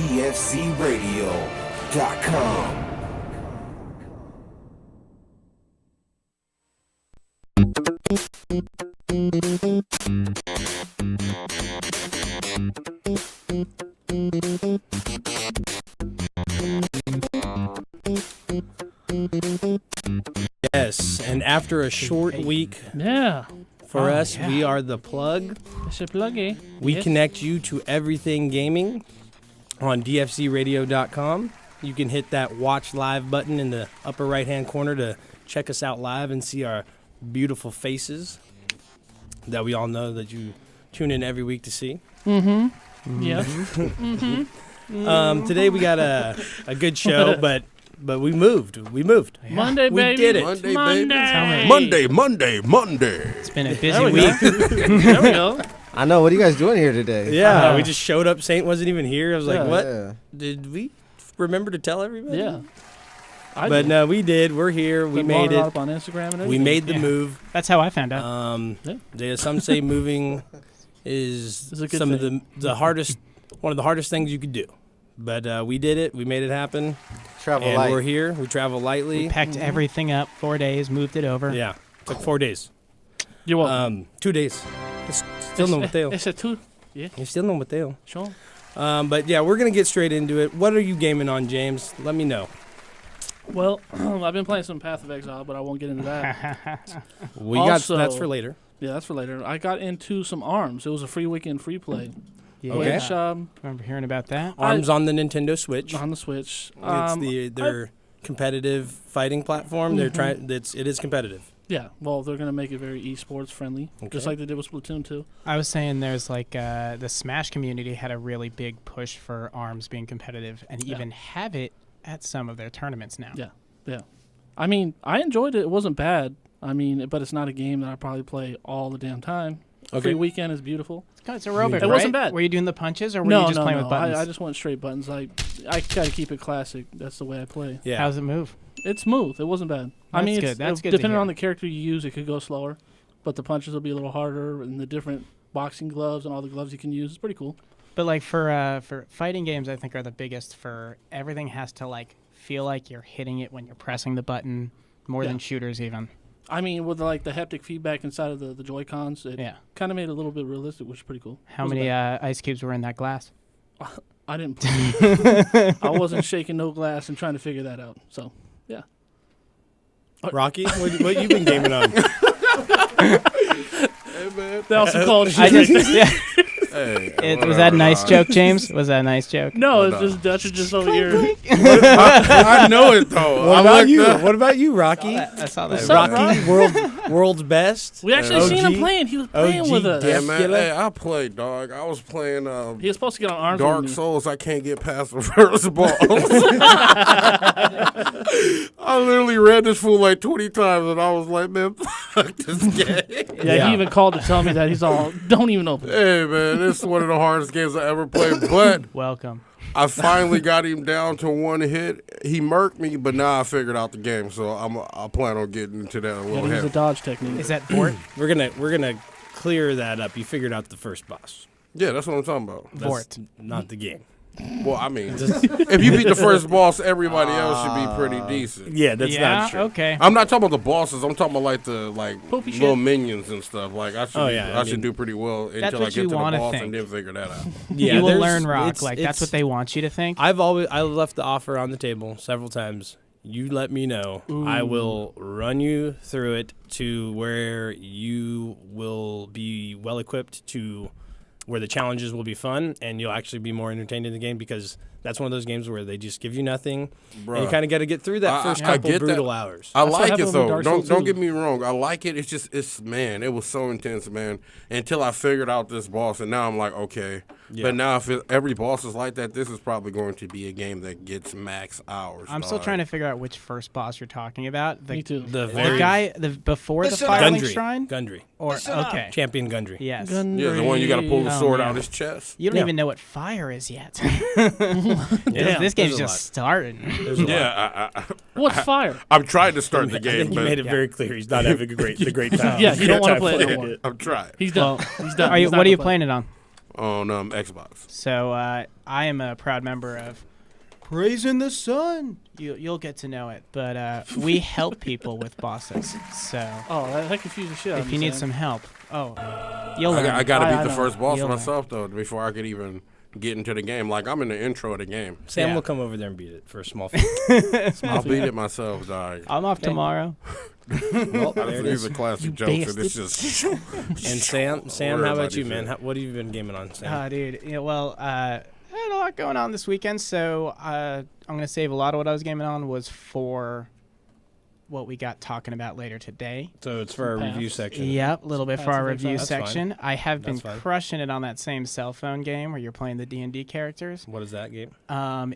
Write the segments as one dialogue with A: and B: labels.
A: dfcradio.com.
B: Yes, and after a short week for us, we are the plug.
C: It's a pluggy.
B: We connect you to everything gaming on dfcradio.com. You can hit that watch live button in the upper right-hand corner to check us out live and see our beautiful faces that we all know that you tune in every week to see.
C: Yeah.
B: Today we got a good show, but we moved.
C: Monday,
B: We
C: baby.
B: did it.
D: Monday,
C: Monday.
D: baby. Monday.
E: It's been a busy
C: There we
E: week.
C: There we go.
F: I know. What are you guys doing here today?
B: Yeah, we just showed up. Saint wasn't even here. I was like,
C: Yeah.
B: what?
F: Yeah.
B: Did we remember to tell everybody?
C: Yeah.
B: But no, we did. We're here. We made
C: Up
B: it.
C: on Instagram and everything.
B: We made the
E: Yeah.
B: move.
E: That's how I found out.
B: Some say moving is
C: It's a good
B: some of
C: thing.
B: the hardest, one of the hardest things you could do. But we did it. We made it happen.
F: Travel
B: And
F: light.
B: we're here. We travel lightly.
E: We packed everything up, 4 days, moved it over.
B: Yeah, took 4 days.
C: You're welcome.
B: 2 days. Still no Mateo.
C: It's a two.
B: You still no Mateo.
C: Sure.
B: But yeah, we're gonna get straight into it. What are you gaming on, James? Let me know.
C: Well, I've been playing some Path of Exile, but I won't get into that.
B: We
C: Also-
B: got that's for later.
C: Yeah, that's for later. I got into some ARMS. It was a free weekend free play.
E: Yeah.
B: Okay.
C: Which,
E: Remember hearing about that?
B: Arms on the Nintendo Switch.
C: on the Switch.
B: It's their competitive fighting platform. They're trying. It is competitive.
C: Yeah, well, they're going to make it very esports friendly,
B: Okay.
C: just like they did with Splatoon 2.
E: I was saying there's like the Smash community had a really big push for ARMS being competitive and
C: Yeah.
E: even have it at some of their tournaments now.
C: Yeah. Yeah. I mean, I enjoyed it. It wasn't bad. I mean, but it's not a game that I probably play all the damn time.
B: Okay.
C: Free weekend is beautiful.
E: It's aerobic,
C: It
E: right?
C: wasn't bad.
E: Were you doing the punches or were
C: No,
E: you just
C: no,
E: playing
C: no.
E: with buttons?
C: I just went straight buttons. I got to keep it classic. That's the way I play.
B: Yeah.
E: How's it move?
C: It's smooth. It wasn't bad. I
E: That's
C: mean,
E: good.
C: it's,
E: That's good to
C: depending
E: hear.
C: on the character you use, it could go slower, but the punches will be a little harder, and the different boxing gloves and all the gloves you can use. It's pretty cool.
E: But like for fighting games, I think are the biggest for everything has to like feel like you're hitting it when you're pressing the button more
C: Yeah.
E: than shooters even.
C: I mean, with like the haptic feedback inside of the Joy-Cons, it
E: Yeah.
C: kind of made it a little bit realistic, which is pretty cool.
E: How
C: Wasn't
E: many
C: bad.
E: ice cubes were in that glass?
C: I didn't. I wasn't shaking no glass and trying to figure that out. So, yeah.
B: Rocky, what you been gaming on?
C: They also called
E: I
C: shit.
E: just, yeah.
D: Hey,
E: Was that a nice joke, James? Was that a nice joke?
C: No, it's
D: No.
C: just Dutch is just over here.
D: I know it though.
B: What
D: I
B: about
D: like
B: you?
D: that.
B: What about you, Rocky?
E: I saw that.
C: What's up,
B: Rocky, world's best.
C: We actually
B: OG?
C: seen him playing. He was playing
B: OG
C: with us.
D: Yeah,
B: Death
D: man.
B: Killer?
D: Hey, I played, dog. I was playing
C: He was supposed to get on arms
D: Dark
C: with me.
D: Souls. I can't get past the first boss. I literally read this fool like 20 times, and I was like, man, fuck this game.
C: Yeah,
B: Yeah.
C: he even called to tell me that he's all, don't even open it.
D: Hey, man, this is one of the hardest games I ever played, but
E: Welcome.
D: I finally got him down to one hit. He murked me, but now I figured out the game, so I plan on getting into that a
C: Yeah,
D: little
C: he was a
D: heavy.
C: dodge technique.
E: Is that Vort?
B: We're gonna clear that up. You figured out the first boss.
D: Yeah, that's what I'm talking about.
B: That's
E: Vort.
B: not the game.
D: Well, I mean, if you beat the first boss, everybody else should be pretty decent.
B: Yeah, that's
E: yeah,
B: not true.
E: okay.
D: I'm not talking about the bosses. I'm talking about like the
C: Poopy
D: little
C: shit.
D: minions and stuff. Like I should,
B: Oh, yeah,
D: I
B: I
D: should
B: mean-
D: do pretty well until I
E: what
D: get
E: you
D: to the
E: wanna
D: boss
E: think.
D: and then figure that out.
B: Yeah,
E: you will
B: there's-
E: learn rock.
B: it's-
E: Like that's what
B: it's-
E: they want you to think.
B: I left the offer on the table several times. You let me know. I will run you through it to where you will be well equipped to where the challenges will be fun and you'll actually be more entertained in the game because that's one of those games where they just give you nothing and you
D: Bruh.
B: kind of got to get through that first
D: I
B: couple
D: get that.
B: brutal hours.
D: I
C: That's what
D: like
C: happened
D: it
C: with
D: though.
C: Dark
D: Don't
C: Souls 2.
D: get me wrong. I like it. It's man. It was so intense, man. Until I figured out this boss, and now I'm like, okay.
B: Yeah.
D: But now if every boss is like that, this is probably going to be a game that gets max hours.
E: I'm still trying to figure out which first boss you're talking about.
C: Me too.
B: The
E: The
B: very
E: guy before the
A: Listen
E: Firelink
B: Gundry.
E: Shrine?
B: Gundry.
E: Or okay.
B: Champion Gundry.
E: Yes.
D: Yeah, the one you got to pull the
E: Oh,
D: sword
E: man.
D: out his chest.
E: You don't
B: Yeah.
E: even know what fire is yet.
B: Yeah,
E: this game's
B: there's a
E: just starting.
B: There's a lot.
D: Yeah,
C: What's fire?
D: I'm trying to start the
B: I
D: game,
B: think he
D: but
B: made it very clear he's not having the great time.
C: Yeah, you don't want to
B: Great
C: play it
B: time
C: no more.
D: I'm trying.
C: He's done.
E: Well,
C: He's done.
E: Are you?
C: He's not
E: What are you
C: gonna play.
E: playing it on?
D: on Xbox.
E: So I am a proud member of Praising the Sun. You'll get to know it, but we help people with bosses. So
C: Oh, that confused the shit out of
E: if
C: me,
E: you need
C: Sam.
E: some help, you'll learn.
D: I gotta
C: I
D: beat the
C: know.
D: first boss
E: You'll learn.
D: myself though before I could even get into the game. Like I'm in the intro of the game.
B: Sam
E: Yeah.
B: will come over there and beat it for a small fee.
D: I'll beat it myself, dog.
E: I'm off tomorrow.
B: Well, there it
D: These
B: is.
D: are classic
C: You
D: jokes, and it's
C: bastard.
D: just.
B: And Sam, how
D: Worry
B: about
D: about
B: you,
D: these
B: man?
D: shit.
B: What have you been gaming on, Sam?
E: Dude. Yeah, well, I had a lot going on this weekend, so I'm gonna save a lot of what I was gaming on was for what we got talking about later today.
B: So it's for our
C: Pass.
B: review section.
E: Yep, a little bit for
C: Passive
E: our review
C: exercise.
B: That's fine.
E: section. I have been
B: That's fine.
E: crushing it on that same cell phone game where you're playing the D&D characters.
B: What is that game?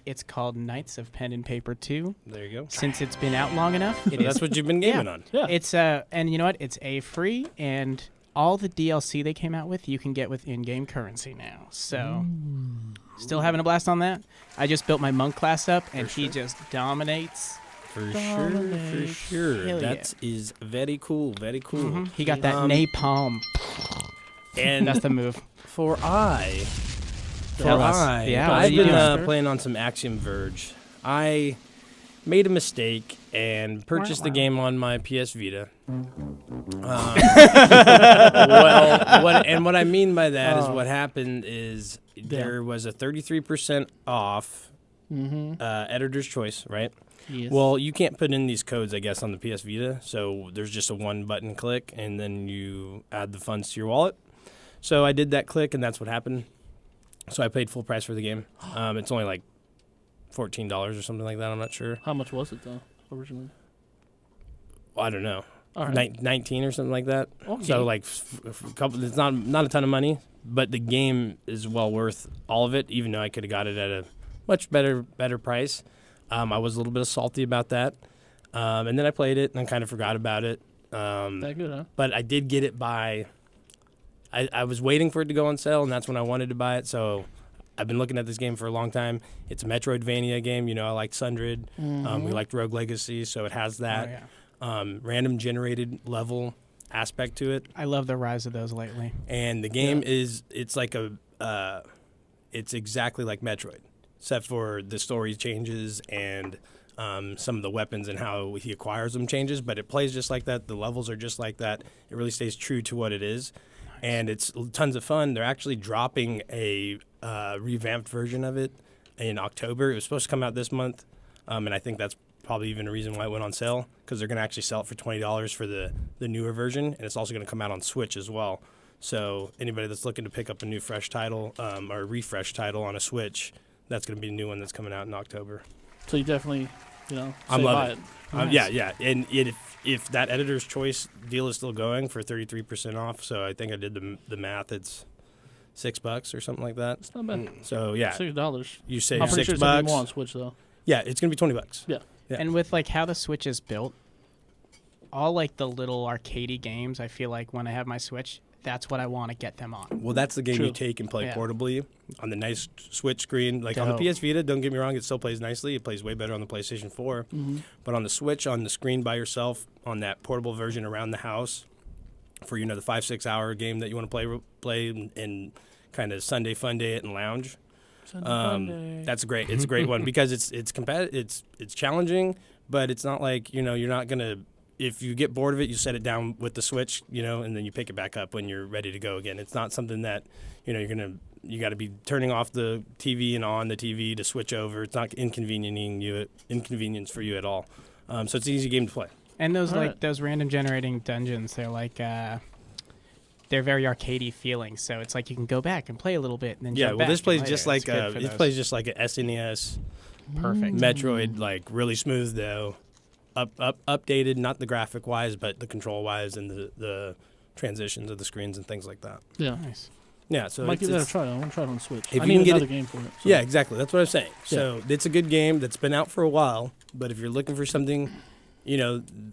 E: It's called Knights of Pen and Paper 2.
B: There you go.
E: Since it's been out long enough,
B: So that's what you've been gaming on.
C: Yeah.
E: It's and you know what? It's free, and all the DLC they came out with you can get with in-game currency now. So still having a blast on that. I just built my monk class up, and he just dominates.
B: For
E: Dominate.
B: sure.
E: Hell yeah.
B: That is very cool. Very cool.
E: Mhm. He got that
B: Um,
E: napalm.
B: And
E: That's the move.
B: for I,
E: Tell us. Yeah, what are
B: I've
E: you
B: been
E: doing?
B: playing on some Axiom Verge. I made a mistake and purchased the game on my PS Vita. What I mean by that is what happened is there was a 33% off editor's choice, right?
C: Yes.
B: Well, you can't put in these codes, I guess, on the PS Vita. So there's just a one button click, and then you add the funds to your wallet. So I did that click, and that's what happened. So I paid full price for the game. It's only like $14 or something like that. I'm not sure.
C: How much was it though originally?
B: Well, I don't know.
C: All right.
B: 19 or something like that.
C: Okay.
B: So like a couple. It's not a ton of money, but the game is well worth all of it. Even though I could have got it at a much better price. I was a little bit salty about that, and then I played it and I kind of forgot about it.
C: That good, huh?
B: But I did get it by. I was waiting for it to go on sale, and that's when I wanted to buy it. So I've been looking at this game for a long time. It's a Metroidvania game. You know, I liked Sundred. We liked Rogue Legacy, so it has that random generated level aspect to it.
E: I love the rise of those lately.
B: And the game it's like it's exactly like Metroid, except for the story changes and some of the weapons and how he acquires them changes. But it plays just like that. The levels are just like that. It really stays true to what it is. And it's tons of fun. They're actually dropping a revamped version of it in October. It was supposed to come out this month, and I think that's probably even a reason why it went on sale, because they're going to actually sell it for $20 for the newer version, and it's also going to come out on Switch as well. So anybody that's looking to pick up a new fresh title or a refresh title on a Switch, that's going to be a new one that's coming out in October.
C: So you definitely,
B: I'm
C: say
B: loving
C: buy
B: it.
C: Nice.
B: Yeah. And if that editor's choice deal is still going for 33% off, so I think I did the math, it's $6 or something like that.
C: It's not bad.
B: So yeah,
C: $6.
B: you save
C: I'm pretty sure it's gonna be more on
B: $6.
C: Switch though.
B: Yeah, it's gonna be $20.
C: Yeah.
B: Yeah.
E: And with like how the Switch is built, all like the little arcadey games, I feel like when I have my Switch, that's what I want to get them on.
B: Well, that's the game
C: True.
B: you take and play
E: Yeah.
B: portably on the nice Switch screen. Like on the
E: Dope.
B: PS Vita, don't get me wrong, it still plays nicely. It plays way better on the PlayStation 4. But on the Switch, on the screen by yourself, on that portable version around the house, for the 5-6 hour game that you want to play and kind of Sunday fun day it and lounge. That's great. It's a great one because it's challenging, but it's not like you're not gonna. If you get bored of it, you set it down with the Switch, and then you pick it back up when you're ready to go again. It's not something that you got to be turning off the TV and on the TV to switch over. It's not inconvenience for you at all. So it's an easy game to play.
E: And those
C: All
E: like
C: right.
E: those random generating dungeons, they're like they're very arcadey feeling. So it's like you can go back and play a little bit and then
B: Yeah,
E: jump
B: well, this
E: back
B: plays
E: later.
B: just like
E: It's good for
B: this
E: those.
B: plays just like a SNES
E: Perfect.
B: Metroid, like really smooth though, updated, not the graphic wise, but the control wise and the transitions of the screens and things like that.
C: Yeah.
E: Nice.
B: Yeah, so
C: Might
B: it's,
C: give that a
B: it's-
C: try. I want to try it on Switch.
B: If
C: I
B: you
C: need
B: can get
C: another
B: it-
C: game for it. So.
B: yeah, exactly. That's what I'm saying. So it's a good game that's been out for a while, but if you're looking for something,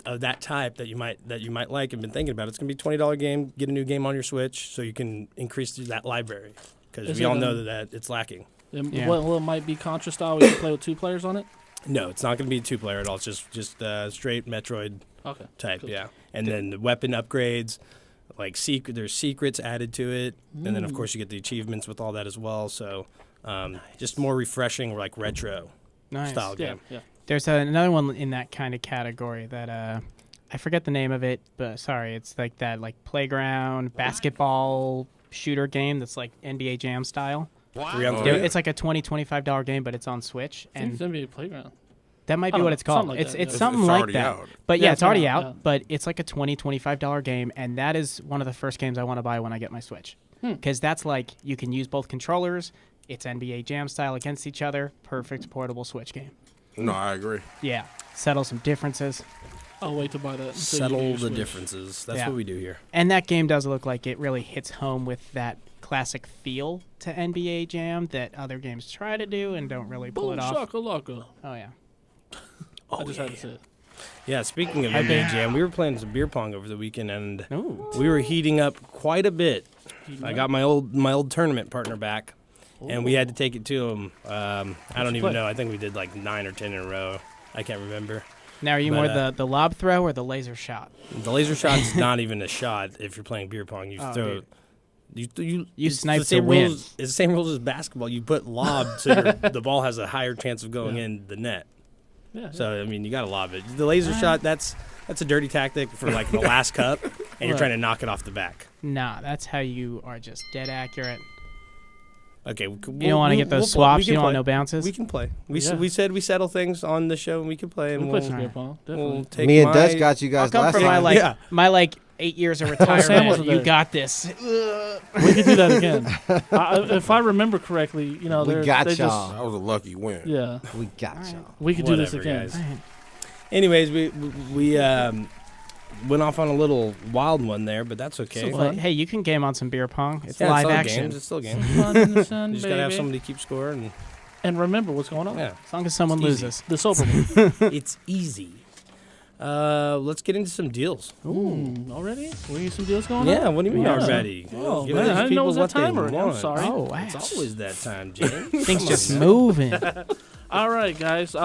B: of that type that you might like and been thinking about, it's gonna be $20 game. Get a new game on your Switch so you can increase that library because
C: Is
B: we
C: it,
B: all know that it's lacking.
E: Yeah.
C: Well, it might be Contra style. We can play with 2 players on it.
B: No, it's not gonna be 2-player at all. It's just straight Metroid
C: Okay.
B: type,
C: Cool.
B: yeah. And then the weapon upgrades, there's secrets added to it, and then of course you get the achievements with all that as well. So just more refreshing, like retro style
C: Yeah,
B: game.
C: yeah.
E: There's another one in that kind of category that I forget the name of it, but sorry, it's like that playground basketball shooter game that's like NBA Jam style.
B: 3 on
D: Oh,
B: 3.
D: yeah.
E: It's like a $20-$25 game, but it's on Switch,
C: I think
E: and
C: it's NBA Playground.
E: that might
C: I
E: be
C: don't
E: what
C: know,
E: it's called.
C: something like
E: It's
C: that,
E: it's
C: yeah.
E: something
D: It's
E: like
D: already
E: that.
D: out.
E: But
C: Yeah,
E: yeah,
C: it's
E: it's already
C: already
E: out.
C: out.
E: But it's like a $20-$25 game, and that is one of the first games I want to buy when I get my Switch, because that's like you can use both controllers. It's NBA Jam style against each other. Perfect portable Switch game.
D: No, I agree.
E: Yeah, settle some differences.
C: I'll wait to buy that. until you
B: Settle
C: get your
B: the
C: Switch.
B: differences. That's
E: Yeah.
B: what we do here.
E: And that game does look like it really hits home with that classic feel to NBA Jam that other games try to do and don't really pull
C: Boom
E: it off.
C: shakalaka.
E: Oh yeah.
C: I just had to say it.
B: Yeah, speaking of NBA Jam, we were playing some beer pong over the weekend, and
E: Ooh.
B: we were heating up quite a bit. I got my old tournament partner back, and we had to take it to him. I don't even
C: play?
B: know. I think we did like 9 or 10 in a row. I can't remember.
E: Now, are you
B: But,
E: more the lob throw or the laser shot?
B: The laser shot's not even a shot if you're playing beer pong. You
E: Oh,
B: throw.
E: dude.
B: You
E: You
B: it's
E: snipe
B: the same
E: to win.
B: rules. It's the same rules as basketball. You put lob so the ball has a higher chance of going in the net.
C: Yeah.
B: So I mean, you got to lob it. The laser shot, that's a dirty tactic for like the last cup, and you're
C: Right.
B: trying to knock it off the back.
E: Nah, that's how you are just dead accurate.
B: Okay,
E: You don't want to get those swaps. You don't want no bounces.
B: We can play.
C: Yeah.
B: We said we settle things on the show, and we can play, and
C: We'll
B: we'll,
C: play some beer pong. Definitely.
B: we'll take
F: Me and
B: my,
F: Dutch got you
E: I'll
F: guys
E: come
F: last
E: for
F: time.
E: my 8 years of
C: Sam
E: retirement.
C: wasn't
E: You
C: there.
E: got this.
C: We could do that again. If I remember correctly,
F: We
C: they
F: got
C: just,
F: y'all.
D: That was a lucky win.
C: Yeah,
F: We got
E: Alright.
F: y'all.
C: we could do this
B: Whatever,
C: again.
B: guys. Anyways, we went off on a little wild one there, but that's okay.
C: So fun.
E: Hey, you can game on some beer pong. It's
B: Yeah,
E: live
B: still
E: action.
B: Games. It's still a game.
C: Fun in the sun,
B: You just gotta have
C: baby.
B: somebody keep score, and
C: And remember what's going on.
B: yeah,
E: As long as someone
B: It's easy.
E: loses.
C: The sober one.
B: it's easy. Let's get into some deals.
C: Already? We need some deals going on?
B: Yeah, what do you mean
C: Yeah.
B: already?
C: Oh,
B: Give
C: man,
B: these
C: I didn't know it was
B: people
C: that
B: what they
C: time already. I'm
B: want.
C: sorry.
E: Oh, wow.
B: It's always that time, James.
E: Things
B: Come
E: just
B: on, man.
E: moving.
C: All right, guys.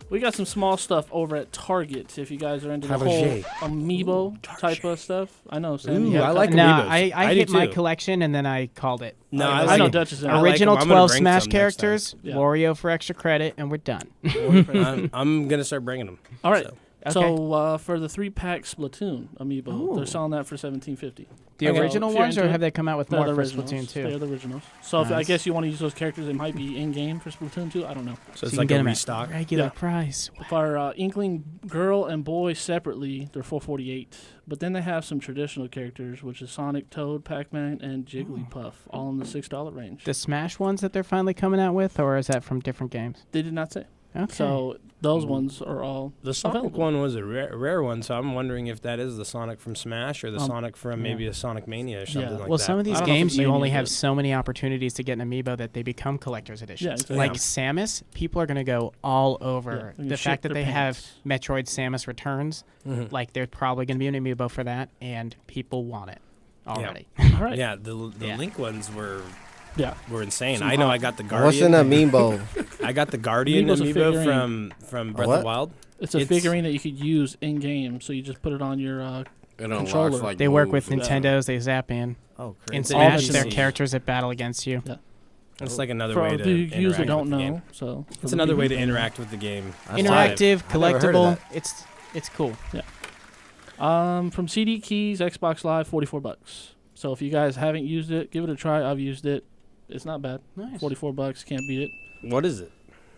C: We got some small stuff over at Target. If you guys are into the
B: Target.
C: whole amiibo type of stuff, I know, Sam.
B: Ooh,
C: you have
B: I
C: a
B: like
C: couple.
E: No,
B: amiibos.
E: I
B: I do
E: hit my
B: too.
E: collection and then I called it.
B: No,
C: I
B: like
C: know
B: it.
C: Dutch is in.
B: I like
E: Original
B: them. I'm gonna
E: 12
B: bring
E: Smash
B: some next time.
E: characters,
C: Yeah.
E: Wario for extra credit, and we're done.
B: I'm gonna start bringing them.
C: All right.
B: So.
C: So for the 3-pack Splatoon amiibo,
E: Ooh.
C: they're selling that for $17.50.
E: The
C: Okay.
E: original
C: If you're
E: ones, or
C: into
E: have
C: it,
E: they come out with
C: They're
E: more
C: the
E: for
C: originals.
E: Splatoon 2?
C: They're the originals. So if, I
E: Nice.
C: guess you want to use those characters, they might be in game for Splatoon 2. I don't know.
B: So it's
E: you
B: like
E: can get
B: a
E: 'em at
B: restock.
E: regular
C: Yeah.
E: price.
C: For Inkling girl and boy separately, they're $4.48. But then they have some traditional characters, which is Sonic, Toad, Pac-Man, and Jigglypuff, all in the $6 range.
E: The Smash ones that they're finally coming out with, or is that from different games?
C: They did not say.
E: Okay.
C: So those ones are all
B: The Sonic
C: available.
B: one was a rare one, so I'm wondering if that is the Sonic from Smash or the Sonic from maybe a Sonic Mania or something like
E: well,
B: that.
E: some of these
C: I don't know if
E: games
C: it's
E: you
C: Mania,
E: only have
C: but-
E: so many opportunities to get an amiibo that they become collector's editions.
C: exactly.
E: Like
B: Yeah.
E: Samus, people are going to go all over.
C: Yeah, they're gonna
E: The
C: shit
E: fact that
C: their
E: they have
C: pants.
E: Metroid Samus Returns,
B: Mhm.
E: like there's probably going to be an amiibo for that, and people want it already.
C: All right.
B: Yeah, the
E: Yeah.
B: Link ones were
C: Yeah.
B: insane.
C: Some
B: I know
C: hot-
B: I got the
F: What's
B: Guardian.
F: in a amiibo?
B: I got the Guardian
C: Amiibo's a
B: amiibo
C: figurine.
B: from Breath
F: what?
B: of the Wild.
C: It's a
B: It's-
C: figurine that you could use in game, so you just put it on your.
D: It unlocks
C: Controller.
D: like
E: They work with
D: moves.
E: Nintendos, they zap in.
F: Oh,
E: In
F: crazy.
B: all
E: Smash,
B: the
E: they're
B: same.
E: characters that battle against you.
B: It's like another
C: for
B: way
C: the
B: to
C: users
B: interact
C: that don't
B: with the game.
C: know, so for
B: It's
C: the
B: another
C: people
B: way to
C: that know.
B: interact with the game.
F: That's
E: Interactive,
F: live. I've never heard of
E: collectible.
F: that.
E: It's cool.
C: From CD Keys, Xbox Live, $44. So if you guys haven't used it, give it a try. I've used it. It's not bad.
E: Nice.
C: $44, can't beat it.
B: What is it?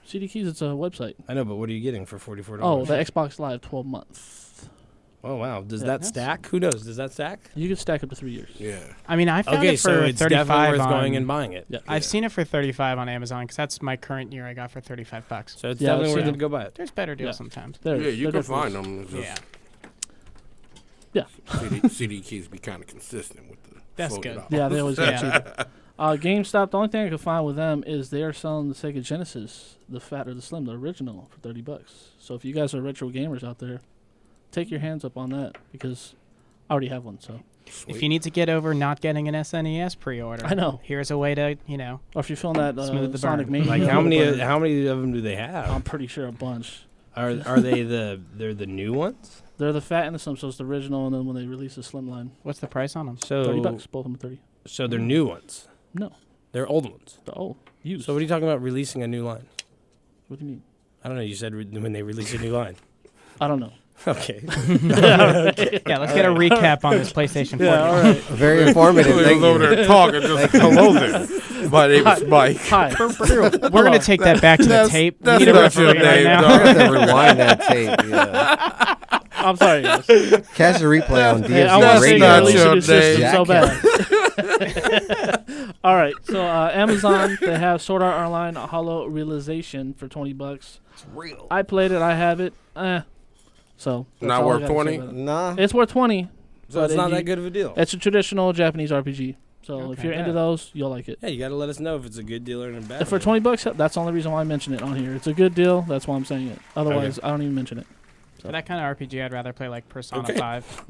C: CD Keys, it's a website.
B: I know, but what are you getting for $44?
C: Oh, the Xbox Live 12 months.
B: Oh wow, does
C: Yeah.
B: that stack? Who knows? Does that stack?
C: You can stack up to 3 years.
D: Yeah.
E: I mean, I found
B: Okay,
E: it for
B: so it's definitely
E: 35
B: worth
E: on,
B: going and buying it.
C: Yeah.
E: I've seen it for 35 on Amazon because that's my current year I got for $35.
B: So it's
C: Yeah,
B: definitely
C: I've
B: worth
C: seen
B: it to go buy it.
E: There's better deals
C: Yeah.
E: sometimes.
C: There,
D: Yeah, you
C: they're
D: can find
C: different.
D: them. It's
E: Yeah.
D: just CD keys be kind of consistent with the.
E: That's
D: $40.
E: good.
C: Yeah, they always get
E: Yeah.
C: cheaper. GameStop, the only thing I could find with them is they're selling the Sega Genesis, the fat or the slim, the original, for $30. So if you guys are retro gamers out there, take your hands up on that because I already have one. So
E: If you need to get over not getting an SNES pre-order,
C: I know.
E: here's a way to,
C: or if you're feeling that
E: Smooth the
C: Sonic
E: burn.
C: Mania,
B: Like
C: burn,
B: how many of them do they have?
C: I'm pretty sure a bunch.
B: Are they they're the new ones?
C: They're the fat and the slim, so it's the original, and then when they release the slim line,
E: What's the price on them?
B: So
C: $30. Both of them are 30.
B: So they're new ones.
C: No,
B: They're old ones.
C: they're old. Used.
B: So what are you talking about releasing a new line?
C: What do you mean?
B: I don't know. You said when they release a new line.
C: I don't know.
B: Okay.
E: Yeah, let's get a recap on this PlayStation 4.
C: Yeah, all right.
F: Very informative.
D: He
F: Thank
D: was over
F: you.
D: there talking, just hello there. My name is Mike.
C: Hi.
E: We're going to take that back to the tape. We
D: That's
E: need a
D: not your
E: referee right
D: name,
E: now.
F: I have to rewind that tape. Yeah.
C: I'm sorry, guys.
F: Catch the replay on
C: Hey, I
F: DFC
C: want to say
F: Radio.
D: not
C: you're
D: your
C: releasing your system
F: name.
C: so bad. All right, so Amazon, they have Sword Art Online Hollow Realization for $20.
F: It's real.
C: I played it. I have it. So that's
D: Not
C: all I
D: worth
C: gotta say
D: 20?
C: about it.
F: Nah.
C: It's worth 20.
B: So it's not that good of a deal.
C: It's a traditional Japanese RPG. So if
E: Okay.
C: you're into
B: Yeah.
C: those, you'll like it.
B: Yeah, you got to let us know if it's a good deal or a bad.
C: And for
B: deal.
C: $20, that's the only reason why I mention it on here. It's a good deal. That's why I'm saying it. Otherwise, I don't even mention it.
E: For that kind of RPG, I'd rather play like Persona
B: Okay.
E: 5.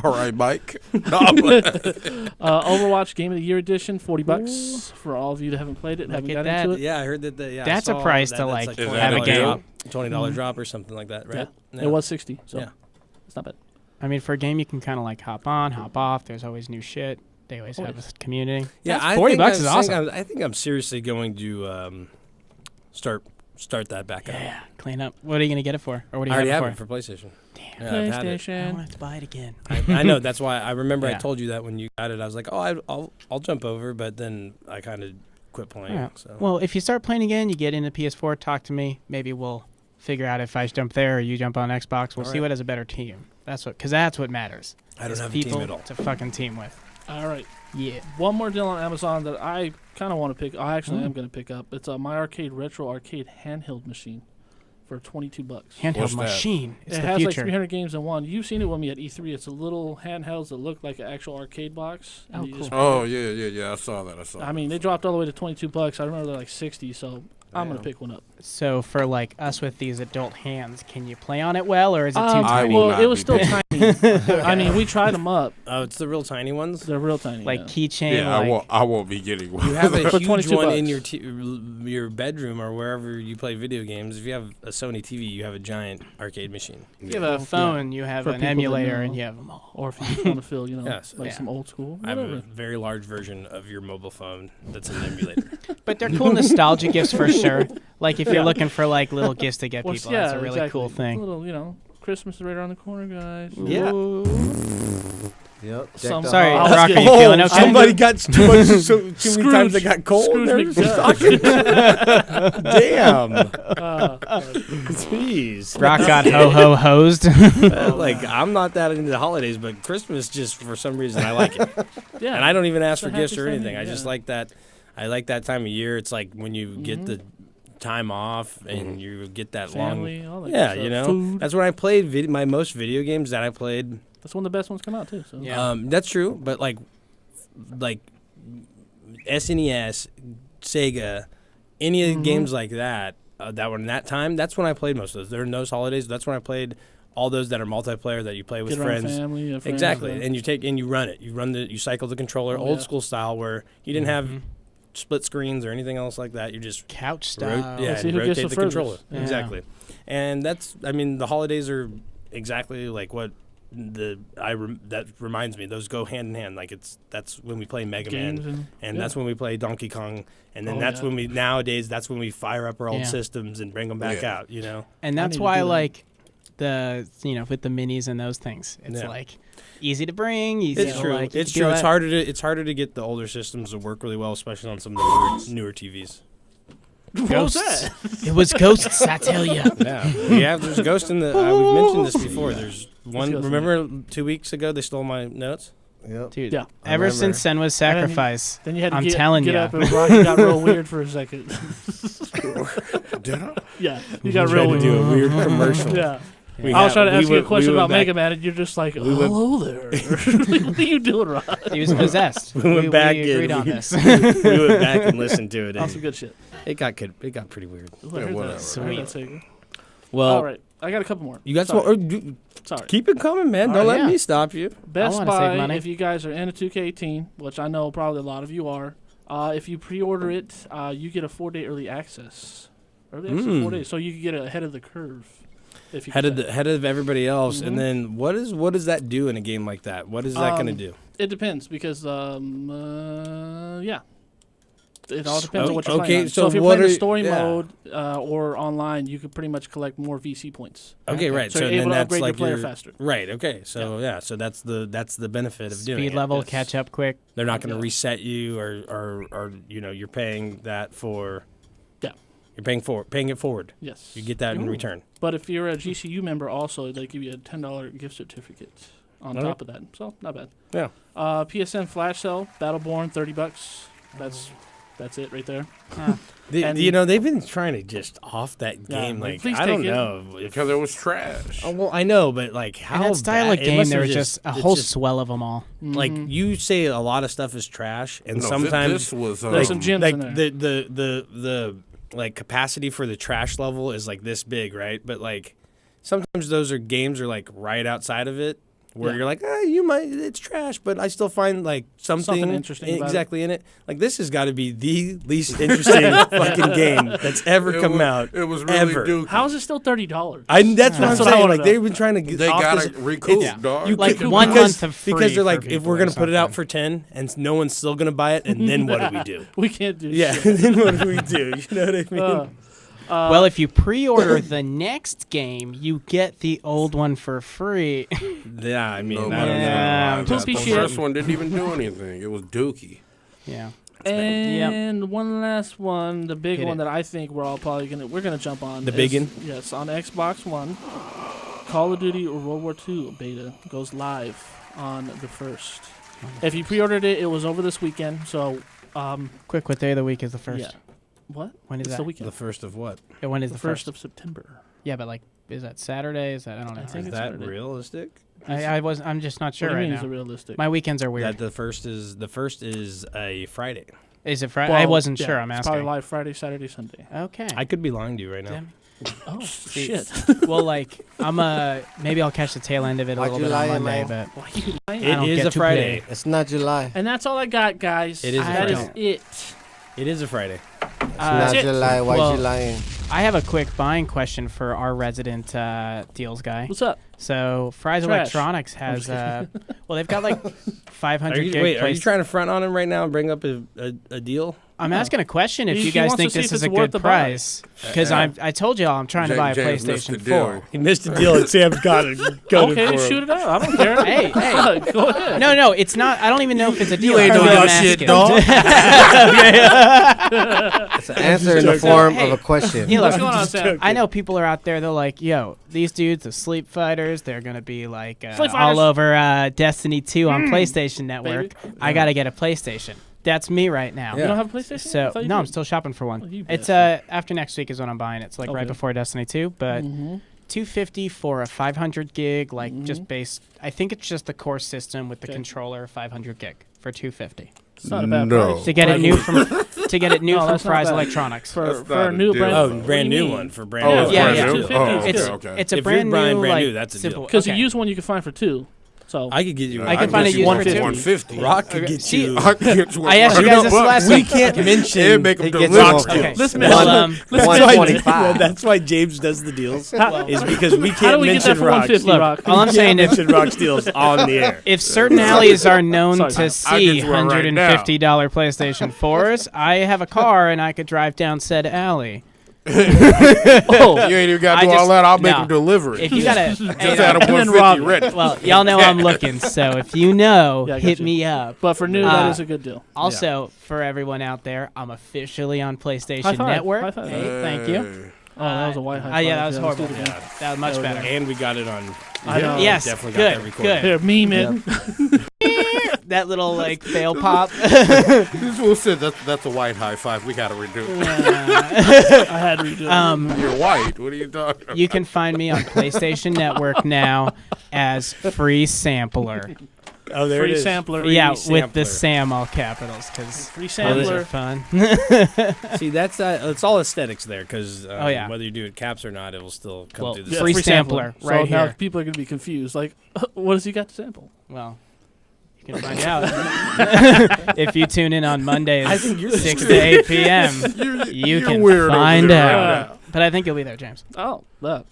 D: All right, Mike.
C: Overwatch Game of the Year Edition, $40 for all of you that haven't played it and
E: Look
C: haven't
E: at
C: got into
E: that.
C: it.
B: Yeah, I heard that. Yeah, I
E: That's a
B: saw
E: price
B: that.
E: to,
B: That's
E: like,
B: $20
D: have a game.
B: drop, $20
C: Mhm.
B: drop or something like that, right?
C: It was 60, so
B: Yeah.
C: it's not bad.
E: I mean, for a game, you can kind of like hop on, hop off. There's always new shit. They always have a community.
B: Yeah,
E: That's
B: I
E: $40
B: think
E: is
B: I'm
E: awesome.
B: saying I think I'm seriously going to start that back up.
E: Yeah, clean up. What are you going to get it for? Or what do
B: I
E: you
B: already
E: have
B: have
E: it
B: it for PlayStation.
E: Damn.
B: Yeah, I've had it.
E: I
C: PlayStation.
E: don't have to buy it again.
B: I know. That's why I remember I
E: Yeah.
B: told you that when you got it. I was like, oh, I'll jump over, but then I kind of quit playing.
E: Yeah.
B: So.
E: Well, if you start playing again, you get into PS4, talk to me. Maybe we'll figure out if I jump there or you jump on Xbox. We'll see
B: Alright.
E: what has a better team. Because that's what matters.
B: I don't
E: is
B: have a
E: people
B: team at all.
E: to fucking team with.
C: All right.
E: Yeah.
C: One more deal on Amazon that I kind of want to pick. I actually am going to pick up. It's a My Arcade Retro Arcade handheld machine for $22.
E: Handheld
D: What's that?
E: machine. It's
C: It
E: the
C: has like
E: future.
C: 300 games in one. You've seen it with me at E3. It's a little handhelds that look like an actual arcade box. and
E: Oh,
C: you
E: cool.
C: just-
D: Oh, yeah. I saw that.
C: I mean, they dropped all the way to $22. I remember they're like 60, so I'm going
D: Damn.
C: to pick one up.
E: So for like us with these adult hands, can you play on it well, or is it too
D: I
E: tiny?
D: will
C: Well,
D: not
C: it was
D: be
C: still
D: picking.
C: tiny. I mean, we tried them up.
B: Oh, it's the real tiny ones.
C: They're real tiny.
E: Like
C: yeah.
E: keychain.
D: Yeah,
E: like,
D: I won't be getting one.
B: You have a
C: For
B: huge
C: 22
B: one in
C: bucks.
B: your bedroom or wherever you play video games. If you have a Sony TV, you have a giant arcade machine.
E: you have a phone, you have
C: For
E: an
C: people that
E: emulator,
C: know.
E: and you have them all.
C: Or if you just want to feel,
B: Yes.
C: like
E: Yeah.
C: some old school.
B: I have a
C: Whatever.
B: very large version of your mobile phone that's an emulator.
E: But they're cool nostalgia gifts for sure. Like if you're
C: Yeah.
E: looking for like little gifts to get
C: Well,
E: people,
C: yeah,
E: that's a really
C: exactly.
E: cool thing.
C: A little, Christmas is right around the corner, guys.
B: Yeah.
F: Yep.
C: Some-
E: Sorry,
C: I was
E: Rocker,
C: getting-
E: you feeling okay?
B: somebody got too much. Too
C: Scrooge-
B: many times they got cold.
C: Scrooge
B: They're
C: McDuck.
B: Damn.
C: Uh,
B: Jeez.
E: Rock got ho hosed.
B: Like I'm not that into the holidays, but Christmas just for some reason I like it,
C: yeah.
B: and I don't even ask
C: It's a
B: for gifts
C: happy
B: or
C: time
B: anything.
C: of
B: I
C: year,
B: just
C: yeah.
B: like that. I like that time of year. It's like when you get
C: Mhm.
B: the time off and you get that
C: Family, all
B: long.
C: that
B: Yeah,
C: good
B: you
C: stuff.
B: know.
C: Food.
B: That's when I played my most video games that I played.
C: That's when the best ones come out too. So.
E: Yeah.
B: That's true, but like SNES, Sega, any of the
C: Mhm.
B: games like that that were in that time. That's when I played most of those. During those holidays, that's when I played all those that are multiplayer that you play with
C: Get around
B: friends.
C: family, friends,
B: Exactly,
C: yeah.
B: and you run it. You cycle the controller,
C: Oh,
B: old
C: yeah.
B: school style, where you didn't have
E: Mhm.
B: split screens or anything else like that. You just
E: Couch style.
B: yeah,
C: see
B: and
C: who gets
B: rotate
C: the
B: the
C: furthest.
B: controller.
C: Yeah.
B: Exactly, and the holidays are exactly like what that reminds me. Those go hand in hand. Like that's when we play Mega
C: Games
B: Man, and
C: yeah.
B: that's when we play Donkey Kong, and then
C: Oh,
B: that's
C: yeah.
B: when that's when we fire up our old
E: Yeah.
B: systems and bring them back
D: Yeah.
B: out. You know.
E: And
C: I
E: that's
C: need to
E: why
C: do that.
E: like with the minis and those things, it's
B: Yeah.
E: like easy to bring, easy
B: It's
E: to
B: true.
E: like. you
B: It's
E: can do
B: true. It's
E: that.
B: harder to get the older systems to work really well, especially on some of the newer TVs.
C: What was
E: Ghosts.
C: that?
E: It was ghosts, I tell you.
B: Yeah. There's ghosts in the. We've mentioned this before. There's one.
C: ghosts in
B: Remember 2 weeks ago they stole my notes.
F: Yep.
E: Dude,
C: Yeah.
F: I
E: ever
F: remember.
E: since Senwa's
C: then you-
E: sacrifice,
C: Then you had to
E: I'm
C: get,
E: telling
C: get
E: ya.
C: up and Rocky got real weird for a second.
D: Did I?
C: Yeah, you got
B: We
C: real
B: tried to
C: weird.
B: do a weird commercial.
C: Yeah.
B: We
C: I was
B: had-
C: trying to
B: we
C: ask you a
B: went-
C: question
B: we
C: about
B: went
C: Mega
B: back-
C: Man, and you're just like,
B: we went-
C: hello there. What are you doing, Rod?
E: he was possessed.
B: We went back
E: we agreed
B: and
E: on
B: we-
E: this.
B: we went back and listened to it.
C: Awesome,
B: And
C: good shit.
B: it got good. It got pretty weird.
C: Ooh, I heard
D: whatever.
C: that.
E: Sweet.
C: I heard that, Sega.
B: Well,
C: All right, I got a couple more.
B: you got
C: Sorry.
B: some.
C: Sorry.
B: Keep it coming, man.
C: All
B: Don't
C: right,
B: let
E: yeah.
B: me stop you.
C: Best
E: wanna save
C: Buy,
E: money.
C: if you guys are into 2K18, which I know probably a lot of you are, if you pre-order it, you get a 4-day early access Early access 4 days, so you can get ahead of the curve. If you
B: Head
C: get
B: of everybody else,
C: Mhm.
B: and then what does that do in a game like that? What is that going to do?
C: It depends because yeah. It all depends on what you're
B: okay,
C: playing.
B: so
C: if you're
B: what
C: playing the
B: are-
C: story
B: yeah.
C: mode or online, you could pretty much collect more VC points.
B: Okay, right.
C: So
B: So
C: you're
B: then
C: able to
B: that's
C: upgrade your
B: like
C: player faster.
B: Right. Okay. So so that's the benefit of doing
E: Speed
B: it.
E: level,
C: yes.
E: catch up quick.
B: They're not going to
C: Yeah.
B: reset you or you're paying that for.
C: Yeah.
B: You're paying it forward.
C: Yes.
B: You get that in return.
C: But if you're a GCU member, also they give you a $10 gift certificate on
B: Okay.
C: top of that. So not bad.
B: Yeah.
C: PSN flash sale, Battleborn, $30. That's it right there. And-
B: They've been trying to just off that
C: Yeah,
B: game.
C: like,
B: Like
C: please
B: I don't
C: take it.
B: know if.
D: Because it was trash.
B: Oh, well, I know, but like how
E: And that style
B: bad,
E: of
B: it
E: game,
B: must
E: there
B: have
E: was just a
B: it's
E: whole
B: just-
E: swell of them all.
B: Like you say, a lot of stuff is trash, and
D: No,
B: sometimes
D: this was
C: There's some gems
B: like
C: in there.
B: the like capacity for the trash level is like this big, right? But like sometimes those games are like right outside of it where
C: Yeah.
B: you're like, it's trash, but I still find like something
C: interesting about it.
B: exactly in it. Like this has got to be the least interesting fucking game that's ever come out.
D: It was really
B: ever.
D: dookie.
C: How is it still $30?
B: That's what I'm
C: That's what I
B: saying.
C: wanna
B: Like
C: know.
B: they've been trying to get
D: They
B: off
D: got
B: this-
D: to recoup,
B: it's-
D: dog.
B: you
E: Like
B: could-
E: 1
B: because-
E: month of free
B: because they're like,
E: for
B: if
E: people
B: we're
E: or
B: gonna put it out
E: something.
B: for 10 and no one's still gonna buy it, and then what do we do?
C: We can't do
B: Yeah,
C: shit.
B: then what do we do? You know what I mean?
E: Well, if you pre-order the next game, you get the old one for free.
B: Yeah, I mean,
D: No,
B: I don't
E: Yeah,
B: know.
C: poopy
D: the
C: shit.
D: first one didn't even do anything. It was dookie.
E: Yeah.
C: And one last one, the big
E: Hit
C: one
E: it.
C: that I think we're all probably gonna jump on.
B: The
C: is-
B: biggin?
C: Yes, on Xbox One. Call of Duty World War II beta goes live on the 1st. If you pre-ordered it, it was over this weekend. So,
E: Quick, what day of the week is the first?
C: yeah. What?
E: When is
C: It's
E: that?
C: the weekend.
B: The first of what?
E: When is
C: The
E: the
C: first
E: first?
C: of September.
E: Yeah, but like, is that Saturday? Is that I don't know.
C: I think
B: Is
C: it's
B: that
C: Saturday.
B: realistic?
E: I'm just not sure
C: What do you
E: right
C: mean is it
E: now.
C: realistic?
E: My weekends are weird.
B: That the first is a Friday.
E: Is it Friday? I
C: Well,
E: wasn't
C: yeah,
E: sure. I'm
C: it's
E: asking.
C: probably live Friday, Saturday, Sunday.
E: Okay.
B: I could be lying to you right now.
E: Damn.
C: Oh,
E: See,
C: shit.
E: well, like maybe I'll catch the tail end of it a
F: Why'd
E: little
F: you
E: bit on
F: lie,
E: Monday,
F: man?
E: but
C: Why you lying?
E: I don't
B: It is
E: get
B: a
E: to
B: Friday.
E: play.
F: It's not July.
C: And that's all I got, guys.
B: It is a
C: That is
B: Friday.
C: it.
B: It is a Friday.
F: It's not
C: it.
F: July. Why'd
E: Well-
F: you lying?
E: I have a quick buying question for our resident deals guy.
C: What's up?
E: So Fry's
C: Trash.
E: Electronics has well, they've got like 500
B: Are you,
E: gig.
B: are you trying to front on him right now and bring up a deal?
E: I'm asking a question if
C: He-
E: you
C: he
E: guys
C: wants to
E: think
C: see
E: this
C: if
E: is
C: it's
E: a
C: worth
E: good
C: the buy.
E: price because I told y'all I'm trying to buy a
D: James missed the
E: PlayStation
D: deal.
E: 4.
B: He missed a deal and Sam's got it. Got
C: Okay,
B: it for him.
C: shoot it out. I don't care.
E: Hey, hey.
C: Go ahead.
E: No, it's not. I don't even know if it's a deal.
D: ain't
E: That's
D: know
E: what
D: your
E: I'm
D: shit,
E: asking.
F: It's an answer in the form
E: Hey.
F: of a question.
E: You know,
C: What's going on, Sam?
E: I know people are out there. They're like, "Yo, these dudes are sleep fighters. They're gonna be like
C: Sleep fighters.
E: all over Destiny 2 on PlayStation Network.
C: Baby.
E: I gotta get a PlayStation. That's me right now.
C: You don't have a PlayStation? I
E: So
C: thought you
E: no, I'm
C: did.
E: still shopping for one.
C: Oh, you
E: It's
C: bastard.
E: after next week is when I'm buying it. It's like right
C: Okay.
E: before Destiny 2, but
C: Mhm.
E: $250 for a 500 gig, like just
C: Mhm.
E: base. I think it's just the core system with the
C: Okay.
E: controller, 500 gig for $250
C: It's not a bad
D: No.
C: price.
E: to get it new from
C: No,
E: from
C: that's not
E: Fry's
C: bad.
E: Electronics.
C: For,
D: That's
C: for
D: not
C: a
D: a
C: new
D: deal.
C: brand.
B: Oh,
C: What do
B: brand
C: you
B: new
C: mean?
B: one for brand
D: Oh,
B: new.
D: it's
E: Yeah,
D: brand
E: yeah.
D: new?
C: 250
D: Oh,
C: is
D: okay,
C: good.
D: okay.
E: It's a
B: If you're
E: brand
B: buying
E: new,
B: brand
E: like,
B: new, that's a deal.
E: simple.
C: Because
E: okay.
C: a used one you can find for $2. So
B: I could get you.
E: I can find a
D: get
E: used
D: you
E: for
D: 150.
E: 150.
D: 150.
B: Rock could
E: Okay,
B: get
E: see,
B: you.
D: I can get you
E: I asked you guys this last
B: We
E: week.
B: can't mention.
D: It'd make them
F: It gets
D: deliver.
F: rock
E: Okay.
F: skills.
C: Listen,
E: Well,
B: That's why-
F: 125.
B: That's why James does the deals.
C: How-
B: Is because we
C: How
B: can't
C: do we get
B: mention
C: that for
B: rocks.
C: 150,
E: Look,
C: Rock?
E: all I'm
B: We
E: saying
B: can't
E: is
B: mention rocks deals on the air.
E: if certain alleys are known
C: Sorry,
E: to
C: I
E: see
D: get you one right now.
E: $150 PlayStation 4s, I have a car and I could drive down said alley.
D: You ain't even got to do
E: I
D: all
E: just-
D: that. I'll make
E: no.
D: them deliver it.
E: If you got a,
D: Just had a
C: And then
D: 150
C: rob it.
D: ready.
E: well, y'all know I'm looking, so if you know,
C: Yeah, I got
E: hit
C: you.
E: me up.
C: But for new,
E: Uh,
C: that is a good deal.
E: Also, for everyone out there, I'm officially on
C: High
E: PlayStation
C: five.
E: Network.
C: High five.
E: Hey, thank you.
C: Oh, that was a white high
E: Yeah,
C: five.
E: that was
C: let's do
E: horrible.
C: it again.
E: That was much
C: There we
E: better.
B: And we got it on.
C: I know.
E: Yes,
B: definitely
E: good,
B: got that recorded.
E: good.
C: Here, meme it.
E: That little like fail pop.
D: This fool said that's a white high five. We got to redo it.
C: I had to redo it.
D: You're white. What are you talking about?
E: You can find me on PlayStation Network now as free sampler.
B: Oh, there
C: Free
B: it is.
C: sampler.
E: Yeah, with
B: sampler.
E: the Sam all capitals because
C: Free
E: those are
C: sampler.
E: fun.
B: See, that's it's all aesthetics there, because
E: Oh, yeah.
B: whether you do it caps or not, it will still come
E: Well,
B: through the
C: Yeah,
B: same.
E: free sampler
C: So
E: right
C: now
E: here.
C: people are going to be confused. Like, what does he got to sample?
E: Well, you can find out if you tune in on Mondays,
B: I think you're
E: 6 to 8 p.m. You
D: You're
E: can
D: weird over
E: find
D: there
E: out.
D: right
E: But I think you'll be there, James.
C: Oh, well,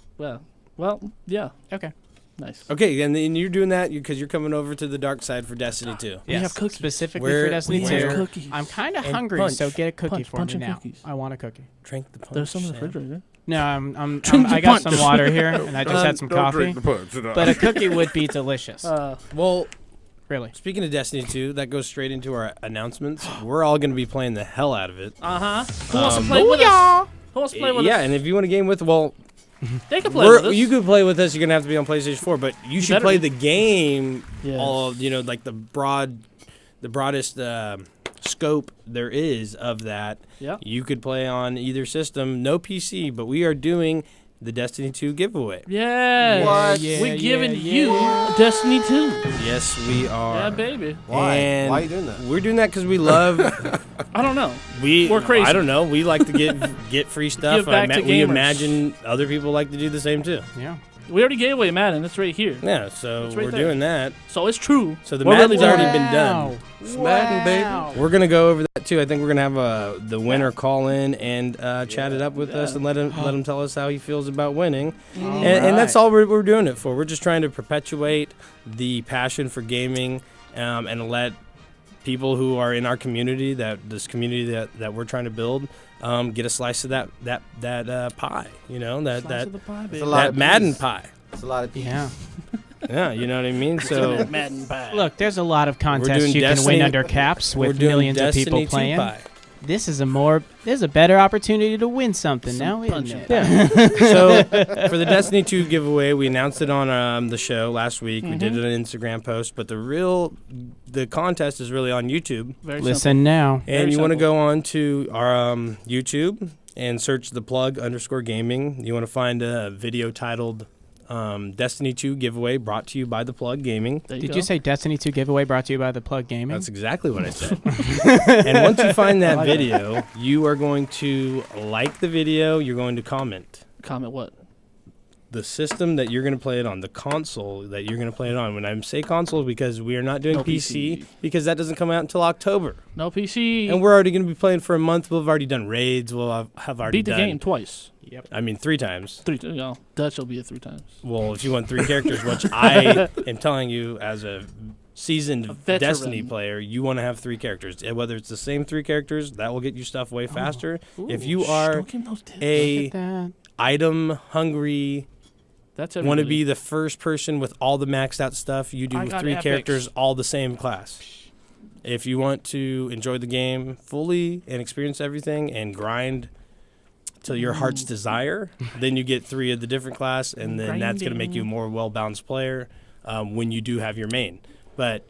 C: yeah.
E: Okay.
C: Nice.
B: Okay, and you're doing that because you're coming over to the dark side for Destiny 2.
C: We have cookies.
E: Specifically
B: Where-
E: for Destiny
C: we
E: 2.
C: have cookies.
E: I'm kind of
B: And
E: hungry,
B: punch.
E: so get a cookie
C: Punch,
E: for
C: punch
E: me
C: and
E: now.
C: cookies.
E: I want a cookie.
B: Drink the punch.
C: There's some in the
B: Sam.
C: refrigerator.
E: No,
C: Drink the
E: I got
C: punch.
E: some water here, and I just had some
D: Don't
E: coffee.
D: drink the punch. No.
E: But a cookie would be delicious.
B: Well,
E: Really.
B: speaking of Destiny 2, that goes straight into our announcements. We're all going to be playing the hell out of it.
C: Who wants to play with us? Who wants to play with us?
B: Yeah, and if you want to game with, well,
C: They can play with us.
B: you could play with us. You're going to have to be on PlayStation 4, but you should
C: better
B: play
C: be.
B: the game.
C: Yes.
B: All like the broadest scope there is of that.
C: Yeah.
B: You could play on either system, no PC, but we are doing the Destiny 2 giveaway.
C: Yes.
F: What?
E: Yeah,
C: We're giving
E: yeah.
C: you Destiny 2.
B: Yes, we are.
C: Yeah, baby.
F: Why?
B: And
F: Why are you doing that?
B: We're doing that because we love.
C: I don't know.
B: We're
C: crazy.
B: I don't know. We like to get free stuff.
C: Give back to
B: we
C: gamers.
B: imagine other people like to do the same too.
E: Yeah.
C: We already gave away Madden. It's right here.
B: Yeah, so
C: It's right
B: we're
C: there.
B: doing that.
C: So it's true.
B: So the
C: We're
B: Madden's
C: really
B: already
C: doing
B: been done.
D: Madden, baby.
E: Wow.
B: We're gonna go over that too. I think we're gonna have the winner call in and chat it up with us and let him tell us how he feels about winning. And that's all we're doing it for. We're just trying to perpetuate the passion for gaming and let people who are in our community, this community that we're trying to build, get a slice of that pie. You know,
C: Slice
B: that
C: of the pie,
F: It's
C: baby.
F: a lot
B: that
F: of
B: Madden
F: pieces.
B: pie.
F: It's a lot of pieces.
E: Yeah.
B: Yeah, you know what I mean. So
C: Madden pie.
E: Look, there's a lot of contests
B: doing
E: you can
B: Destiny-
E: win under caps
B: we're
E: with
B: doing
E: millions
B: Destiny
E: of people
B: 2
E: playing.
B: pie.
E: There's a better opportunity to win something
C: Some
E: now, isn't
C: punching
E: it?
B: Yeah. So for the Destiny 2 giveaway, we announced it on the show last week. We did an Instagram post, but the contest is really on YouTube.
C: Very simple.
E: Listen now.
B: And
C: Very
B: you want to
C: simple.
B: go on to our YouTube and search the plug_gaming. You want to find a video titled Destiny 2 giveaway brought to you by the Plug Gaming.
C: There
E: Did
C: go.
E: you say Destiny 2 giveaway brought to you by the Plug Gaming?
B: That's exactly what I said. And once you find that video, you are going to like the video. You're going to comment
C: Comment what?
B: the system that you're going to play it on, the console that you're going to play it on. When I say console, because we are not doing
C: No
B: PC,
C: PC.
B: because that doesn't come out until October.
C: No PC.
B: And we're already going to be playing for a month. We'll have already done raids. We'll have already
C: beat the
B: done.
C: game twice.
E: Yep.
B: I mean, 3 times.
C: Dutch will be it 3 times.
B: Well, if you want 3 characters, which I am telling you as a seasoned
C: veteran.
B: Destiny player, you want to have 3 characters. Whether it's the same 3 characters, that will get you stuff way faster. If you are
C: Don't give him those tips.
B: a
E: Look at that.
B: item hungry,
C: That's
B: want to
C: everybody.
B: be the first person with all the maxed out stuff, you
C: I
B: do
C: got
B: 3
C: epics.
B: characters, all the same class. If you want to enjoy the game fully and experience everything and grind till your heart's desire, then you get 3 of the different class, and then that's going to make you a more well-balanced player when you do have your main. But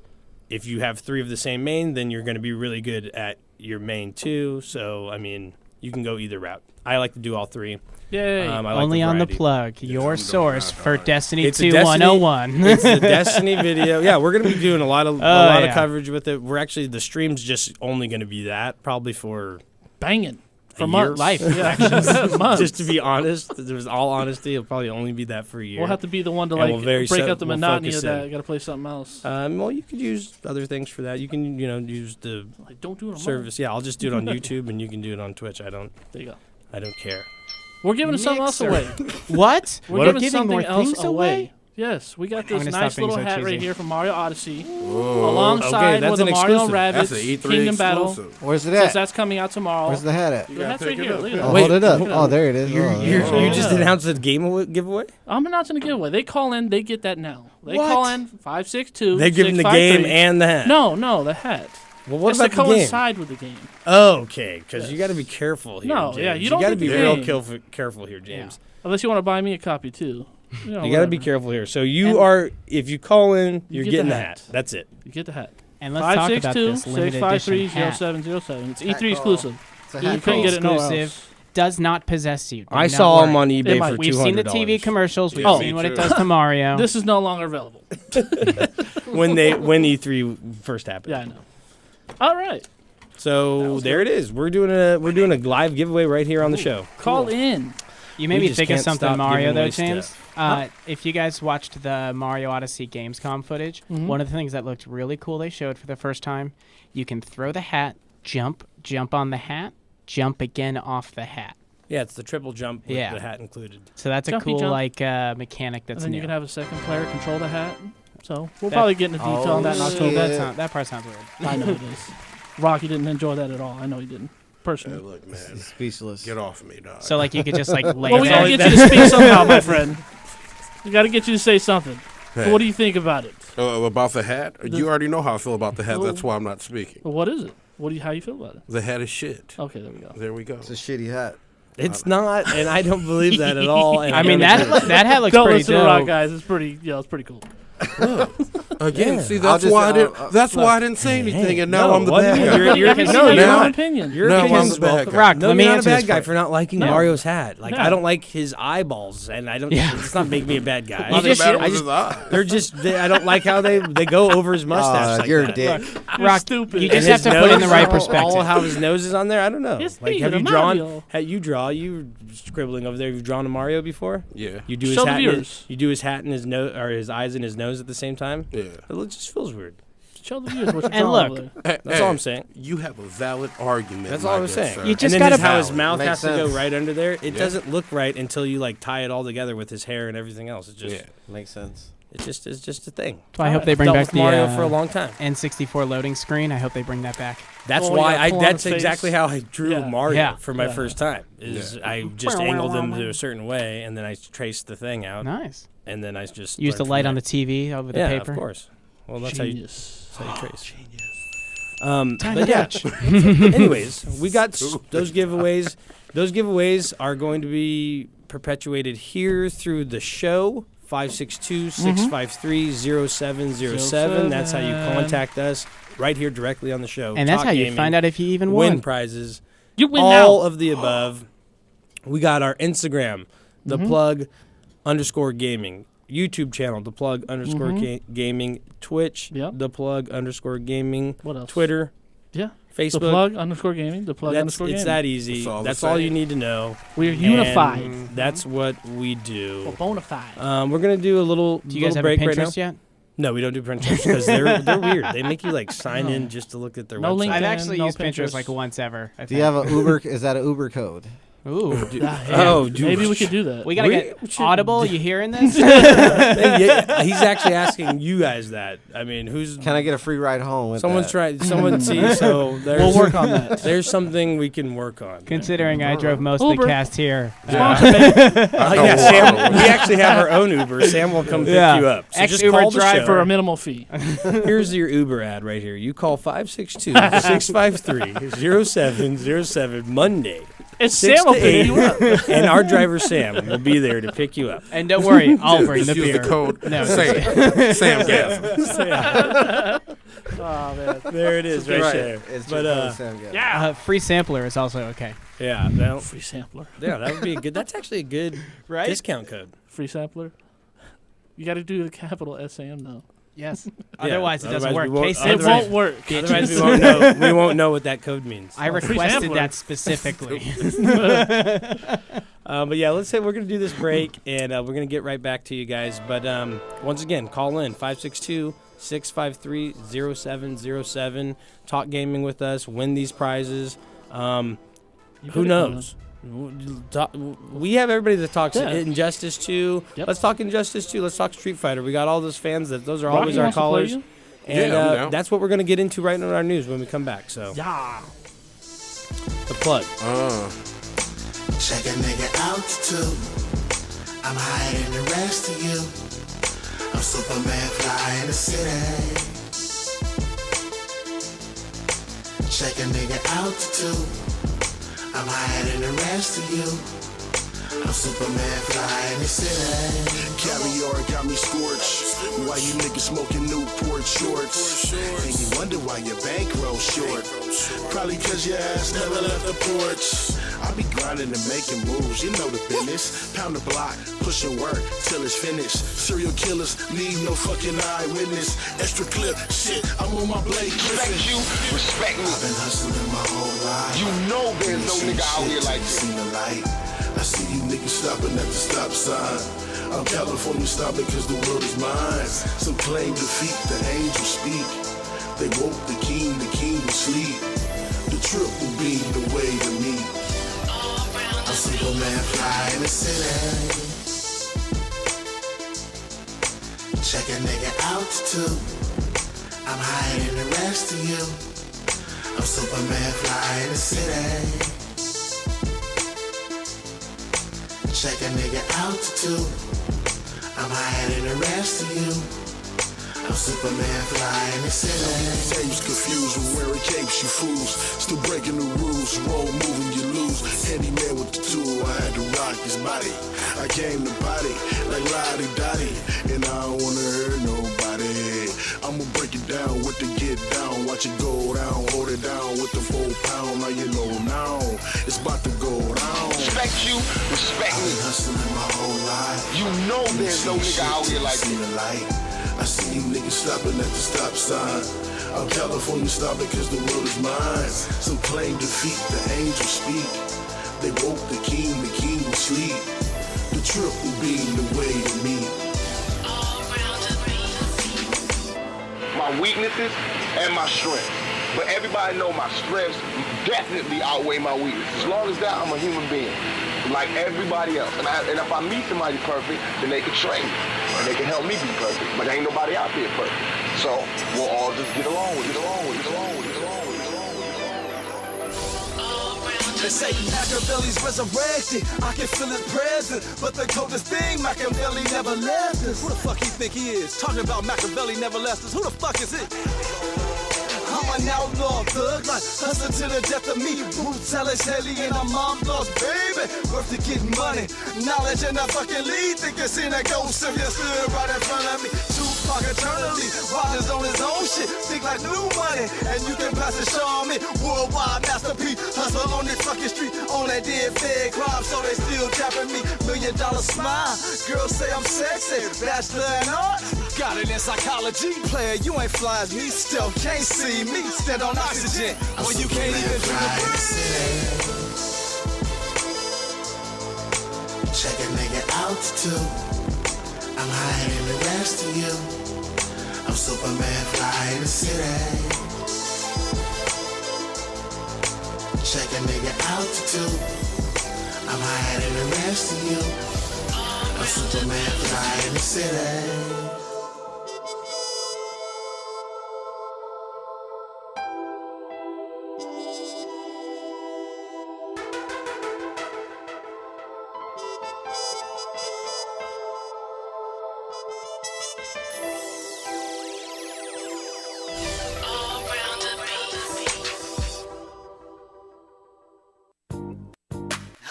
B: if you have 3 of the same main, then you're going to be really good at your main too. So, I mean, you can go either route. I like to do all 3.
C: Yay.
B: I like
E: Only on the
B: variety.
E: Plug, your source for Destiny
B: It's a
E: 2
B: Destiny-
E: 101.
B: It's the Destiny video. Yeah, we're gonna be doing a lot of
E: yeah.
B: coverage with it. We're actually the stream's just only gonna be that probably for
C: Banging. For
B: a
C: months.
B: year.
C: Life. Yeah. Months.
B: Just to be honest, there's all honesty, it'll probably only be that for a year.
C: We'll have to be the one to
B: And
C: like
B: we'll very
C: break
B: so-
C: up the
B: we'll
C: monotony of
B: focus
C: that.
B: in.
C: Got to play something else.
B: Well, you could use other things for that. You can use the
C: Like, don't do it on mine.
B: service. Yeah, I'll just do it on YouTube, and you can do it on Twitch. I don't
C: There you go.
B: care.
C: We're giving something else
E: Mixer.
C: away.
E: What?
C: We're
B: What?
C: giving
E: Giving
C: something
E: more
C: else
E: things
C: away.
E: away?
C: Yes, we got
E: I'm
C: this
E: gonna
C: nice
E: stop being
C: little
E: so
C: hat right
E: cheesy.
C: here from Mario Odyssey,
D: Whoa.
C: alongside
B: Okay, that's
C: with the
B: an
C: Mario
B: exclusive.
C: Rabbids
D: That's an E3
C: Kingdom Battle.
D: exclusive.
F: Where's it
C: Since
F: at?
C: that's coming out tomorrow.
F: Where's the hat at?
C: The hat's
D: Take
C: right
D: it
C: here.
D: up.
C: Look at
F: Oh,
C: that.
B: Wait,
F: hold it up.
C: look at
F: Oh,
C: that.
F: there it is.
B: You
F: Oh,
B: just
C: yeah.
B: announced the game giveaway.
C: I'm announcing a giveaway. They call in, they get that now. They
E: What?
C: call in 562.
B: They're giving the game and the hat.
C: No, the hat.
B: Well, what
C: it's
B: about
C: to
B: the game?
C: coincide with the game.
B: Okay, because you got to be careful here.
C: No,
B: James.
C: yeah, you don't
B: got to
C: get
B: be
C: the
B: real
C: game.
B: careful here, James.
C: Unless you want to buy me a copy too. You know,
B: You got to be
C: whatever.
B: careful here. So you
C: And-
B: are, if you call in, you're
C: get
B: getting
C: the
B: the
C: hat.
B: hat. That's it.
C: You get the hat.
E: And let's talk about
C: 562
E: this limited edition hat.
C: 653 It's
F: Hat
C: E3
F: call.
C: exclusive.
F: It's a
C: You
F: hat
C: couldn't
F: call.
C: get it nowhere
E: Exclusive.
C: else.
E: Does not possess you. Do
B: I
E: not
B: saw them
E: worry.
B: on eBay
C: might.
B: for $200.
E: We've seen the TV commercials. We've
D: Yeah,
E: seen
D: me
E: what it
D: too.
E: does to Mario.
C: This is no longer available.
B: when E3 first happened.
C: Yeah, I know. All right.
B: So there it is. We're doing a live giveaway right here on the show.
C: Call in.
E: You made
B: We
E: me
B: just
E: think of
B: can't
E: something
B: stop
E: Mario
B: giving
E: though,
B: away
E: James.
B: stuff.
E: If you guys watched the Mario Odyssey Gamescom footage, one of the things that looked really cool they showed for the first time, you can throw the hat, jump on the hat, jump again off the hat.
B: Yeah, it's the triple jump with
E: Yeah.
B: the hat included.
E: So that's a
C: Jumpy
E: cool
C: jump.
E: like mechanic
C: And
E: that's
C: then
E: new.
C: you can have a second player control the hat. So we'll
E: That-
C: probably get into detail on that in
F: Oh,
C: October.
F: shit.
E: that part sounds weird.
C: I know it is. Rocky didn't enjoy that at all. I know he didn't.
D: Hey,
C: Personally.
D: look, man,
F: Speechless.
D: get off of me, dog.
E: So like you could just like lay
C: Well, we
E: there.
C: gotta get you to speak somehow, my friend. We gotta get you to say something.
D: Hey.
C: What do you think about it?
D: About the hat? You already know how I feel about the hat. That's why I'm not speaking.
C: Well, what is it? How you feel about it?
D: The hat is shit.
C: Okay, there we go.
D: There we go.
F: It's a shitty hat.
B: It's not, and I don't believe that at all. And
E: I mean
B: don't agree.
E: that hat looks
C: Don't
E: pretty
C: listen to Rock,
E: dope.
C: guys. It's pretty. Yeah, it's pretty cool.
D: Again,
B: Yeah.
D: see,
F: I'll
D: that's
F: just-
D: why I
F: I'll-
D: didn't. That's why I didn't say anything, and now
B: no,
D: I'm the
B: what?
D: bad guy.
B: You're
C: Every
B: no,
C: single
B: you're
C: your
D: now-
C: own
B: not.
C: opinion.
B: You're
D: Now I'm
B: opinion's
D: the bad
B: welcome.
D: guy.
E: Rock,
B: No,
E: let me
B: you're not a
E: answer
B: bad
E: this
B: guy
E: first.
B: for not liking
C: No.
B: Mario's hat. Like
C: No.
B: I don't like his eyeballs, and I don't.
C: Yeah.
B: It's not make me a bad guy.
D: Nothing
E: just-
D: matter
B: I
D: with
B: just-
D: his eye.
B: They're just. I don't like how they go over his mustache. Like
F: You're
B: that.
F: a dick.
C: You're
E: Rock,
C: stupid.
E: you
B: And
E: just
B: his
E: have to put in the
B: nose,
E: right
B: all
E: perspective.
B: how his nose is on there. I don't know.
C: It's
B: Like,
C: me,
B: have
C: the
B: you drawn?
C: Mario.
B: You scribbling over there. Have you drawn a Mario before?
D: Yeah.
B: You do his
C: Show the
B: hat. In
C: viewers.
B: you do his hat and his nose, or his eyes and his nose at the same time.
D: Yeah.
B: It just feels weird.
C: Show the viewers what you're
E: And
C: drawing
E: look,
C: over there.
B: That's all I'm saying.
D: You have a valid argument.
B: That's
D: my
B: all I was
D: good
B: saying.
D: sir.
E: You just
B: and then
E: gotta
B: how his
D: valid.
B: mouth
F: Makes
B: has to go
F: sense.
B: right under there. It
D: Yeah.
B: doesn't look right until you like tie it all together with his hair and everything else. It's just
D: Yeah.
F: Makes sense.
B: it's just a thing.
E: I hope they bring
B: Dealt
E: back
B: with
E: the
B: Mario for a long time.
E: N64 loading screen. I hope they bring that back.
B: That's
C: Oh,
B: why
C: yeah, pull on
B: that's
C: his face.
B: exactly how I drew
C: Yeah.
B: Mario
E: Yeah.
B: for my
C: Yeah.
B: first time. I just angled him to a certain way, and then I traced the thing out,
E: Nice.
B: and then I just
E: Use the
B: learned
E: light
B: from
E: on the
B: there.
E: TV over the
B: yeah,
E: paper.
B: of course. Well, that's how you
C: Genius.
B: trace.
E: Time
B: But
E: to
B: yeah.
E: touch.
B: Anyways, we got those giveaways. Those giveaways are going to be perpetuated here through the show. 562-653-0707. That's how you contact us right here directly on the show.
E: And that's
B: Talk
E: how you
B: gaming,
E: find out if you even
B: win
E: won.
B: prizes.
C: You win
B: All
C: now.
B: of the above. We got our Instagram, the plug _ gaming. YouTube channel, the plug _ gaming. Twitch,
C: Yep.
B: the plug _ gaming.
C: What else?
B: Twitter,
C: Yeah.
B: Facebook.
C: The plug _ gaming. The plug
B: That's,
C: _ gaming.
B: it's that easy.
D: It's all the
B: That's all
D: same.
B: you need to know.
C: We're unified.
B: And that's what we
C: We're
B: do.
C: bona fide.
B: We're gonna do a little.
E: Do you guys have a
B: break right now.
E: Pinterest yet?
B: No, we don't do Pinterest because they're weird. They make you like sign in just to look at their
C: No
B: website.
C: link.
E: I've
C: LinkedIn,
E: actually
C: no
E: used Pinterest
C: Pinterest.
E: like once ever. I
F: Do you
E: think.
F: have a Uber? Is that an Uber code?
E: Ooh.
B: Oh, dude.
C: Maybe we could do that.
E: We gotta
B: We
E: get
B: should-
E: Audible. You hearing this?
B: Yeah, he's actually asking you guys that. I mean, who's
F: Can I get a free ride home with
B: someone's
F: that?
B: trying? Someone see. So there's,
C: We'll work on that.
B: There's something we can work on.
E: Considering I drove most of
C: Uber.
E: the cast here.
C: Sponsor, baby.
B: Yeah, Sam. We actually have our own Uber. Sam will come pick
E: Yeah.
B: you up. So just
E: Ex-Uber
B: call the
E: driver.
B: show.
C: For a minimal fee.
B: Here's your Uber ad right here. You call 562-653-0707 Monday.
C: And
B: 6
C: Sam will
B: to
C: pick
B: 8,
C: you up.
B: and our driver Sam will be there to pick you up.
E: And don't worry, I'll bring the
D: Just use
E: beer.
D: the code.
E: No,
D: Sam Gaff.
C: Oh, man.
B: There it is, right, there.
F: It's
B: But
C: Yeah.
E: Free sampler is also okay.
B: yeah, that,
C: Free sampler.
B: that would be a good. That's actually a good
E: Right?
B: discount code.
C: Free sampler. You got to do the capital SAM though.
E: Yes.
B: Yeah,
E: Otherwise, it doesn't
B: otherwise
E: work.
B: we won't-
E: Case
C: It
B: Otherwise-
C: won't work.
B: Otherwise, we won't know. We won't know what that code means.
E: I
C: free
E: requested
C: sampler.
E: that specifically.
B: But yeah, let's say we're gonna do this break, and we're gonna get right back to you guys. But once again, call in 562-653-0707. Talk gaming with us. Win these prizes.
C: You
B: Who
C: better
B: knows? We have everybody that talks
C: Yeah.
B: Injustice 2.
C: Yep.
B: Let's talk Injustice 2. Let's talk Street Fighter. We got all those fans that those are
C: Rocky
B: always our
C: wants to play
B: callers.
C: you?
B: And
D: Yeah, I'm down.
B: that's what we're going to get into right in our news when we come back. So,
C: Yeah.
B: the plug.
A: Check a nigga out too. I'm higher than the rest of you. I'm Superman fly in the city. Check a nigga out too. I'm higher than the rest of you. I'm Superman fly in the city.
G: Caviar got me scorched. Why you niggas smoking Newport shorts? And you wonder why your bankroll short. Probably cause your ass never left the porch. I be grinding and making moves, you know the business. Pound the block, pushing work till it's finished. Serial killers need no fucking eyewitness. Extra clip, shit, I'm on my blade.
H: Respect you, respect me.
A: I've been hustling my whole life.
H: You know there's no nigga out here like this.
A: Seen the light. I see you niggas stopping at the stop sign. I'm California stopping cause the world is mine. Some claim defeat, the angels speak. They woke the king will sleep. The trip will be the way to me. I'm
G: Superman fly in the city. Check a nigga altitude. I'm higher than the rest of you. I'm Superman fly in the city. Check a nigga altitude. I'm higher than the rest of you. I'm Superman fly in the city.
A: Tapes confused with wearing capes, you fools. Still breaking the rules, roll moving, you lose. Handyman with the tool, I had to rock his body. I came to body like Lottie Dottie, and I don't wanna hurt nobody. I'ma break it down with the get down, watch it go down, hold it down with the 4 pound. Now you know now, it's about to go down.
H: Respect you, respect
G: I've
H: me.
G: been hustling my whole life.
H: You know there's no nigga out here like
G: See
H: me.
G: the light. I see you niggas stopping at the stop sign. I'm California stopping cause the world is mine. Some claim defeat, the angels speak. They woke the king will sleep. The triple beam the way to me.
H: My weaknesses and my strengths. But everybody know my strengths definitely outweigh my weaknesses. As long as that, I'm a human being, like everybody else. And if I meet somebody perfect, then they can train me. And they can help me be perfect. But there ain't nobody out there perfect. So we'll all just get along with it.
I: They say Machiavelli's resurrected, I can feel his presence. But the coldest thing, Machiavelli never left us. Who the fuck he think he is? Talking about Machiavelli never left us. Who the fuck is it? I'm an outlaw thug, like hustling to the death of me. Brutalist, alien, I'm mom lost, baby. Worth to get money, knowledge, and I fucking lead. Think you seen a ghost if you stood right in front of me. Tupac eternally, Rogers on his own shit. Think like new money, and you can pass it, show me. Worldwide masterpiece, hustle on this fucking street. On that dead fed crime, so they still tapping me. $1 million smile, girls say I'm sexy. Bachelor in arts, got it in psychology. Player, you ain't fly as me, still can't see me. Stand on oxygen, when you can't even do the breathe.
G: Check a nigga altitude. I'm higher than the rest of you. I'm Superman fly in the city. Check a nigga altitude. I'm higher than the rest of you. I'm Superman fly in the city.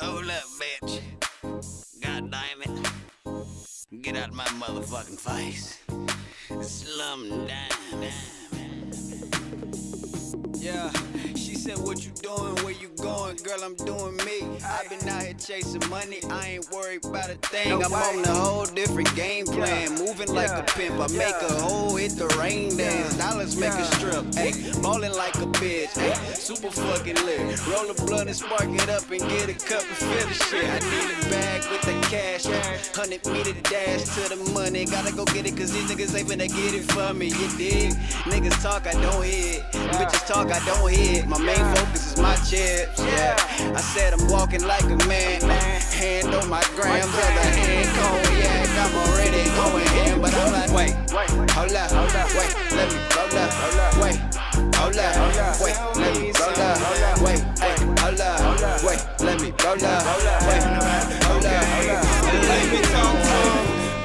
J: Hold up, bitch. God damn it. Get out my motherfucking face. Slum down. Yeah, she said, what you doing, where you going? Girl, I'm doing me. I've been out here chasing money, I ain't worried about a thing. I'm on a whole different game plan, moving like a pimp. I make a hoe hit the rain dance, dollars make a strip. Ayy, ballin' like a bitch, ayy, super fucking lit. Roll a blunt and spark it up and get a cup and fill the shit. I need a bag with the cash, 100 meter dash to the money. Gotta go get it cause these niggas ain't finna get it for me, you dig? Niggas talk, I don't hear it. Bitches talk, I don't hear it. My main focus is my chips, yeah. I said I'm walking like a man. Hand on my grams, other hand cognac. I'm already going in, but I'm like, wait, hold up, wait, let me roll up, wait, hold up, wait, let me roll up, wait, hold up, wait, let me roll up, wait, hold up, let me talk.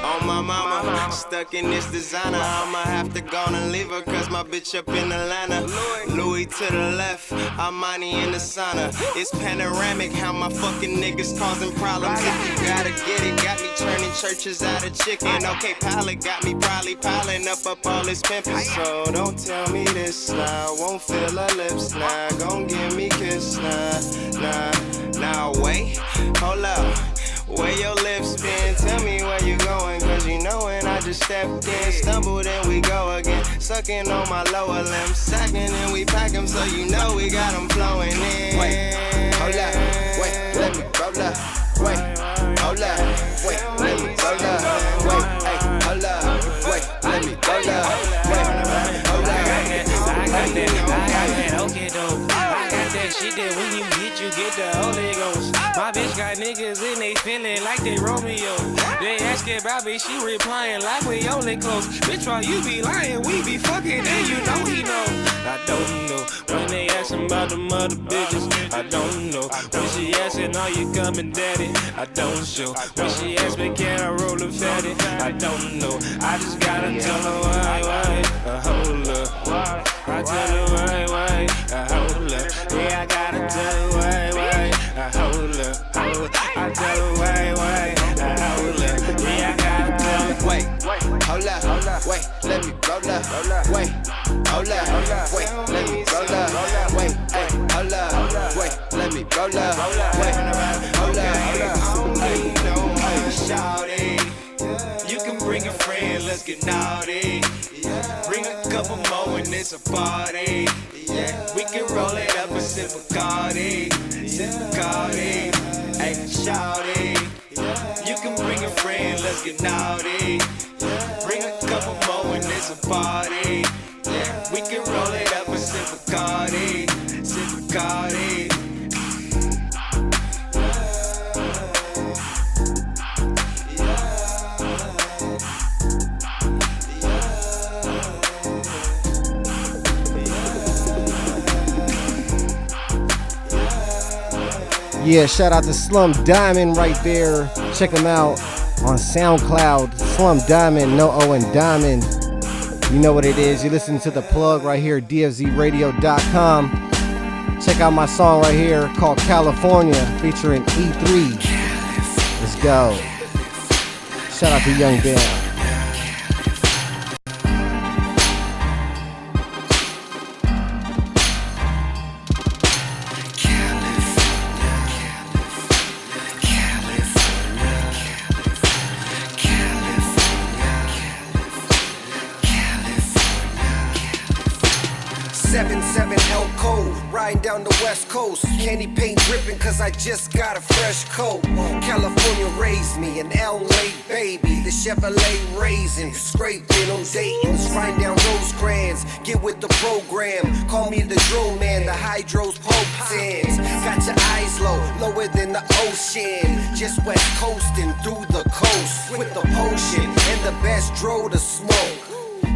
J: On my mama, stuck in this designer. I'ma have to go and leave her cause my bitch up in Atlanta. Louis to the left, Armani in the sauna. It's panoramic how my fucking niggas causing problems. If you gotta get it, got me turning churches out of chicken. Okay, pilot got me probably piling up all this pimpin'. So don't tell me this now, won't feel her lips now. Gon' give me kiss now, wait, hold up. Where your lips been? Tell me where you going, cause you know when I just stepped in, stumbled and we go again, sucking on my lower limbs, sacking and we pack them, so you know we got them flowing in. Wait, hold up, wait, let me roll up, wait, hold up, wait, let me roll up, wait, hey, hold up, wait, let me roll up, wait, hold up, I got that, okay though, I got that shit that when you hit
K: you get the Holy Ghost. My bitch got niggas and they feeling like they Romeo. They asking about me, she replying like we only close. Bitch, while you be lying, we be fucking and you know he know. I don't know when they asking about the mother bitches. I don't know when she asking, are you coming, daddy? I don't show. When she asks me, can I roll a fatty? I don't know. I just gotta tell her why, hold up. I tell her why, hold up. Yeah, I gotta tell her why, hold up. I tell her why, hold up. Yeah, I gotta tell her.
J: Wait, hold up, wait, let me roll up. Wait, hold up, wait, let me roll up. Wait, hold up, wait, let me roll up. Wait, hold up, shawty, you can bring a friend, let's get naughty. Bring a couple more and it's a party. Yeah, we can roll it up and sip Bacardi. Hey, shawty, you can bring a friend, let's get naughty. Bring a couple more and it's a party. Yeah, we can roll it up and sip Bacardi.
F: Yeah, shout out to Slum Diamond right there. Check him out on SoundCloud. Slum Diamond, no O and Diamond. You know what it is. You listen to the plug right here, dfzradio.com. Check out my song right here called California featuring E3. Let's go. Shout out to Young Bam.
L: Down the west coast, candy paint dripping cause I just got a fresh coat. California raised me, an LA baby, the Chevrolet raisin, scraping on Dayton's, riding down Rosecrans, get with the program, call me the drone man, the hydros pope tens, got your eyes low, lower than the ocean, just west coasting through the coast, with the potion, and the best dro to smoke.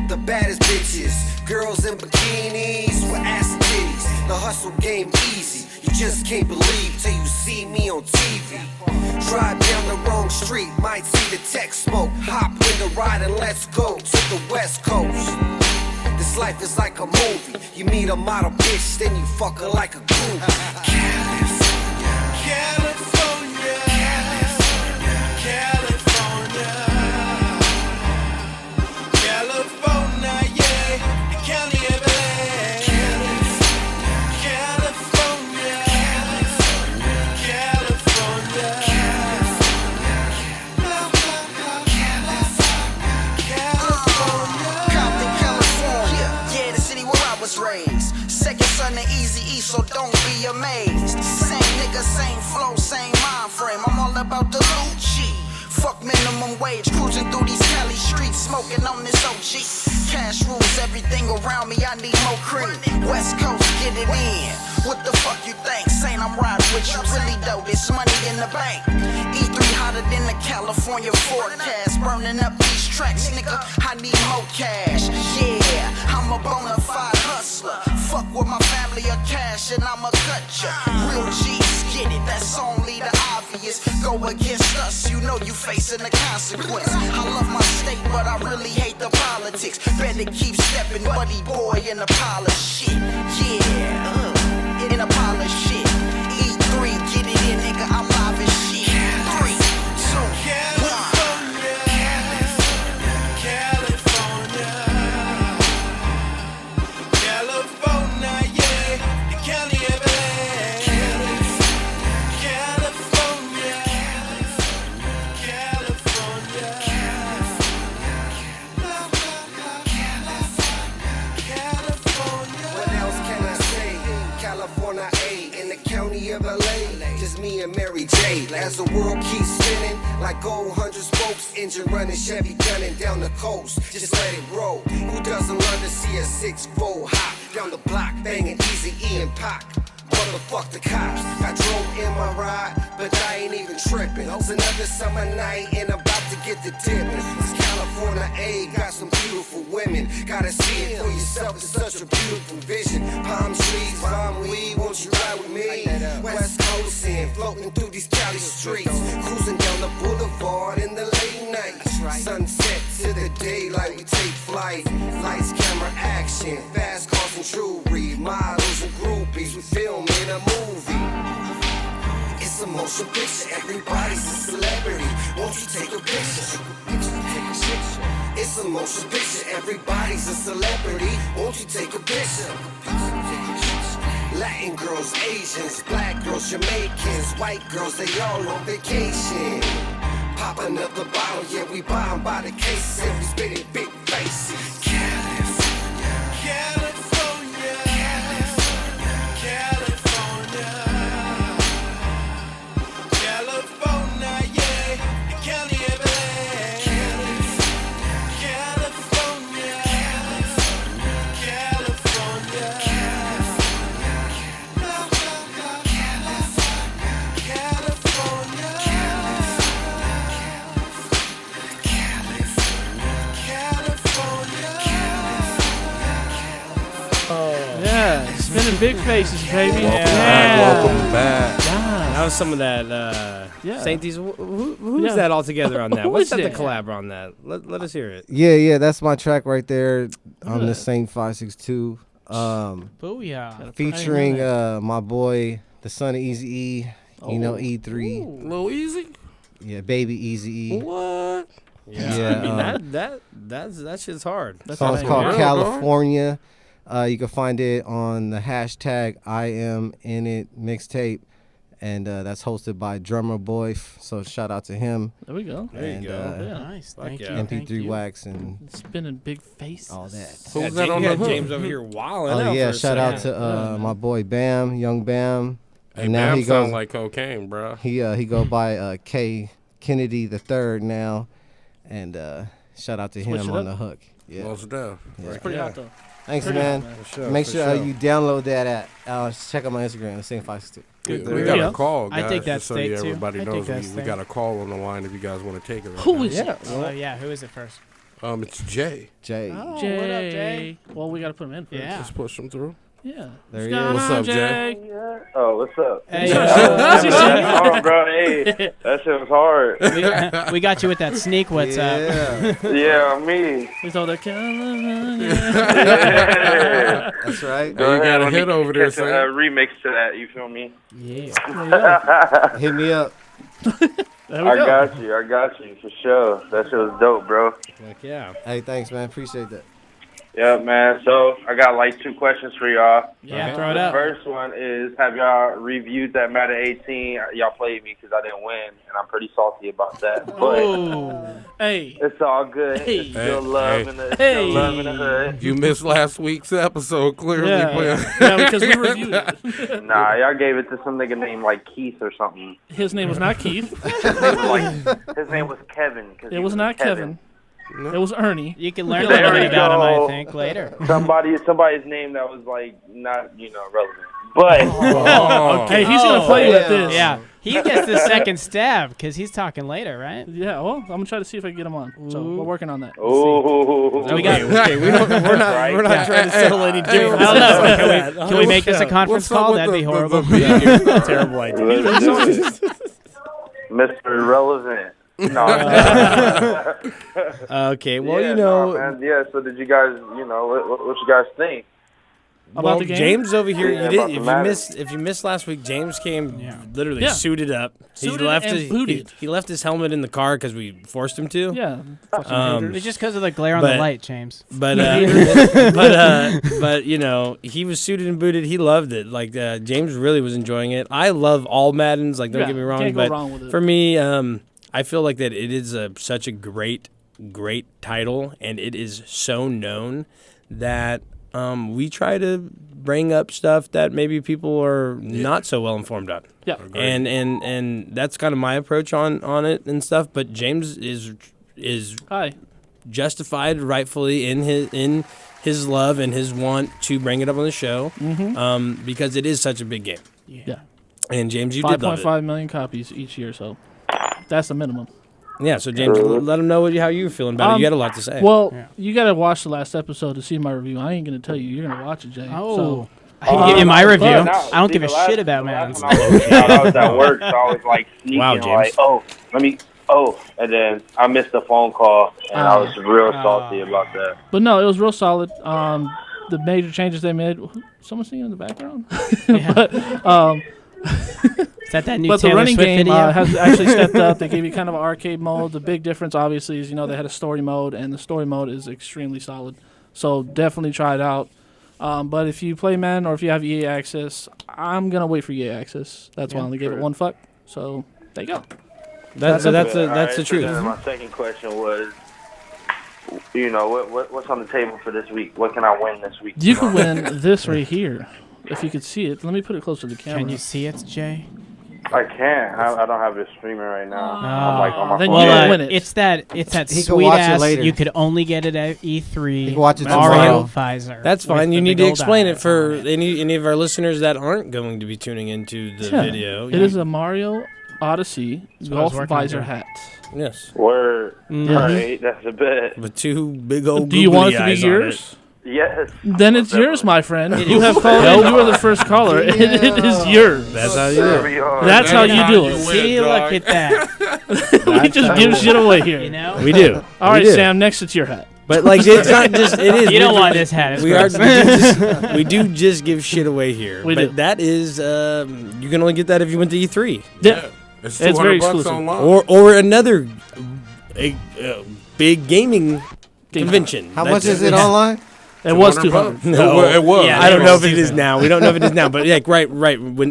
L: The baddest bitches, girls in bikinis with ass and titties. The hustle game easy, you just can't believe till you see me on TV. Drive down the wrong street, might see the tech smoke. Hop in the ride and let's go to the west coast. This life is like a movie. You meet a model bitch, then you fuck her like a groupie. California, so don't be amazed. Same nigga, same flow, same mind frame. I'm all about the Lucci. Fuck minimum wage, cruising through these Cali streets, smoking on this OG. Cash rules everything around me, I need more cream. West Coast, get it in. What the fuck you think? Saying I'm riding with you, really though, this money in the bank. E3 hotter than the California forecast. Burning up these tracks, nigga, I need more cash. Yeah, I'm a bona fide hustler. Fuck with my family or cash and I'ma cut ya. Real G's get it, that's only the obvious. Go against us, you know you facing the consequence. I love my state, but I really hate the politics. Better keep stepping, buddy boy, in the pile of shit. Yeah, in a pile of shit. E3, get it in, nigga, I'm live as shit. 3, 2, 1. Mary J. As the world keeps spinning, like gold 100 spokes, engine running, Chevy gunning down the coast. Just let it roll. Who doesn't love to see a 6-4 hop down the block, banging Easy E and Pac? motherfuck the cops. I drove in my ride, but I ain't even tripping. It's another summer night and about to get the dipping. It's California A, got some beautiful women. Gotta see it for yourself, it's such a beautiful vision. Palm trees, palm weed, won't you ride with me? West Coast in, floating through these Cali streets. Cruising down the boulevard in the late night. Sunset to the daylight, we take flight. Lights, camera, action, fast cars and jewelry. Models and groupies, we film in a movie. It's a motion picture, everybody's a celebrity. Won't you take a picture? It's a motion picture, everybody's a celebrity. Won't you take a picture? Latin girls, Asians, black girls, Jamaicans, white girls, they all on vacation. Pop another bottle, yeah, we buy 'em by the case, and we spitting big faces. California, California, California, California, yeah, Cali everywhere. California, California,
C: Yeah, spinning big faces, baby.
D: Welcome back.
B: That was some of that.
C: Yeah.
B: Sainties, who's
C: Yeah.
B: that all together on that?
C: Who
B: What's
C: is
B: that the
C: that?
B: collab on that? Let us hear it.
F: Yeah, that's my track right there on
C: Yeah.
F: the Saint 562.
E: Booyah.
F: Featuring my boy, the son of Easy E. You know, E3.
D: Lil Easy?
F: Yeah, baby Easy E.
D: What?
B: Yeah, I mean that shit's hard.
C: That's
F: Song's
C: amazing.
F: called
D: Yeah,
F: California. You can find it on the hashtag I Am In It mixtape, and that's hosted by Drummer Boy. So shout out to him.
C: There we go.
B: There you
F: And,
B: go.
C: Yeah.
E: Nice.
B: Fuck
E: Thank
B: yeah.
E: you. Thank
F: MP3
E: you.
F: Wax and
C: Spinning big faces.
F: all that.
D: Who's that on
B: you
D: the
B: had
D: hook?
B: James over here wilding
F: Oh
B: out
F: yeah,
B: for a
F: shout out
B: second.
F: to my boy Bam, Young Bam.
D: Hey,
F: And now
D: Bam
F: he
D: sound
F: goes
D: like cocaine, bro.
F: he go by K Kennedy the third now, and shout out to
C: Switch
F: him
C: it
F: on
C: up.
F: the hook. Yeah,
D: Most deaf.
C: It's pretty hot though.
F: thanks
C: Pretty
F: man.
C: hot, man.
B: sure,
F: Make
B: for
F: sure
B: sure.
F: you download that at check out my Instagram, Saint 562.
D: We
C: There
D: got
C: you
D: a
C: go.
D: call,
E: I
D: guys.
E: take that
D: just so
E: steak, too.
D: everybody
E: I take
D: knows
E: that
D: we
E: steak.
D: got a call on the line if you guys want to take it. Right
C: Who
D: now.
C: is it?
E: Yeah, who is it first?
D: It's Jay.
F: Jay.
E: Oh, what
C: Jay.
E: up, Jay?
C: Well, we got to put him in first.
E: Yeah.
D: Just push him through.
C: Yeah.
F: There he
C: going
F: is.
D: What's
C: on,
D: up, Jay?
M: Oh, what's up?
E: Hey,
M: Oh, bro, hey, that shit was hard.
E: we got you with that sneak. What's up?
F: Yeah,
M: Yeah, me.
C: We told that California.
M: Yeah.
F: that's right.
D: Hey, you got a
M: let me
D: hit over there,
M: catch a
D: Saint.
M: remix to that, you feel me?
E: Yeah.
F: Hit me up.
C: There we
M: I
C: go.
M: got you, for sure. That shit was dope, bro.
B: Heck yeah.
F: Hey, thanks, man. Appreciate that.
M: Yeah, man. So I got like 2 questions for y'all.
E: Yeah, throw it
M: The
E: up.
M: first one is, have y'all reviewed that Madden 18? Y'all played me because I didn't win, and I'm pretty salty about that. But
C: Oh. Hey.
M: it's all good.
C: Hey.
M: It's still
D: Hey.
M: love in the,
C: Hey.
M: still love in the hood.
D: You missed last week's episode, clearly.
C: Yeah. Yeah, because we reviewed it.
M: Nah, y'all gave it to some nigga named like Keith or something.
C: His name was not Keith.
M: His name was Kevin. 'cause
C: It
M: he
C: was not Kevin. It was Ernie.
E: You can learn a little bit about him, I think, later.
M: Somebody's name that was like not relevant. But
C: Hey, he's going to play with this.
E: Yeah, he gets the second stab because he's talking later, right?
C: Yeah, well, I'm going to try to see if I can get him on. So we're working on that.
M: oh,
E: We got.
B: We're not trying to settle any deals.
E: I don't know. Can we make this a conference call? That'd be horrible.
B: Terrible idea.
M: Mr. Irrelevant. No.
B: Okay, well,
M: yeah,
B: you know,
M: no, man. Yeah. So did you guys, what you guys think?
C: About the game?
B: James over here.
M: Yeah,
B: You
M: about
B: did,
M: the
B: if
M: matter.
B: you missed last week, James came literally
C: Yeah.
B: suited up.
C: Suited
B: he left
C: and
B: his
C: booted.
B: he left his helmet in the car because we forced him to.
C: Yeah. Fucking
B: Um,
E: It's
C: haters.
E: just because of the glare on the
B: But-
E: light, James.
B: But but you know, he was suited and booted. He loved it. Like James really was enjoying it. I love all Maddens. Like don't
C: Yeah,
B: get me wrong,
C: can't go
B: but
C: wrong with it.
B: for me, I feel like that it is such a great title, and it is so known that we try to bring up stuff that maybe people are not so well informed on.
C: Yeah.
B: And that's kind of my approach on it and stuff. But James is
C: Hi.
B: justified rightfully in his love and his want to bring it up on the show, because it is such a big game.
C: Yeah.
B: And James, you did love it.
C: 5.5 million copies each year, so that's the minimum.
B: Yeah, so James, let them know how you were feeling about it. You had a lot to say.
C: Well, you got to watch the last episode to see my review. I ain't going to tell you. You're going to watch it, Jay.
E: Oh.
C: So,
E: I can give you my review. I don't give a
M: last-
E: shit about
M: the
E: Madden.
M: last time I was at work, so I was like sneaking,
B: Wow, James.
M: like, and then I missed the phone call, and I was real salty about that.
C: But no, it was real solid. The major changes they made. Someone singing in the background? But,
E: Is that new
C: but the
E: Taylor
C: running
E: Swift
C: game
E: video?
C: has actually stepped up. They gave you kind of an arcade mode. The big difference, obviously, is they had a story mode, and the story mode is extremely solid. So definitely try it out. But if you play Madden or if you have EA Access, I'm gonna wait for EA Access. That's why I only gave it one fuck. So there you go.
B: That's the
M: So
B: truth.
M: then my second question was, what's on the table for this week? What can I win this week?
C: You could win this right here. If you could see it, let me put it closer to the camera.
E: Can you see it, Jay?
M: I can't. I don't have it streaming right now. I'm like on my
C: Then
M: phone.
C: you can't win it.
E: It's that
F: He can
E: sweet
F: watch it
E: ass.
F: later.
E: You could only get it at E3.
F: He can watch it
E: Mario
F: tomorrow.
E: visor.
B: That's
E: with
B: fine.
E: the
B: You need
E: big
B: to
E: old
B: explain it
E: eyes
B: for
E: on
B: any of our listeners that aren't going to be tuning into the video.
C: It is a Mario Odyssey golf visor hat.
B: Yes.
M: Word.
C: Mhm.
M: All right, that's a bet.
B: With two big old
C: Do you want it to
B: googly
C: be
B: eyes on
C: yours?
M: Yes.
C: Then it's yours, my friend. You have called in. You are the first caller. It is yours.
B: That's how you do it.
C: That's how you do it.
E: See, look at that.
C: We just give shit away here.
E: You know?
B: We do.
C: All right,
B: We do.
C: Sam. Next, it's your hat.
B: But like, it's not just. It is.
E: You don't want this hat. It's gross.
B: We do just give shit away here.
C: We
B: but
C: do.
B: that is. You can only get that if you went to E3
C: Yeah.
D: It's
C: It's very
D: $200
C: exclusive.
D: online.
B: or another big gaming convention.
F: How much is it online?
C: It was
D: $200.
C: $200.
B: No,
D: it was.
E: Yeah,
B: I don't know if
E: they
B: it
E: were
B: is now. We don't know if it is now. But like, right. When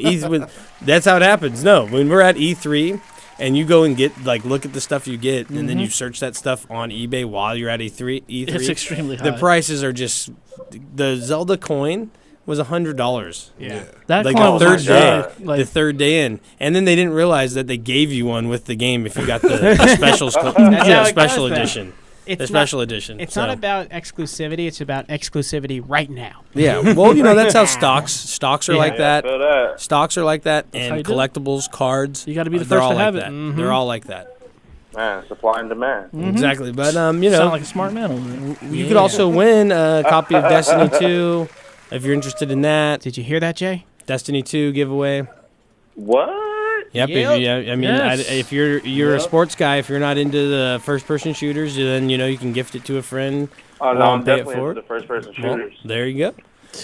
B: that's how it happens. No, when we're at E3 and you go and look at the stuff you get, and then you search that stuff on eBay while you're at E3.
C: It's extremely high.
B: The prices are just. The Zelda coin was $100.
E: Yeah.
C: That
B: Like
C: coin
B: the
C: was
B: third day,
C: like,
B: the third day in, and then they didn't realize that they gave you one with the game if you got the special
E: how it
B: special
E: goes then.
B: edition.
E: It's
B: The special edition.
E: It's
B: so.
E: not about exclusivity. It's about exclusivity right now.
B: Yeah, well, that's how stocks are like
M: I
B: that.
M: feel that.
B: Stocks are like that,
C: how
B: and
C: you do it.
B: collectibles, cards.
C: You gotta be the
B: they're
C: first
B: all
C: to have
B: like
C: it.
B: that.
C: Mhm.
B: They're all like that.
M: Man, supply and demand.
B: Exactly, but
C: sound like a smart man over there.
B: you could also win a copy of Destiny 2 if you're interested in that.
E: Did you hear that, Jay?
B: Destiny 2 giveaway.
M: What?
B: Yep.
E: Yep.
B: I mean,
C: Yes.
B: if you're a sports guy, if you're not into the first-person shooters, then you can gift it to a friend.
M: Oh, no,
B: or
M: I'm
B: pay it
M: definitely
B: forward.
M: into the first-person
B: Well,
M: shooters.
B: there you go.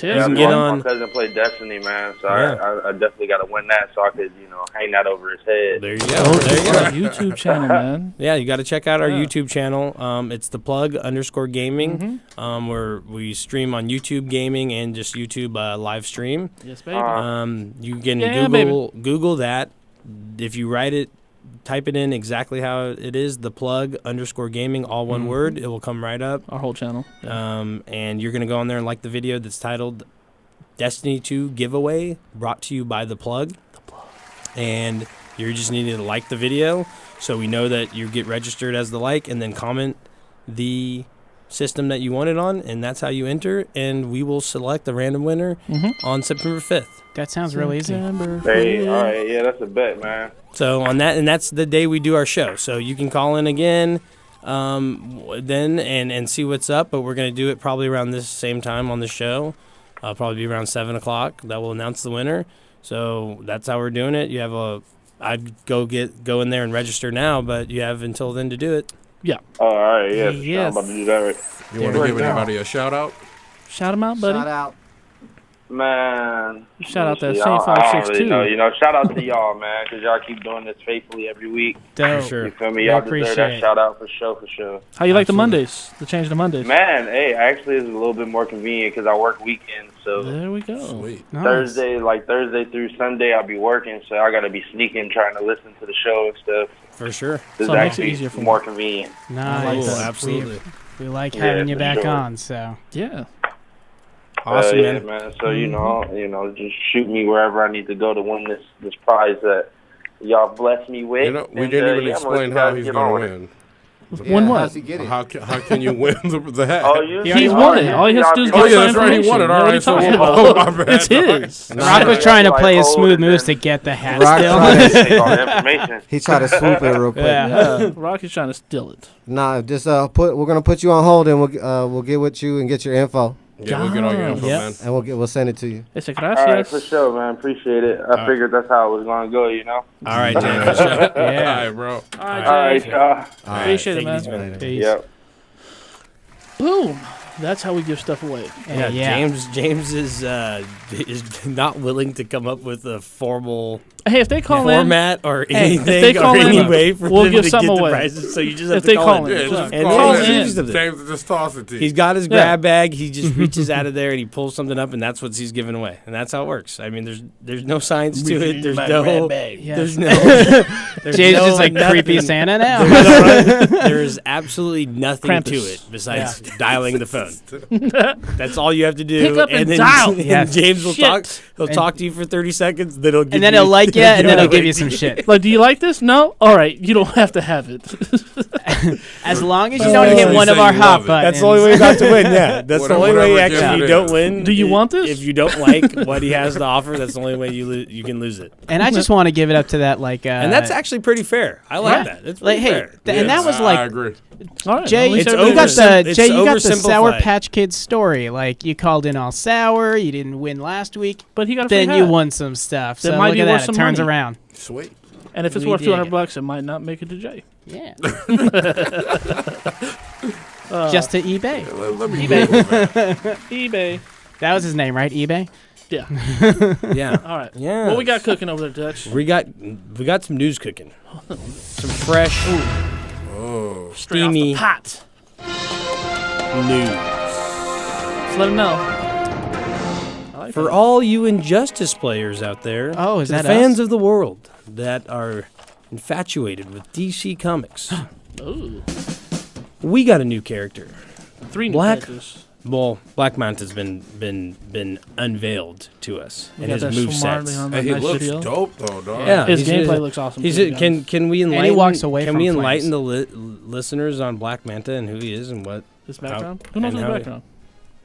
C: Yeah,
B: can get on-
M: My cousin played Destiny, man, so
B: Yeah.
M: I definitely got to win that so I could, hang that over his head.
B: There you go.
C: Go
B: There you
C: to
B: go.
C: our YouTube channel, man.
B: Yeah, you got to check out our
C: Yeah.
B: YouTube channel. It's the plug_gaming, where we stream on YouTube Gaming and just YouTube live stream.
C: Yes, baby.
B: You can
C: Yeah,
B: Google that. If you type it in exactly how it is, the plug_gaming, all one word, it will come right up.
C: Our whole channel.
B: And you're gonna go on there and like the video that's titled Destiny 2 Giveaway, brought to you by the plug. And you just need to like the video so we know that you get registered as the like, and then comment the system that you want it on, and that's how you enter, and we will select a random winner on September 5th.
E: That sounds real easy.
M: Hey, all right, yeah, that's a bet, man.
B: So on that, and that's the day we do our show. So you can call in again then and see what's up, but we're going to do it probably around this same time on the show. Probably be around 7 o'clock. That will announce the winner. So that's how we're doing it. I'd go in there and register now, but you have until then to do it.
C: Yeah.
M: Oh, all right, yeah.
C: Yes.
M: I'm about to do that right.
D: You want to give anybody a shout out?
C: Shout him out, buddy.
F: Shout out.
M: Man.
C: Shout out that
M: I
C: same
M: don't really
C: 562.
M: know. Shout out to y'all, man, because y'all keep doing this faithfully every week.
E: Dope.
B: sure.
M: You feel me?
E: We
M: Y'all
E: appreciate
M: deserve that
E: it.
M: shout out for sure.
C: How you like the
B: Absolutely.
C: Mondays? The change to Mondays.
M: Man, hey, actually, it's a little bit more convenient because I work weekends. So
C: There we go.
D: Sweet.
E: Nice.
M: Thursday through Sunday, I'll be working. So I got to be sneaking, trying to listen to the show and stuff.
B: For sure.
M: This
C: So
M: is
C: it makes it
M: actually
C: easier for
M: more convenient.
E: Nice.
B: Cool, absolutely.
E: We like
M: Yeah,
E: having you
M: for
E: back
M: sure.
E: on. So
C: Yeah.
B: Awesome,
M: yeah,
B: man.
M: man. So just shoot me wherever I need to go to win this prize that y'all blessed me with.
D: We
M: And,
D: didn't even
M: I'm gonna let
D: explain
M: you
D: how
M: guys
D: he's
M: get
D: going
M: on
D: to
M: with it.
D: win.
C: Win what?
F: How's he get it?
D: How can you win the hat?
M: Oh, you?
C: He won it. All he has to do is get
D: Oh, yeah,
C: some
D: that's right. He
C: information.
D: won it. All
C: What are you
D: right. So,
C: talking
D: oh,
C: about?
D: my bad.
C: It's his.
E: Rock was trying to
M: Like,
E: play his
M: hold
E: smooth
M: it
E: moves
M: then.
E: to get the hat
F: Rock
E: still.
F: tried to-
M: Take all the information.
F: He tried to swoop it real quick.
E: Yeah.
C: Rock is trying to steal it.
F: Nah, just we're gonna put you on hold and we'll get with you and get your info
D: Yeah, we'll get all your info,
E: Yep.
D: man.
F: and we'll send it to you.
C: It's a
M: All right, for
C: gracias.
M: sure, man. Appreciate it. I figured that's how it was gonna go, you know.
B: All right, Jay. For sure.
D: All right, bro.
C: All
M: All
C: right,
M: right,
C: Jay.
M: y'all.
C: Appreciate it,
B: Take it easy,
C: man.
B: man.
E: Peace.
M: Yep.
C: Boom. That's how we give stuff away.
B: Yeah,
E: Yeah.
B: James is not willing to come up with a formal
C: Hey, if they call in,
B: format or
C: Hey, if
B: anything
C: they call
B: or any
C: in,
B: way for
C: we'll
B: them
C: give
B: to
C: something
B: get the
C: away.
B: prizes. So you just have
C: If
B: to
C: they
B: call
C: call
B: in.
C: in,
D: Yeah, just
B: And
D: call
B: then
D: in.
B: he's the-
D: James just toss it to you.
B: He's got his
C: Yeah.
B: grab bag. He just reaches out of there and he pulls something up, and that's what he's giving away. And that's how it works. I mean, there's no science to it. There's no.
C: Yeah.
B: There's no. There's
E: Jay's
B: no
E: just like creepy
B: nothing.
E: Santa now.
B: There's absolutely nothing to
C: Krampus.
B: it besides dialing the phone. That's all you have to do.
C: Pick up and
B: then
C: dial.
B: and
E: Yes.
B: James will
C: Shit.
B: talk. He'll talk to you for 30 seconds. Then he'll give
E: And then
B: you,
E: he'll like you, and then he'll
B: away.
E: give you some shit.
C: Like, do you like this? No? All right. You don't have to have it.
E: As long as you don't hit
D: you
E: one
D: say
E: of our
D: you
E: hot
D: love it.
E: buttons.
B: That's the only way not to win. Yeah, that's the only way.
D: Whatever
B: Actually, you
D: it
B: don't
D: is.
B: win.
C: Do you want this?
B: If you don't like what he has to offer, that's the only way you can lose it.
E: And I just want to give it up to that, like.
B: And that's actually pretty fair. I like
E: Yeah.
B: that. It's
E: like,
B: pretty
E: hey,
B: fair.
E: and that was
D: I
E: like
D: agree.
C: All right.
E: Jay.
C: well, at least
B: It's
E: You
C: everybody-
E: got the
B: it's
E: Jay. You got the Sour
B: oversimplified.
E: Patch Kids story. Like you called in all sour. You didn't win last week.
C: But he got a free
E: Then
C: hat.
E: you won some stuff.
C: That
E: So
C: might
E: look
C: be
E: at
C: worth
E: that.
C: some
E: It turns
C: money.
E: around.
D: Sweet.
C: And if it's
E: We
C: worth
E: dig it.
C: $200, it might not make it to Jay.
E: Yeah. Just to eBay.
D: Let me go with that.
C: eBay.
E: That was his name, right? eBay.
C: Yeah.
B: Yeah.
C: All right.
B: Yeah.
C: What we got cooking over there, Dutch?
B: We got some news cooking. Some fresh,
C: Straight off
B: steamy
C: the pot.
B: news.
C: Just let him know. I like
B: For
C: that.
B: all you Injustice players out there,
E: Oh, is
B: to the
E: that
B: fans
E: us?
B: of the world that are infatuated with DC Comics,
C: Ooh.
B: we got a new character.
C: 3 new
B: Black-
C: characters.
B: Well, Black Manta's been unveiled to us,
C: We
B: and
C: got
B: his
C: that
B: move
C: Smartly
B: sets.
C: on
D: Hey,
C: that
D: he
C: nice
D: looks
C: video.
D: dope though, dog.
B: Yeah,
C: His
B: he's-
C: gameplay looks awesome.
B: He's
C: too,
B: a,
C: to be
B: can
C: honest.
B: can we
E: he
B: enlighten?
E: walks away
B: can
E: from
B: we
E: flames.
B: enlighten the listeners on Black Manta and who he is and what?
C: His background?
B: how-
C: Who knows
B: and
C: his
B: how-
C: background?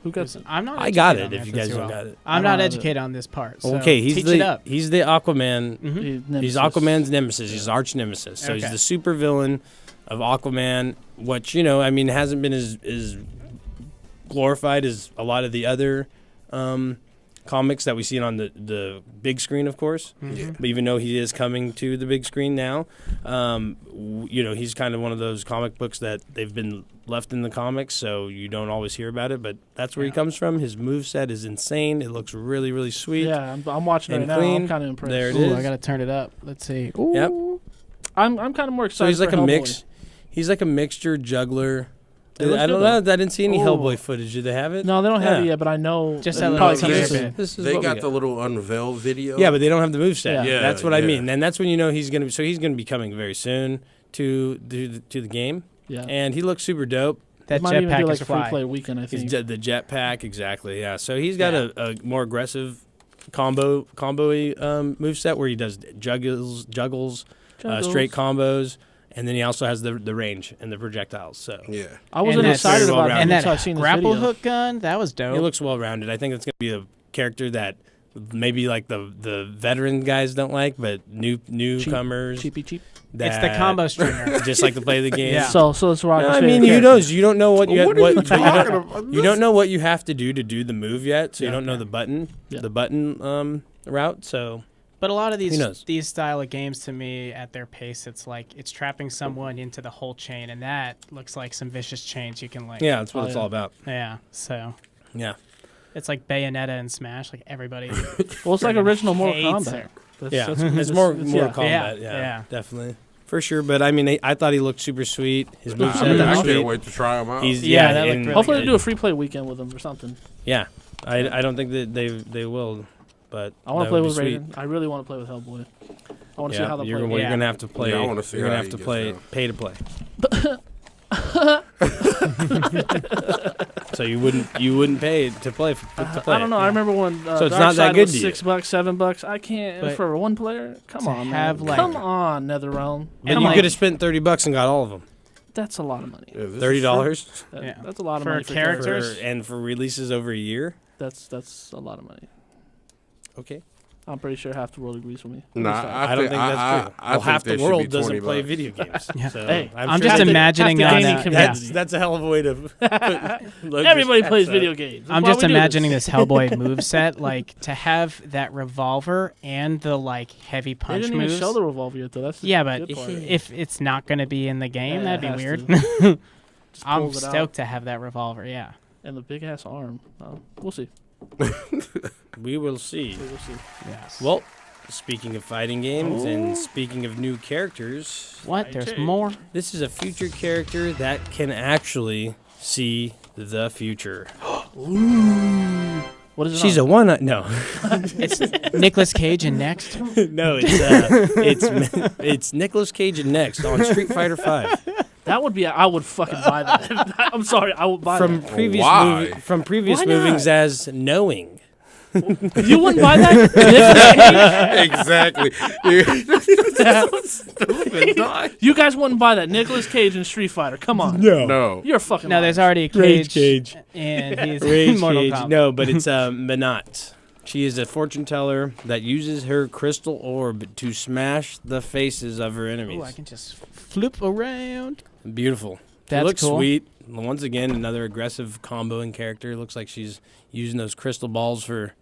C: Who got it?
E: I'm not.
B: I got
E: educated
B: it.
E: on
B: If you
E: this
B: guys
E: as
B: don't
E: well.
B: got it.
E: I'm
C: I
E: not
C: don't have
E: educated on this part. So
B: Okay, he's
E: teach
B: the
E: it up.
B: he's the Aquaman.
C: Nemesis.
B: He's Aquaman's nemesis. He's arch nemesis. So
E: Okay.
B: he's the super villain of Aquaman, which I mean, hasn't been as glorified as a lot of the other comics that we see on the big screen, of course. But even though he is coming to the big screen now, he's kind of one of those comic books that they've been left in the comics, so you don't always hear about it. But that's where he comes from. His moveset is insane. It looks really, really sweet.
C: Yeah, I'm watching it
B: and
C: right now.
B: clean.
C: I'm kind of impressed.
B: There it
E: Ooh,
B: is.
E: I gotta turn it up. Let's see.
B: Yep.
C: I'm kind of more excited.
B: So he's like
C: for
B: a
C: Hellboy.
B: mix. He's like a mixture juggler.
C: It looks
B: I don't
C: good,
B: know.
C: though.
B: I didn't see any
C: Ooh.
B: Hellboy footage. Do they have it?
C: No, they don't have
B: Yeah.
C: it yet, but I know
E: Just
C: it'll
E: that
C: probably
E: little
C: come
E: teaser
C: soon.
E: bit.
B: This is
D: They
B: what we
D: got the little unveil video.
B: Yeah, but they don't have the moveset.
C: Yeah.
D: Yeah,
B: That's what I
D: yeah.
B: mean. And that's when you know he's gonna. So he's gonna be coming very soon to the game.
C: Yeah.
B: And he looks super dope.
E: That
C: Might even do
E: jetpack
C: like
E: is
C: a free
E: fly.
C: play weekend, I
B: He's
C: think.
B: the jetpack, exactly. Yeah. So he's got a more aggressive combo moveset where he does juggles,
C: Juggles.
B: straight combos. And then he also has the range and the projectiles. So
D: Yeah.
C: I wasn't
E: And that's
C: excited
B: very
C: about
B: well-rounded.
C: him
E: And
C: until I
E: that
C: seen this
E: grapple
C: video.
E: hook gun, that was dope.
B: he looks well rounded. I think it's gonna be a character that maybe like the veteran guys don't like, but newcomers.
C: Cheapy cheap.
E: It's the combo stringer.
B: Just like to play the game.
E: Yeah.
C: So it's rock.
B: No, I mean, you don't know what you
D: What are you talking
B: you
D: about?
B: don't know what you have to do the move yet, so you
C: Yeah.
B: don't know the button route. So
E: But a lot of
B: Who knows?
E: these style of games, to me, at their pace, it's like it's trapping someone into the whole chain, and that looks like some vicious chains you can link.
B: yeah, that's what
C: Oh,
B: it's
C: yeah.
B: all about.
E: Yeah. So
B: Yeah,
E: it's like Bayonetta and Smash. Like everybody.
C: Well, it's like original Mortal
E: hates
C: Kombat.
E: it.
B: yeah,
C: That's
B: it's more
C: yeah.
B: combat.
E: Yeah,
B: Yeah,
E: yeah.
B: definitely for sure. But I mean, I thought he looked super sweet. His
D: I
B: moveset
D: mean, I
B: was
D: can't
B: sweet.
D: wait to try them out.
B: He's
E: Yeah, that looked
B: and-
E: really
C: Hopefully,
E: good.
C: they do a free play weekend with him or something.
B: Yeah, I don't think that they will, but
C: I want
B: that
C: to play
B: would
C: with
B: be sweet.
C: Raiden. I really want to play with Hellboy. I want to see
B: Yeah,
C: how they
B: you're,
C: play.
B: well, you're
E: Yeah.
B: gonna have to play.
D: Yeah, I wanna see
B: you're gonna
D: how
B: have
D: he
B: to
D: gets
B: pay
D: down.
B: to play. So you wouldn't pay to play. To play
C: I don't know. I remember when
B: So it's not that
C: Darkseid
B: good
C: was
B: to you.
C: $6, $7. I can't
E: But
C: for one player. Come
E: to
C: on,
E: have,
C: man.
E: like-
C: Come on, NetherRealm.
B: And
C: Come
B: you
C: on.
B: could have spent $30 and got all of them.
C: That's a lot of money.
B: $30.
C: That's a lot of
E: For
C: money
E: characters?
B: And for releases over a year.
C: That's a lot of money.
B: Okay.
C: I'm pretty sure half the world agrees with me.
B: I don't think that's true. Well, half the world doesn't play video games.
E: Yeah.
B: So
C: Hey,
E: I'm just imagining on
B: that's a hell of a way to.
C: Everybody plays video games.
E: I'm just imagining this Hellboy moveset, like to have that revolver and the like heavy punch
C: They didn't
E: moves.
C: even show the revolver yet, though. That's the
E: Yeah, but
C: good part.
E: if it's not going to be in the game,
C: Yeah,
E: that'd be
C: it has
E: weird. I'm
C: pulls it out.
E: stoked to have that revolver. Yeah.
C: And the big ass arm. We'll see.
B: We will see.
C: We will see.
E: Yes.
B: Well, speaking of fighting games and speaking of new characters,
E: What? There's more?
B: this is a future character that can actually see the future.
C: What is it?
B: She's
C: on?
B: a one. No,
E: It's Nicolas Cage and Next.
B: no, it's Nicolas Cage and Next on Street Fighter V.
C: That would be. I would fucking buy that. I'm sorry. I would buy
B: From
C: that.
B: previous
D: Why?
B: from previous
C: Why not?
B: movings as Knowing.
C: You wouldn't buy that?
D: Exactly.
C: You guys wouldn't buy that. Nicolas Cage in Street Fighter. Come on.
D: No.
C: You're fucking.
E: No, there's
C: lying.
E: already a
B: Rage
E: Cage.
B: Cage.
E: And he's
B: Rage
E: in Mortal
B: Cage.
E: Kombat.
B: No, but it's Manat. She is a fortune teller that uses her crystal orb to smash the faces of her enemies.
E: Ooh, I can just flip around.
B: Beautiful.
E: That's
B: She looks
E: cool.
B: sweet. Once again, another aggressive comboing character. Looks like she's using those crystal balls for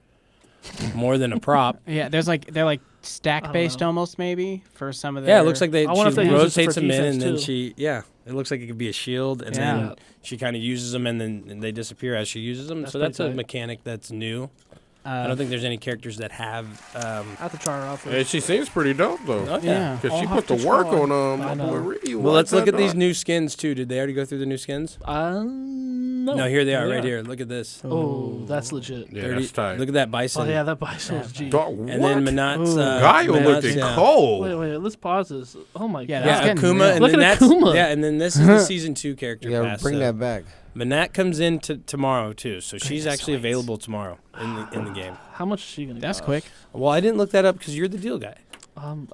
B: more than a prop.
E: Yeah, they're like stack
C: don't
E: based
C: know.
E: almost maybe for some of the.
B: Yeah, it looks like
C: I wonder if
B: she
C: they use it
B: rotates
C: for
B: them in
C: defense,
B: and then
C: too.
B: it looks like it could be a shield and
E: Yeah.
B: then she kind of uses them and then they disappear as she uses them.
C: That's
B: So that's
C: pretty
B: a
C: tight.
B: mechanic that's new. I don't think there's any characters that have.
C: I have to try her out for
D: And she seems pretty dope though.
B: Oh,
E: Yeah.
D: Because she
C: I'll
D: put the
C: have to
D: work
C: try.
D: on
C: I
D: my
C: know.
D: boy Ryu.
B: Well, let's look at these
D: dog.
B: new skins too. Did they already go through the new skins?
C: No.
B: No, here they are, right here. Look at this.
C: Oh, that's legit.
D: Yeah, that's tight.
B: Look at that bison.
C: Oh yeah, that bison was G.
D: Dog,
B: And then Manat's.
D: Gaio looked
B: Manat's,
D: cold.
C: Wait, let's pause this. Oh my
E: Yeah,
C: god.
E: that's
B: Yeah,
E: getting
B: Akuma,
E: real.
B: and
C: Look
B: then
C: at
B: that's
C: Akuma.
B: yeah, and then this is the season 2 character
F: Yeah,
B: pass.
F: bring
B: so
F: that back.
B: Manat comes in tomorrow too, so she's actually available tomorrow in the game.
C: How much is she gonna?
E: That's
C: cost?
E: quick.
B: Well, I didn't look that up because you're the deal guy.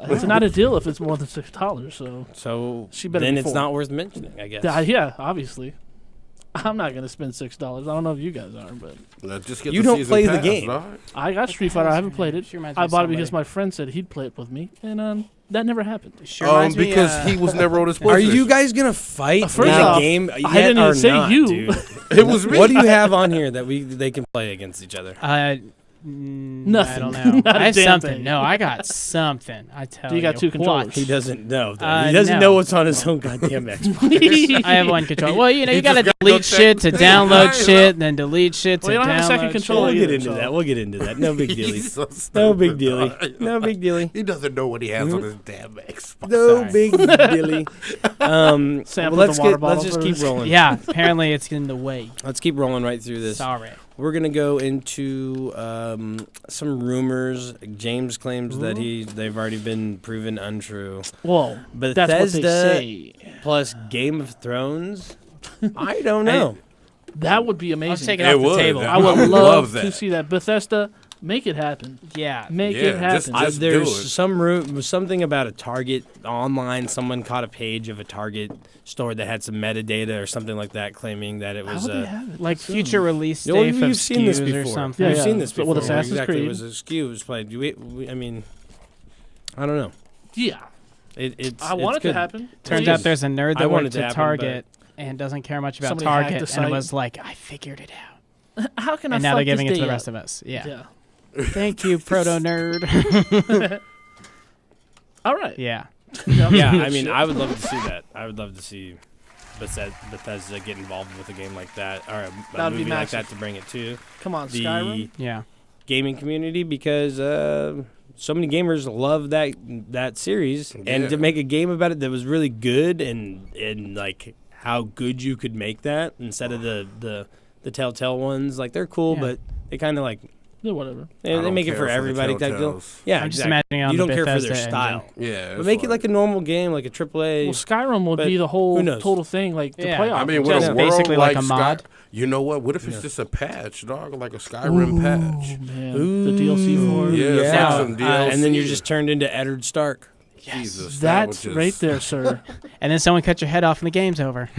C: It's not a deal if it's more than $6. So
B: So
C: She better
B: then
C: be
B: it's
C: full.
B: not worth mentioning, I guess.
C: yeah, obviously. I'm not gonna spend $6. I don't know if you guys are, but
D: Let's just get
B: You
D: the
B: don't
D: season
B: play the
D: pass,
B: game.
D: dog.
C: I got Street Fighter. I haven't played it.
E: She reminds me
C: I
E: of
C: bought it because
E: somebody.
C: my friend said he'd play it with me, and that never happened.
E: Sure reminds me,
D: Because he was never on his
B: Are
D: PlayStation.
B: you guys gonna fight
C: First
B: in
C: off,
B: a game?
C: I
B: yet
C: didn't even
B: or
C: say
B: not,
C: you.
B: dude?
D: It was me.
B: What do you have on here that they can play against each other?
E: Nothing. I don't
C: Nothing.
E: know.
C: Not a
E: I have
C: damn
E: something.
C: thing.
E: No, I got something. I tell you.
C: You got two
E: what.
C: controllers.
B: He doesn't know. Though.
E: Uh,
B: He doesn't
E: no.
B: know what's on his own goddamn Xbox.
E: I have one controller. Well, you know,
D: He
E: you gotta
D: just gotta
E: delete
D: go
E: shit to
D: check-
E: download
D: Yeah.
E: shit, then delete shit to
C: Well, you don't have a second
E: download
C: controller
B: We'll
E: shit.
B: get
C: either,
B: into
C: so-
B: that. We'll get into that. No big dealy.
D: He's so
B: No big
D: stupid,
B: dealy.
D: dog.
B: No big dealy.
D: He doesn't know what he has on his damn Xbox.
B: No
E: Sorry.
B: big dealy.
C: Sample
B: Let's
C: the water
B: let's
C: bottle
B: just
C: first.
B: keep rolling.
E: Yeah, apparently it's in the way.
B: Let's keep rolling right through this.
E: Sorry.
B: We're gonna go into some rumors. James claims that they've already been proven untrue.
C: Whoa,
B: Bethesda
C: that's what they say.
B: plus Game of Thrones. I don't know.
C: That would be amazing.
E: Let's take it
D: It
E: off the
D: would.
E: table.
C: I would
D: I would
C: love
D: love
C: to
D: that.
C: see that. Bethesda, make it happen.
E: Yeah.
C: Make
D: Yeah,
C: it happen.
D: just- do
B: There's
D: it.
B: something about a Target online. Someone caught a page of a Target store that had some metadata or something like that, claiming that it
C: How
B: was
C: would they have it?
E: Like
C: soon?
E: future release
B: Well,
E: date of
B: you've seen this
E: SKUs or
B: before.
E: something.
B: You've
C: Yeah,
B: seen this
C: so
B: before.
C: with Assassin's
B: exactly.
C: Creed.
B: It was a SKU. It was played. I mean, I don't know.
C: Yeah,
B: It's.
C: I want it to happen.
E: Turns
C: Please.
E: out there's a nerd
B: I
E: that
B: want
E: works
B: it to
E: at
B: happen,
E: Target and doesn't care much about
C: Somebody hacked
E: Target
C: the
E: and
C: site.
E: was like, I figured it out.
C: How can I?
E: And now
C: fuck
E: they're giving
C: this
E: it to the
C: day
E: rest
C: up?
E: of us. Yeah.
C: Yeah.
E: Thank you, proto nerd.
C: All right.
E: Yeah.
B: Yeah, I mean, I would love to see that. I would love to see Bethesda get involved with a game like that, or a
C: That'd be
B: movie like
C: massive.
B: that to bring it to
C: Come on,
B: the
C: Skyrim.
E: Yeah.
B: gaming community, because so many gamers love that series, and
D: Yeah.
B: to make a game about it that was really good and like how good you could make that instead of the Telltale ones. Like, they're cool,
E: Yeah.
B: but they kind of like
C: Yeah, whatever.
B: they make it for everybody type deal.
D: Telltales.
B: Yeah,
E: I'm just
B: exactly.
E: imagining on
B: you
E: the
B: don't care for
E: Bethesda
B: their style.
D: Yeah.
B: But make it like a normal game, like a AAA.
C: Well, Skyrim would
B: but
C: be the whole
B: who knows?
C: total thing, like the
E: Yeah.
C: playoff.
D: I mean,
E: Just
D: with a world
E: basically like a
D: Sky-
E: mod.
D: You know what? What if it's just a patch, dog? Like a Skyrim patch.
C: man, the DLC for it.
D: Yeah, it's
B: Yeah.
D: like some DLC.
B: And then you're just turned into Eddard Stark.
D: Jesus,
C: That's
D: sandwiches.
C: right there, sir.
E: And then someone cut your head off and the game's over.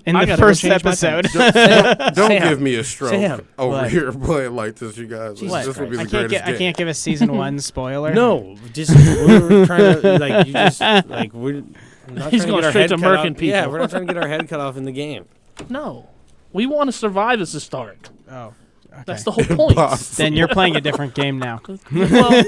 E: In
C: I
E: the
C: gotta go
E: first
C: change my
E: episode.
D: Don't
B: Sam.
D: give me a stroke
B: Sam.
D: over
E: What?
D: here playing like this, you guys.
E: What?
D: This would be the
E: I can't
D: greatest
E: I
D: game.
E: can't give a season 1 spoiler.
B: No, just we're trying to like you just like we're not
C: He's
B: trying to
C: going
B: get our
C: straight
B: head
C: to
B: cut
C: murking
B: off. Yeah,
C: people.
B: we're not trying to get our head cut off in the game.
C: No. We want to survive as a start.
E: Oh. Okay.
C: That's the whole point.
E: Then you're playing a different game now.
C: Well,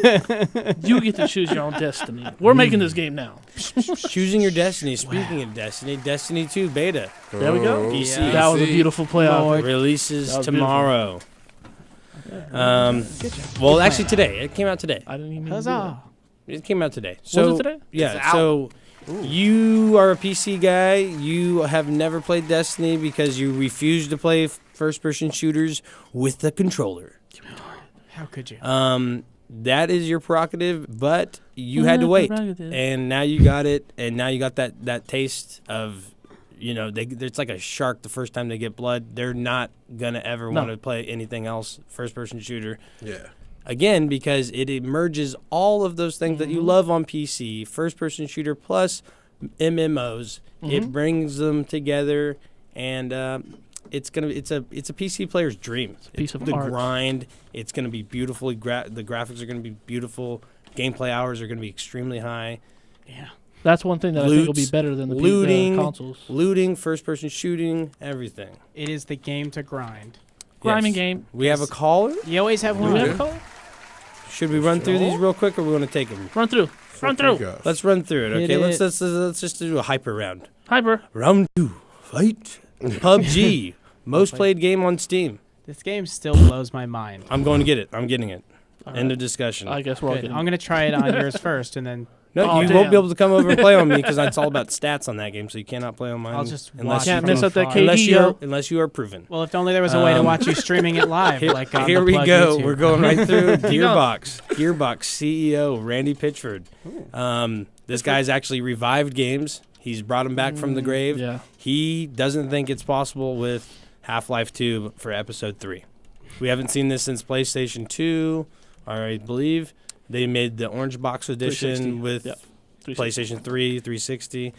C: you get to choose your own destiny. We're making this game now.
B: Choosing your destiny. Speaking of destiny, Destiny 2 beta
C: There we go.
B: PC.
E: Yeah.
C: That was a beautiful play out.
B: releases
C: That was
B: tomorrow. Well, actually today. It came out today.
C: I didn't even
E: Huzzah.
B: It came out today. So
C: Was it today?
B: Yeah. So you are a PC guy. You have never played Destiny because you refuse to play first-person shooters with the controller.
E: How could you?
B: That is your prerogative, but you had to wait, and now you got it, and now you got that taste of, it's like a shark. The first time they get blood, they're not gonna ever want to play anything else first-person shooter.
D: Yeah.
B: Again, because it merges all of those things that you love on PC, first-person shooter plus MMOs. It brings them together, and it's a PC player's dream. It's
C: piece of
B: the
C: art.
B: grind. It's gonna be beautiful. The graphics are gonna be beautiful. Gameplay hours are gonna be extremely high.
E: Yeah.
C: That's one thing that I think will be better than the consoles.
B: Looting, first-person shooting, everything.
E: It is the game to grind.
C: Grinding game.
B: We have a caller.
E: You always have
C: Do
E: one.
C: we have a caller?
B: Should we run through these real quick, or we want to take them?
C: Run through. Run through.
B: Let's run through it.
E: Hit
B: Okay,
E: it.
B: let's just do a hyper round.
C: Hyper.
B: Round 2, fight. PUBG, most played game on Steam.
E: This game still blows my mind.
B: I'm going to get it. I'm getting it.
C: All
B: End
C: right.
B: of discussion.
C: I guess we're all
E: Good.
C: getting
E: I'm going to try it on yours first, and then
B: No,
C: Oh,
B: you
C: damn.
B: won't be able to come over and play on me because it's all about stats on that game, so you cannot play on mine.
E: I'll just
B: unless
E: watch
B: you
C: Can't
E: from
C: miss out that
E: afar.
C: KD, yo.
B: unless you are proven.
E: Well, if only there was a way to
B: Um,
E: watch you streaming it live. like on
B: Here
E: the
B: we
E: Plug
B: go.
E: YouTube.
B: We're going right through
C: going.
B: Gearbox CEO Randy Pitchford. This guy's actually revived games. He's brought them back from the grave.
C: Yeah.
B: He doesn't think it's possible with Half-Life 2 for Episode 3. We haven't seen this since PlayStation 2, or I believe. They made the Orange Box Edition
C: 360.
B: with
C: Yep.
B: PlayStation 3, 360.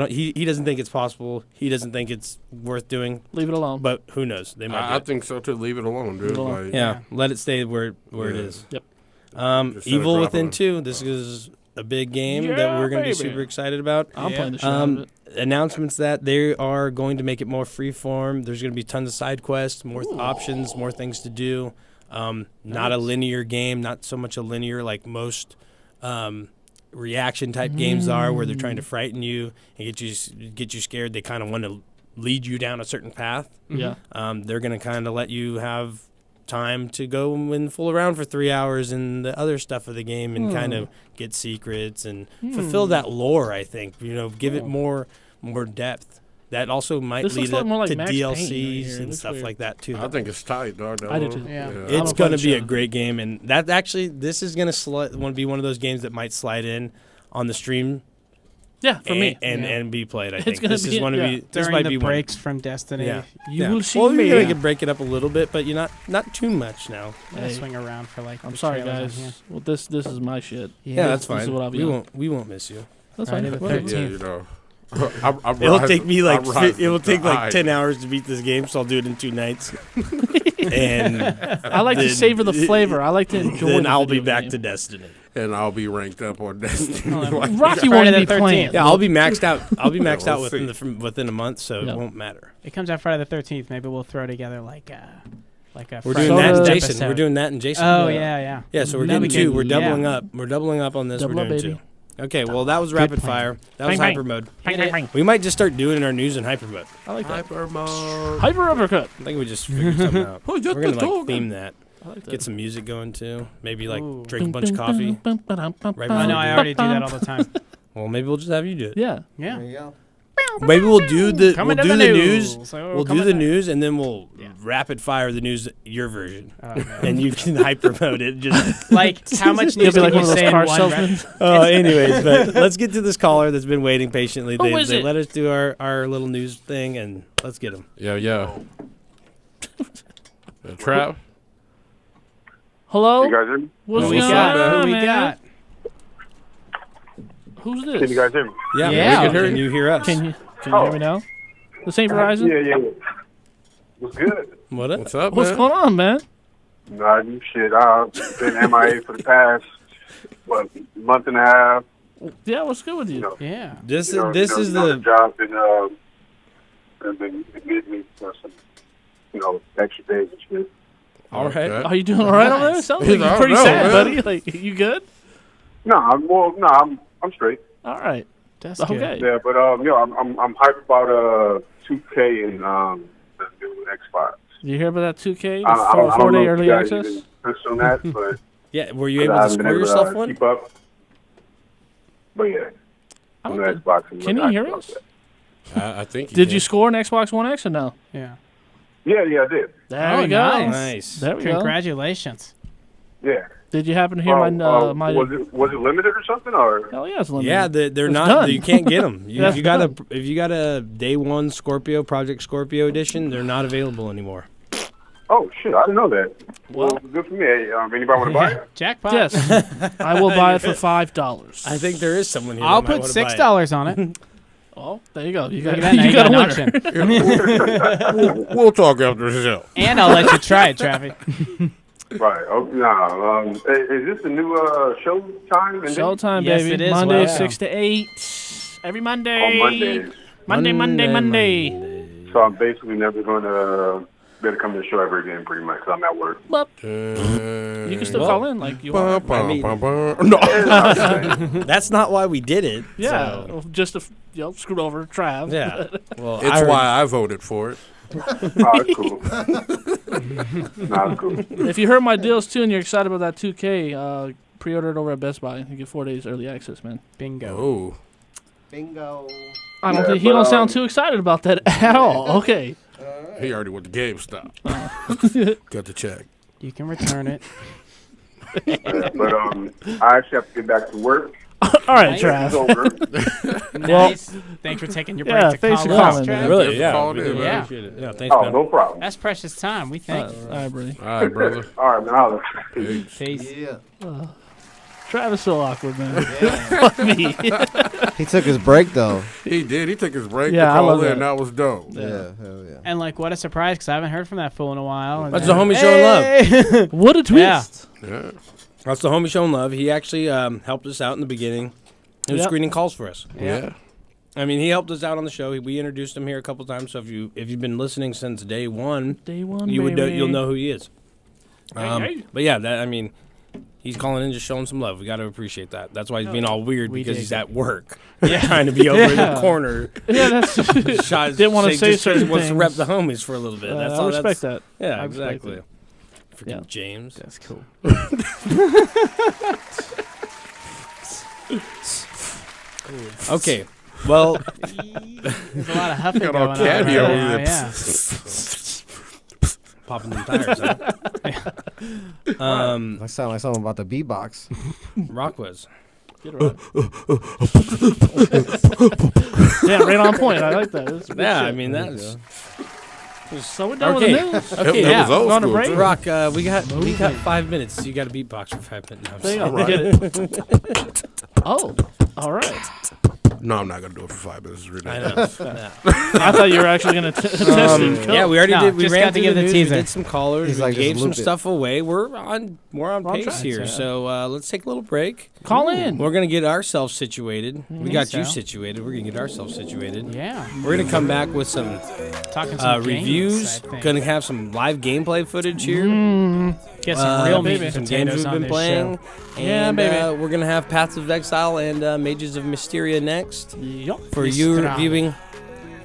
B: He doesn't think it's possible. He doesn't think it's worth doing.
C: Leave it alone.
B: But who knows? They might.
D: I think so too. Leave it alone, dude.
C: Leave it alone.
D: Like,
B: Yeah, let it stay where it is.
C: Yep.
D: Just set a
B: Evil
D: drop
B: Within
D: on.
B: 2. This is a big game that
C: Yeah,
B: we're going to be
C: baby.
B: super excited about.
C: I'm playing the shit out of it.
B: Announcements that they are going to make it more freeform. There's going to be tons of side quests, more options, more things to do. Not a linear game, not so much a linear like most reaction type games are, where they're trying to frighten you and get you scared. They kind of want to lead you down a certain path.
C: Yeah.
B: They're going to kind of let you have time to go and fool around for 3 hours in the other stuff of the game and kind of get secrets and fulfill that lore. I think give it more depth. That also might
C: This looks
B: lead
C: a lot
B: up
C: more like
B: to
C: Max Payne right
B: DLCs
C: here. It
B: and
C: looks
B: stuff
C: weird.
B: like that too.
D: I think it's tight, dog. that
C: I do
D: one.
C: too.
E: Yeah.
B: It's
C: I'm
B: going to
C: playing
B: be a
C: Shadow.
B: great game, and that actually this is going to want to be one of those games that might slide in on the stream.
C: Yeah, for me.
B: and be played. I think
C: gonna
B: this
C: be
B: is one
C: yeah.
B: of this
E: During
B: might
E: the
B: be
E: breaks from Destiny,
B: Yeah.
C: You will see
B: well,
C: me.
B: you're gonna break it up a little bit, but you're not too much now.
E: I'm gonna
C: Hey.
E: swing around for like.
C: I'm
E: the
C: sorry,
E: trailers on here.
C: guys. Well, this is my shit.
B: Yeah, that's
C: This is
B: fine.
C: what I'll be on.
B: We won't miss you.
C: That's
E: Friday
C: fine.
E: the
C: Whatever.
E: 13th.
D: Yeah,
B: It'll take me like
D: it
B: it will take like 10 hours to beat this game, so I'll do it in 2 nights. And
C: I like to
B: then-
C: savor the flavor. I like to enjoy.
B: Then
C: the
B: I'll be
C: video
B: back
C: game.
B: to Destiny.
D: and I'll be ranked up on Destiny.
C: Rocky
E: Friday
C: won't
E: the
C: be
E: 13th.
C: playing.
B: Yeah, I'll be maxed out. I'll be maxed
D: we'll
B: out
D: see.
B: within a month, so
C: Yeah.
B: it won't matter.
E: It comes out Friday the 13th. Maybe we'll throw together like a.
B: We're
E: Friday
B: doing that and
E: first
B: Jason.
E: episode.
B: We're doing that and Jason.
E: Oh
C: Yeah.
E: yeah.
B: Yeah, so we're
E: That'd
B: doing
E: be
B: 2.
E: good.
B: We're doubling
E: Yeah.
B: up. We're doubling up on this.
C: Double
B: we're
C: up,
B: doing
C: baby.
B: 2. Okay, well that was rapid fire. That was
C: Bang,
B: hyper mode.
C: Bang, bang, bang.
B: We might just start doing our news in hyper mode.
C: I like that.
D: Hyper mode.
C: Hyper uppercut.
B: I think we just figured something out.
D: Oh, just
B: We're gonna
D: the
B: like
D: dog.
B: theme that.
C: I like that.
B: Get some music going too. Maybe like
E: Ooh.
B: drink a bunch of coffee. Right
E: I
B: before
E: know.
B: we
E: I
B: do it.
E: already do that all the time.
B: Well, maybe we'll just have you do it.
C: Yeah.
E: Yeah.
F: There you go.
B: Maybe we'll do the
E: Coming
B: we'll
E: to
B: do
E: the
B: the
E: news.
B: news.
E: So
B: We'll do
E: coming
B: the
E: back.
B: news and then we'll rapid fire the news your version,
E: Oh, man.
B: and you can hyper mode it. Just
E: Like how much
C: You'll
E: news
C: be
E: can
C: like
E: you
C: one of
E: say
C: those
E: in
C: car
E: one rep?
C: salesmen.
B: anyways, but let's get to this caller that's been waiting patiently.
C: Who is
B: They
C: it?
B: let us do our little news thing, and let's get him.
D: Yeah. The trap.
C: Hello.
M: You guys hear me?
C: What's
E: Who we
C: going
E: got?
C: on,
E: Who we
C: man?
E: got?
C: Who's this?
N: Can you guys hear me?
B: Yeah,
E: Yeah.
B: we can hear you. Can you hear us?
C: Can you hear me now? This ain't Verizon?
N: Yeah. What's good?
D: What's up,
C: What's
D: man?
C: going on, man?
N: Nah, you shit. I've been MIA for the past, month and a half.
C: Yeah, what's good with you?
E: Yeah.
B: This
N: The
B: is the
N: job been getting me for some, extra days and shit.
B: all right.
C: Are you doing all right over there? Sounds like
D: I
C: you're
D: don't
C: pretty
D: know,
C: sad,
D: man.
C: buddy. Like, you good?
N: I'm straight.
C: All right.
E: That's
C: Okay.
E: good.
N: Yeah, but I'm hyped about 2K and the new Xbox.
C: Did you hear about that 2K?
N: I don't
C: 4-day
N: know if
C: early
N: you guys
C: access?
N: even touched on that, but
B: Yeah, were you
N: I
B: able to
N: haven't
B: score
N: been able
B: yourself
N: to
B: one?
N: keep up. But yeah, on the Xbox. and
C: Can you
N: whatnot.
C: hear us?
D: I think.
C: Did you score an Xbox One X or no?
E: Yeah.
N: Yeah, I did.
C: There
E: Oh,
C: we go.
B: Nice.
C: There we go.
E: Congratulations.
N: Yeah.
C: Did you happen to hear my
N: was it limited or something or?
C: Hell yeah, it's limited.
B: Yeah, they're
C: It's
B: not.
C: done.
B: You can't get them.
C: That's
B: If you got a day one Scorpio Project Scorpio edition, they're not available anymore.
N: Oh shit! I didn't know that. Well, good for me. Anybody want to buy it?
E: Jackpot.
C: Yes. I will buy it for $5.
B: I think there is someone here.
E: I'll
B: that might
E: put
B: wanna buy it.
E: $6 on it.
C: Oh, there you go. You
E: Look
C: got,
E: at that, now
C: you got a
E: an
C: winner.
E: option.
D: We'll talk after the show.
E: And I'll let you try it, Travis.
N: Right. Oh, no. Is this the new show time? and
C: Showtime,
E: Yes,
C: baby.
E: it is.
C: Monday,
E: Wow.
C: 6 to 8. Every Monday.
N: On Mondays.
C: Monday.
N: So I'm basically never going to be able to come to the show ever again, pretty much, because I'm at work.
C: Well, you can still call in like you want.
D: No.
B: That's not why we did it.
C: Yeah,
B: so.
C: just to screw over Trav.
B: Yeah. Well,
D: It's why I voted for it.
N: Oh, that's cool. Nah, it's cool.
C: If you heard my deals too and you're excited about that 2K, pre-order it over at Best Buy. You get 4 days early access, man.
E: Bingo.
D: Oh.
F: Bingo.
C: I don't
N: Yeah,
C: think he
N: but,
C: don't sound too excited about that at all. Okay.
D: He already went to GameStop. Got the check.
E: You can return it.
N: But I actually have to get back to work.
C: All right,
N: It's
C: Trav.
N: over.
E: Nice. Thanks for taking your break
C: Yeah,
E: to
C: thanks
E: call
C: for
E: us,
C: calling,
E: Trav.
C: man.
B: Really? Yeah.
D: Called
B: We
D: in,
B: really
E: man.
B: appreciate it. Yeah. Thanks,
N: Oh,
B: man.
N: no problem.
E: That's precious time. We thank you.
C: All right, buddy.
D: All right, brother.
N: All right, man. I'll
E: Peace.
F: Yeah.
C: Trav is so awkward, man. Fuck me.
F: He took his break though.
D: He did. He took his break
C: Yeah,
D: to
C: I
D: call
C: love
D: in.
C: that.
D: That was dope.
F: Yeah, hell yeah.
E: And what a surprise, because I haven't heard from that fool in a while. And
B: That's the homie showing love.
C: What a twist.
D: Yeah.
B: That's the homie showing love. He actually helped us out in the beginning. He was
C: Yep.
B: screening calls for us.
D: Yeah.
B: I mean, he helped us out on the show. We introduced him here a couple times. So if you've been listening since day one, you'll know who he is.
C: Hey.
B: But yeah, he's calling in, just showing some love. We got to appreciate that. That's why he's being all weird because he's at work. Yeah, trying to be over in the corner.
C: Yeah, that's. Didn't want to say certain
B: wants to
C: things.
B: rep the homies for a little bit. That's
C: I
B: all.
C: respect that.
B: Yeah,
C: I respect
B: exactly.
C: it.
B: Freaking
C: Yeah.
B: James.
E: That's cool.
B: Okay, well,
E: There's a lot of huffing
D: Got
E: going
D: all
E: on
D: catty
E: right
D: over
E: now,
D: there.
E: yeah.
B: popping them tires. Huh?
F: I sound like something about the beatbox.
B: Rockwez.
C: Get it right. Yeah, right on point. I like that. That's good
B: Yeah,
C: shit.
B: I mean that's.
C: So we're done with
B: Okay.
C: the news.
B: Okay,
D: It
B: yeah.
D: was old
C: Going to
D: school,
C: break?
D: too.
B: Rock, we got 5 minutes. You got to beatbox for 5 minutes. No, I'm
C: There you
B: sorry.
C: go. Get it. Oh, all right.
D: No, I'm not gonna do it for 5 minutes. It's
B: I
D: ridiculous.
B: know. Yeah.
C: I thought you were actually going to test it.
B: Yeah, we already
E: No,
B: did. We
E: just
B: ran
E: got to
B: through
E: give
B: the
E: the
B: news.
E: teaser.
B: We did some callers.
F: He's
B: We
F: like, just
B: gave some
F: loop it.
B: stuff away. We're on pace
C: track,
B: here.
C: yeah.
B: So let's take a little break.
C: Call in.
B: We're gonna get ourselves situated. We got you
E: so.
B: situated. We're gonna get ourselves situated.
E: Yeah.
B: We're gonna come back with some
E: Talking some
B: reviews.
E: games, I think.
B: Gonna have some live gameplay footage here.
E: Get some real meat and
B: some games
E: potatoes
B: we've
E: on
B: been
E: this
B: playing.
E: show.
C: Yeah,
B: And,
C: baby.
B: we're gonna have Paths of Exile and Mages of Mysteria next
C: Yup.
B: for your
E: Mysteria.
B: viewing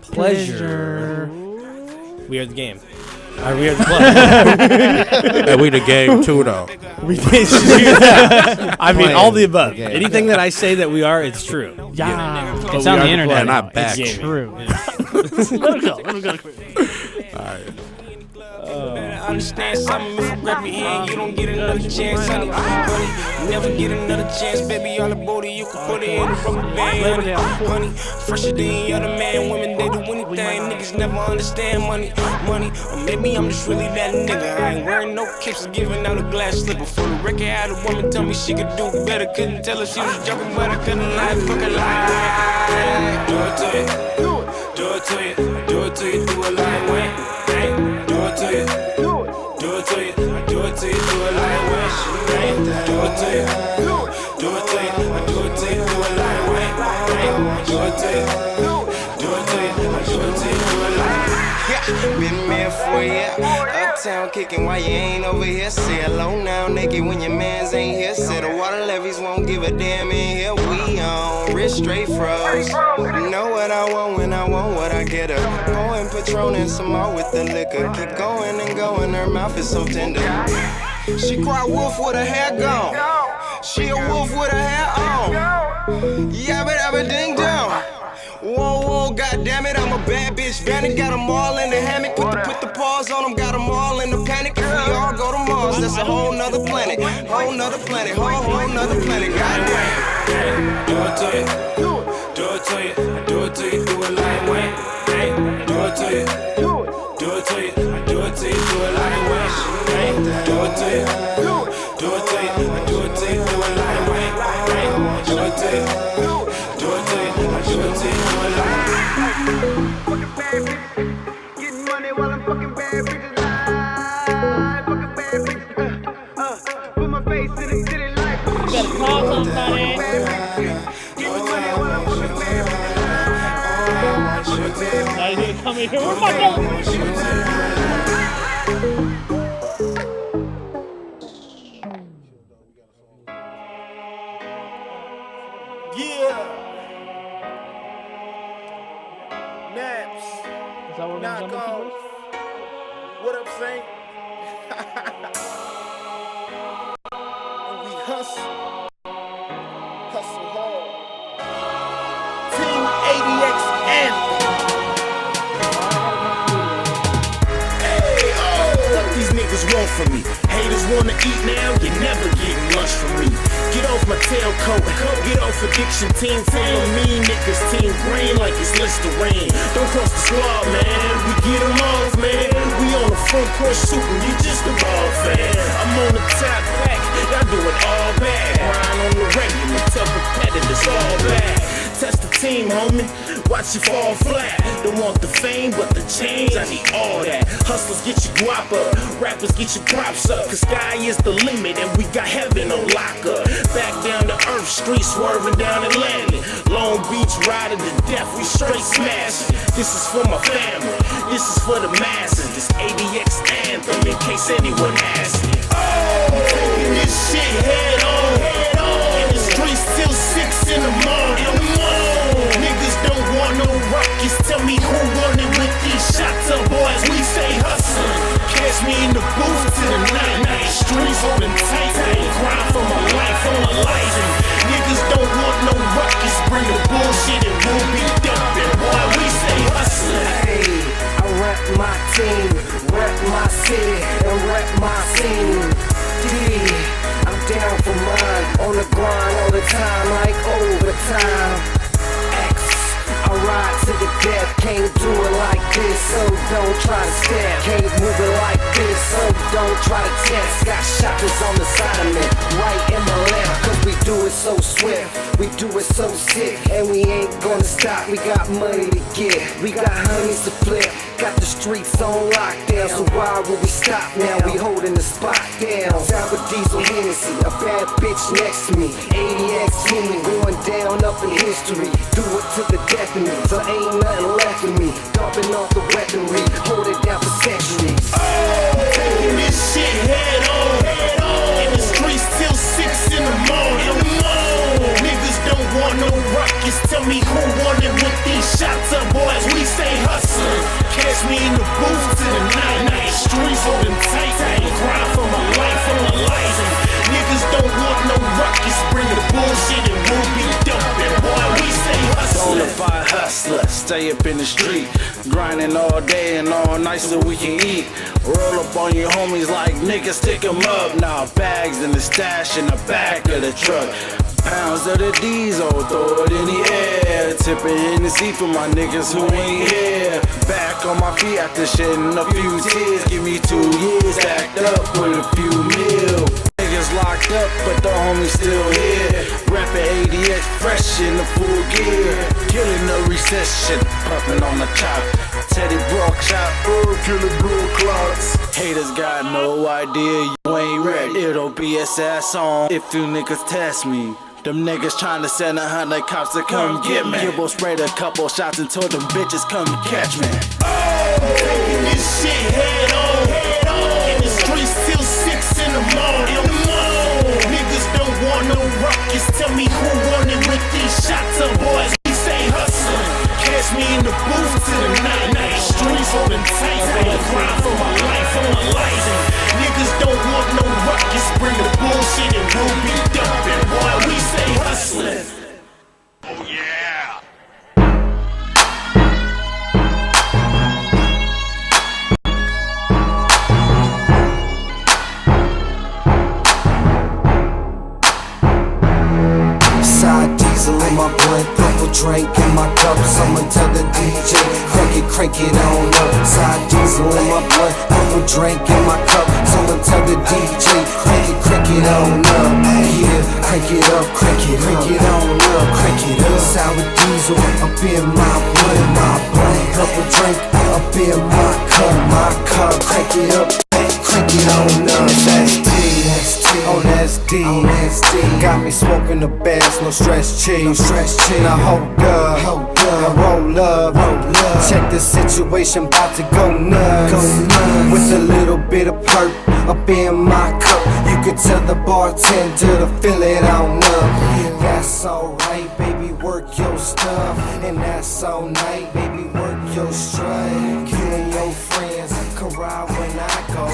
B: pleasure. We are the game. We are the plug.
D: And we the game too, though.
B: I mean, all the above.
F: Okay.
B: Anything that I say that we are, it's true.
C: Yeah.
B: But
E: It's
B: we
E: on
B: are
E: the internet.
B: plug.
D: not
E: now.
D: back.
E: It's true.
C: Let him go. Let him go quick.
K: Better understand something. If I grab your hand, you don't get another chance, honey. Honey, never get another chance, baby. All the booty, you can put it in a rubber band, honey. Fresher than any other man. Women, they do anything. Niggas never understand money. Or maybe I'm just really that nigga. I ain't wearing no capes, giving out a glass slipper. For the record, had a woman tell me she could do better. Couldn't tell her she was joking, but I couldn't lie. Fucking lie. Do it to you. Do it to you. Do it to you. Do it like when. Do it to you. Do it to you. Do it to you. Do it like when. Do it to you. Do it to you. Do it to you. Do it like when. Do it to you. Do it to you. Do it to you. Do it like when.
O: Been there for ya. Uptown kicking while you ain't over here. Say hello now, naked when your mans ain't here. Say the water levies won't give a damn in here. We on wrist straight froze. You know what I want when I want what I get her. Pouring Patron and some more with the liquor. Keep going and going, her mouth is so tender. She cry wolf with her hair gone. She a wolf with her hair on. Yabba dabba ding dong. Whoa, goddamn it, I'm a bad bitch. Vanity got them all in the hammock. Put the paws on them, got them all in the panic. If we all go to Mars, that's a whole nother planet. Whole nother planet, whole nother planet. Goddamn.
K: Do it to you. Do it to you. Do it to you. Do it like when. Do it to you. Do it to you. Do it to you. Do it like when. Do it to you. Do it to you. Do it to you. Do it like when. Do it to you. Do it to you. Do it to you. Do it like when.
P: Fucking bad bitches, getting money while I'm fucking bad bitches live. Fucking bad bitches, put my face in the city life. You better call somebody. Getting money while I'm fucking bad bitches live.
C: Now you need to come in here with my phone. Is that what we're jumping to?
Q: What up, Saint? We hustle hard. Team ADX anthem. Hey, what these niggas want from me? Haters wanna eat now, you never get lunch from me. Get off my tailcoat, get off addiction. Team full of mean niggas, team green like it's Listerine. Don't cross the squad, man, we get them off, man. We on the front court shooting, you just a ball fan. I'm on the top back, y'all do it all bad. Grind on the regular, tell competitors all bad. Test the team, homie, watch you fall flat. Don't want the fame, but the change, I need all that. Hustlers get your guap up, rappers get your props up. Cause sky is the limit and we got heaven on lock up. Back down to earth, street swerving down Atlantic. Long Beach riding to death, we straight smashing. This is for my family, this is for the masses. This ADX anthem in case anyone asks me. Oh, taking this shit head on. In the streets till 6 in the morning. Niggas don't want no ruckus. Tell me who won it with these shots up, boys. We stay hustling. Catch me in the booth till the night. Streets holding tight. Grind for my life on a license. Niggas don't want no ruckus. Bring the bullshit and we'll be dumping. Boy, we stay hustling.
O: Hey, I rep my team, rep my city, and rep my scene. Yeah, I'm down for mine, on the grind all the time, like overtime. I ride to the death, can't do it like this, so don't try to step. Can't move it like this, so don't try to test. Got shotters on the side of me, right in my left, cause we do it so swift, we do it so sick, and we ain't gonna stop. We got money to get, we got honeys to flip, got the streets on lockdown, so why would we stop now? We holding the spot down. Down with Diesel Hennessy, a bad bitch next to me, ADX team going down up in history. Do it to the death of me, so ain't nothing left of me. Dumping off the weaponry, hold it down for centuries.
Q: Oh, taking this shit head on. In the streets till 6 in the morning. Niggas don't want no ruckus. Tell me who won it with these shots up, boys. We stay hustling. Catch me in the booth till the night. Streets holding tight. Grind for my life on a license. Niggas don't want no ruckus. Bring the bullshit and we'll be dumping. Boy, we stay hustling.
R: Bonafide hustler, stay up in the street, grinding all day and all night so we can eat. Roll on your homies like niggas stick 'em up. Now bags in the stash in the back of the truck. Pounds of the diesel, throw it in the air. Tipping Hennessy for my niggas who ain't here. Back on my feet after shedding a few tears. Give me 2 years, stacked up with a few mil. Niggas locked up, but the homies still here. Rapping ADX, fresh in the full gear. Killing the recession, pumping on the chop. Teddy Brock shot, killing blue clocks. Haters got no idea you ain't ready. It'll be a sad song if you niggas test me. Them niggas tryna send 100 cops to come get me. Gibbo sprayed a couple shots and told them bitches come catch me.
Q: Taking this shit head on. In the streets till 6 in the morning. Niggas don't want no ruckus. Tell me who won it with these shots up, boys. We say hustling. Catch me in the booth till the night. Streets holding tight. I grind for my life, for my life. Niggas don't want no ruckus. Bring the bullshit and we'll be dumping. Boy, we say hustling. Oh yeah.
O: Side diesel in my blunt, purple drink in my cup. Someone tell the DJ, crank it on up. Side diesel in my blunt, purple drink in my cup. Someone tell the DJ, crank it on up. Yeah, crank it up, crank it on up, crank it up. Sour diesel up in my blunt, purple drink up in my cup. Crank it up, crank it on up. That's D. Got me smoking the bass, no stretch cheese. Now hold up, now roll up. Check the situation, bout to go nuts. With a little bit of perk up in my cup. You could tell the bartender to fill it on up. That's alright, baby, work your stuff. And that's all night, baby, work your strut. You and your friends can ride when I go.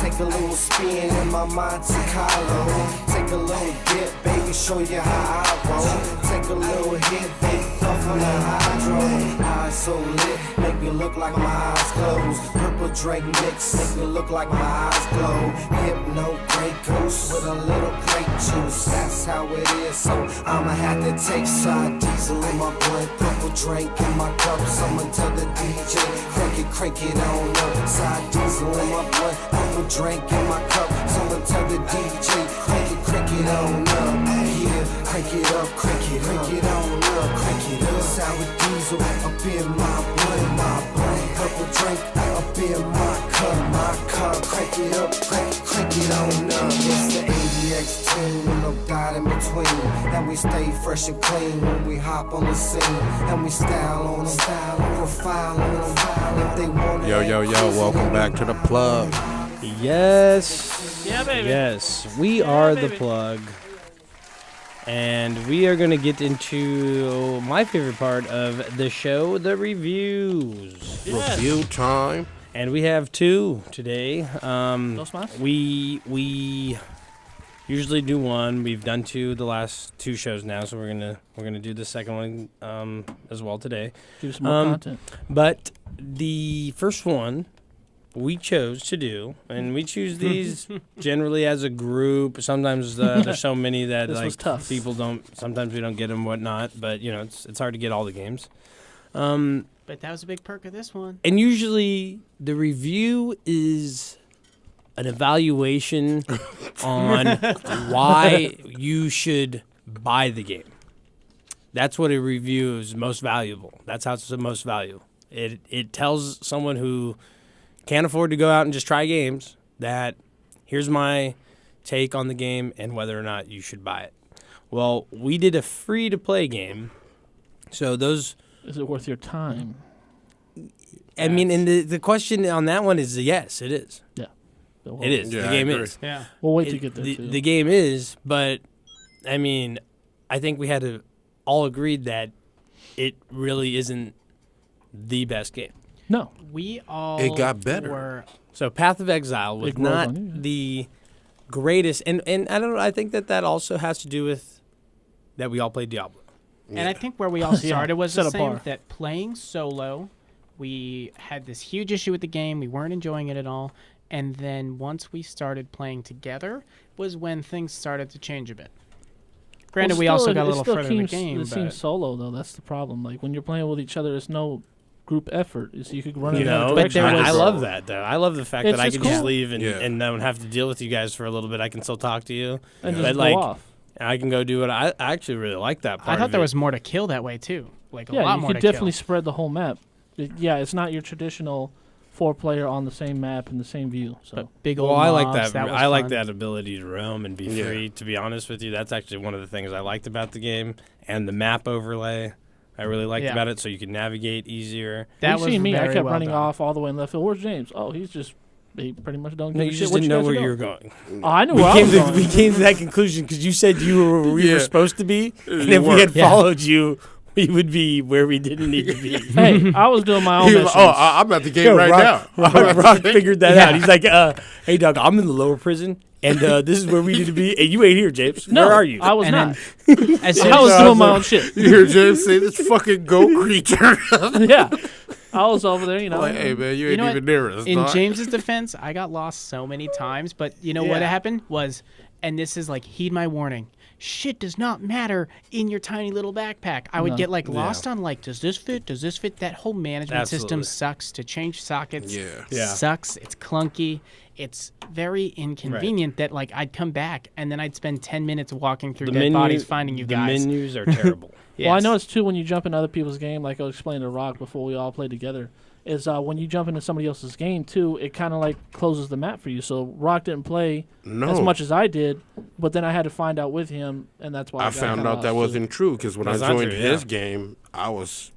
O: Take a little spin in my Monte Carlo. Take a little dip, baby, show you how I roll. Take a little hit, baby, puff on the hydro. Eyes so lit, make me look like my eyes closed. Purple drink mix, make me look like my eyes glow. Hypno Grey Goose with a little grape juice. That's how it is, so I'ma have to take side diesel in my blunt. Purple drink in my cup, someone tell the DJ, crank it on up. Side diesel in my blunt, purple drink in my cup. Someone tell the DJ, crank it on up. Yeah, crank it up, crank it on up, crank it up. Sour diesel up in my blunt, purple drink up in my cup. Crank it up, crank it on up. It's the ADX team with no doubt in between. And we stay fresh and clean when we hop on the scene. And we style on them, profile on them. If they want
D: Yo, welcome back to the plug.
B: Yes.
C: Yeah, baby.
B: Yes, we are the plug. And we are going to get into my favorite part of the show, the reviews.
C: Yes.
D: Review time.
B: And we have 2 today.
C: Dos más?
B: We usually do 1. We've done 2 the last 2 shows now, so we're gonna do the second one as well today.
C: Do some more content.
B: But the first one we chose to do, and we choose these generally as a group. Sometimes there's so many that
C: This was tough.
B: people don't. Sometimes we don't get them, whatnot. But you know, it's hard to get all the games.
E: But that was a big perk of this one.
B: And usually the review is an evaluation on why you should buy the game. That's what a review is most valuable. That's how it's the most valuable. It tells someone who can't afford to go out and just try games that here's my take on the game and whether or not you should buy it. Well, we did a free-to-play game, so those...
C: Is it worth your time?
B: I mean, and the question on that one is yes, it is.
C: Yeah.
B: It is.
D: Yeah,
B: the game
D: I agree.
B: is.
E: Yeah.
C: We'll wait to get there, too.
B: The game is, but, I mean, I think we had to all agreed that it really isn't the best game.
C: No.
E: We all
D: It got better.
E: were
B: So Path of Exile was
C: Big word
B: not
C: on you, yeah.
B: the greatest, and I don't know, I think that also has to do with that we all played Diablo.
E: And I think where we all started was
C: set
E: the
C: a
E: same,
C: bar.
E: that playing solo, we had this huge issue with the game. We weren't enjoying it at all. And then once we started playing together was when things started to change a bit. Granted, we also got a little further in the game.
C: It seems solo, though. That's the problem. Like, when you're playing with each other, it's no group effort. So you could run in another direction.
B: I love that, though. I love the fact that I can just
C: cool.
B: leave and don't have to deal with you guys for a little bit. I can still talk to you.
C: And
B: but
C: just
B: like,
C: go off.
B: I can go do it. I actually really like that part.
E: I thought there was more to kill that way, too. Like, a lot more to kill.
C: Yeah, you could definitely spread the whole map. It's not your traditional 4-player on the same map in the same view. So
E: but big old
B: I like
E: mobs,
B: that.
E: was
B: I like
E: fun.
B: that ability to roam and be free. To be honest with you, that's actually one of the things I liked about the game, and the map overlay. I really liked about it, so you can navigate easier.
C: That was me. I kept running off all the way in left field. Where's James? Oh, he pretty much don't give a shit.
B: You just
C: what
B: didn't know where
C: doing?
B: you were going.
C: Oh, I knew where I was going.
B: We came to that conclusion because you said we were supposed to be, and if we had followed you, we would be where we didn't need to be.
C: Hey, I was doing my own missions.
D: I'm at the game now.
B: Rock figured that out. He's like, hey, Doug, I'm in the lower prison, and this is where we need to be. Hey, you ain't here, James.
C: No,
B: where are you?
C: I was
E: And
C: not.
E: I
C: was doing my own shit.
D: You hear James say this fucking goat creature?
C: Yeah. I was over there, you know.
D: Like, hey, man, you ain't
E: know
D: even
E: what?
D: near us.
E: In
D: dog.
E: James's defense, I got lost so many times, but you know what happened was, and this is like, heed my warning. Shit does not matter in your tiny little backpack. I would get like lost on like, does this fit? Does this fit? That whole management system sucks. To change sockets sucks. It's clunky. It's very inconvenient that like I'd come back and then I'd spend 10 minutes walking through dead bodies finding you guys.
B: The menus are terrible.
C: Well, I noticed too when you jump in other people's game, like I was explaining to Rock before we all played together, is when you jump into somebody else's game too, it kind of like closes the map for you. So Rock didn't play as much as I did, but then I had to find out with him, and that's why
D: I found out that wasn't true because when I joined his game, I was.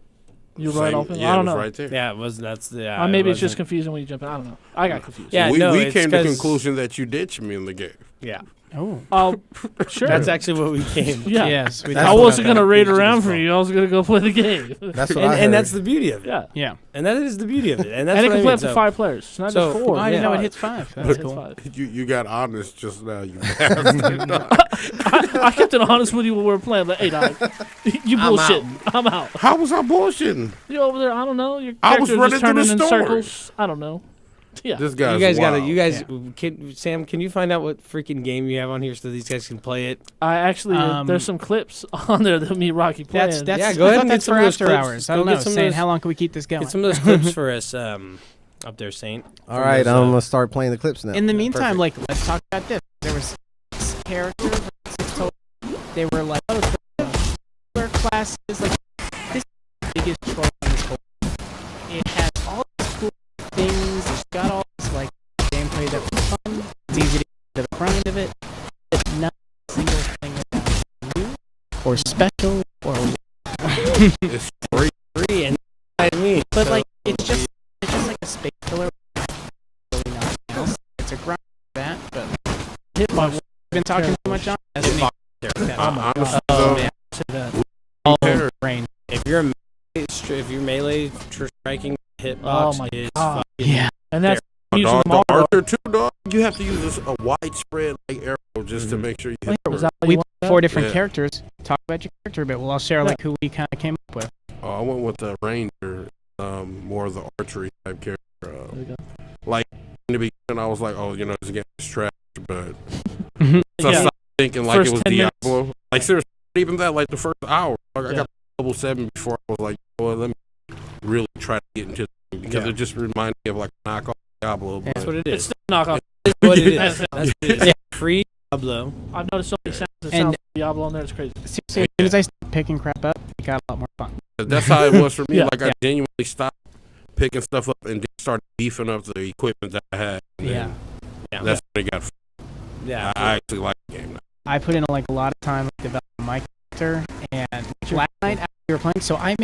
C: You were right open?
D: Yeah,
C: I don't know.
D: Right there.
B: Yeah, it was. That's the.
C: Maybe it's just confusing when you jump in. I don't know. I got confused.
B: Yeah,
D: we came to the conclusion that you ditched me in the game.
B: Yeah.
C: Oh, sure.
B: That's actually what we came.
C: Yeah.
E: Yes.
C: I wasn't gonna raid around for you. I was gonna go play the game.
F: That's what I heard.
B: And that's the beauty of it.
C: Yeah.
E: Yeah.
B: And that is the beauty of it. And that's
C: And it
B: what
C: can
B: I
C: play
B: mean.
C: up to 5 players. It's not just 4.
E: I didn't know it hits 5. That's cool.
D: You got honest just now, you bastard.
C: I kept it honest with you when we were playing. Like, hey, dog, you bullshitting. I'm out.
D: How was I bullshitting?
C: You over there? I don't know. Your
D: I was
C: character's
D: running
C: just
D: through
C: turning
D: the
C: in
D: story.
C: circles. I don't know. Yeah.
D: This guy's
B: You guys
D: wild.
B: gotta. You guys, Sam, can you find out what freaking game you have on here so these guys can play it?
C: I actually there's some clips on there that me and Rocky playing.
E: That's
B: Yeah, go
E: I
B: ahead
E: thought
B: and
E: that's
B: get some
E: for
B: of those
E: after
B: clips.
E: hours. I
B: Go
E: don't
B: get
E: know.
B: some of
E: Saying
B: those-
E: how long can we keep this going?
B: Get some of those clips for us up there, Saint.
F: All right, I'm gonna start playing the clips now.
E: In the meantime, like, let's talk about this. There was 6 characters. 6 total. They were like, killer classes. Like, this is the biggest troll on this whole. It has all these cool things. It's got all this like gameplay that was fun. It's easy to get to the front end of it. It's not a single thing that's new or special or.
D: It's free.
B: And I mean,
E: but like, it's just like a space killer. Really nothing else. It's a grind for that, but Hitbox. Been talking too much on.
B: Hitbox.
D: Honestly,
E: Oh man, all
D: Better.
E: brain.
B: if you're melee striking, hitbox
C: my
B: is
C: God.
B: fucking
E: Yeah.
C: And that's using
D: Dog,
C: them all.
D: the Archer too, dog. You have to use a widespread like arrow just to make sure you hit.
C: Was that what
E: We
C: you
E: played 4 different
D: Yeah.
E: characters. Talk about your character a bit. Well, I'll share like who we kind of came up with.
D: Oh, I went with the Ranger, more of the archery type character. Like in the beginning, I was like, oh, this game is trash, but so I
C: Yeah.
D: started thinking like
C: First
D: it was
C: 10 minutes.
D: Diablo. Like seriously, even that, like the first hour, like I got level 7 before I was like, well, let me really try to get into it because it just reminded me of like a knockoff Diablo.
B: That's
D: but-
B: what it
C: It's
B: is.
C: still knockoff.
B: That's what it is.
C: That's
B: That's what it is. Free Diablo.
C: I've noticed so many sounds that
E: And-
C: sounds like Diablo on there. It's crazy.
E: Seriously, as soon as I started picking crap up, it got a lot more fun.
D: That's how it was for me.
C: Yeah.
D: Like I genuinely stopped picking stuff up and then started beefing up the equipment that I had. And then that's when it got.
B: Yeah.
D: I actually like the game now.
E: I put in like a lot of time developing my character, and last night after we were playing, so I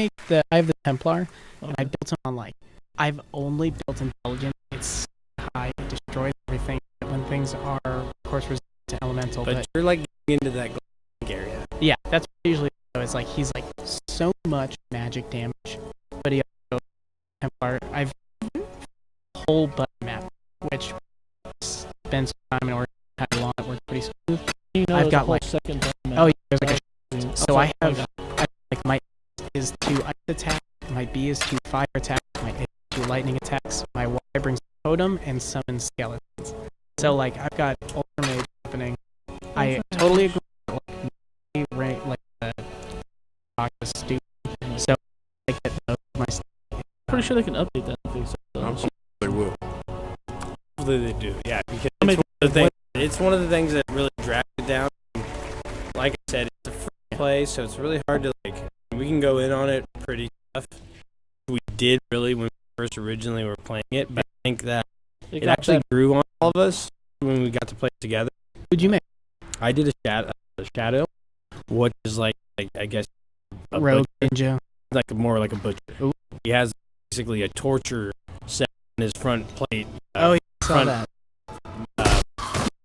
E: have the Templar, and I built him on like, I've only built intelligence. It's high, it destroys everything when things are, of course, resistant to elemental.
B: But you're like getting into that area.
E: Yeah, that's usually it's like he's like so much magic damage, but he also Templar. I've whole button map, which spends time in order to have along it work pretty smooth. I've got like
C: second.
E: Oh yeah, there's like a so I have like my is 2 ice attack, my B is 2 fire attack, my A is 2 lightning attacks, my Y brings code totem and summon skeletons. So like I've got Ultra Mage happening. I totally agree. Like the stupid. So I get those my.
C: Pretty sure they can update that.
D: I'm sure they will.
B: Hopefully they do. Yeah, because it's one of the things that really drags it down. Like I said, it's a free play, so it's really hard to like. We can go in on it pretty tough. We did really when we first originally were playing it, but I think that it actually grew on all of us when we got to play it together.
E: Who'd you make?
B: I did a shadow, which is like I guess a
E: rogue
B: butcher.
E: ninja,
B: like more like a butcher. Ooh. He has basically a torture set on his front plate.
E: Oh, yeah, I saw
B: front
E: that.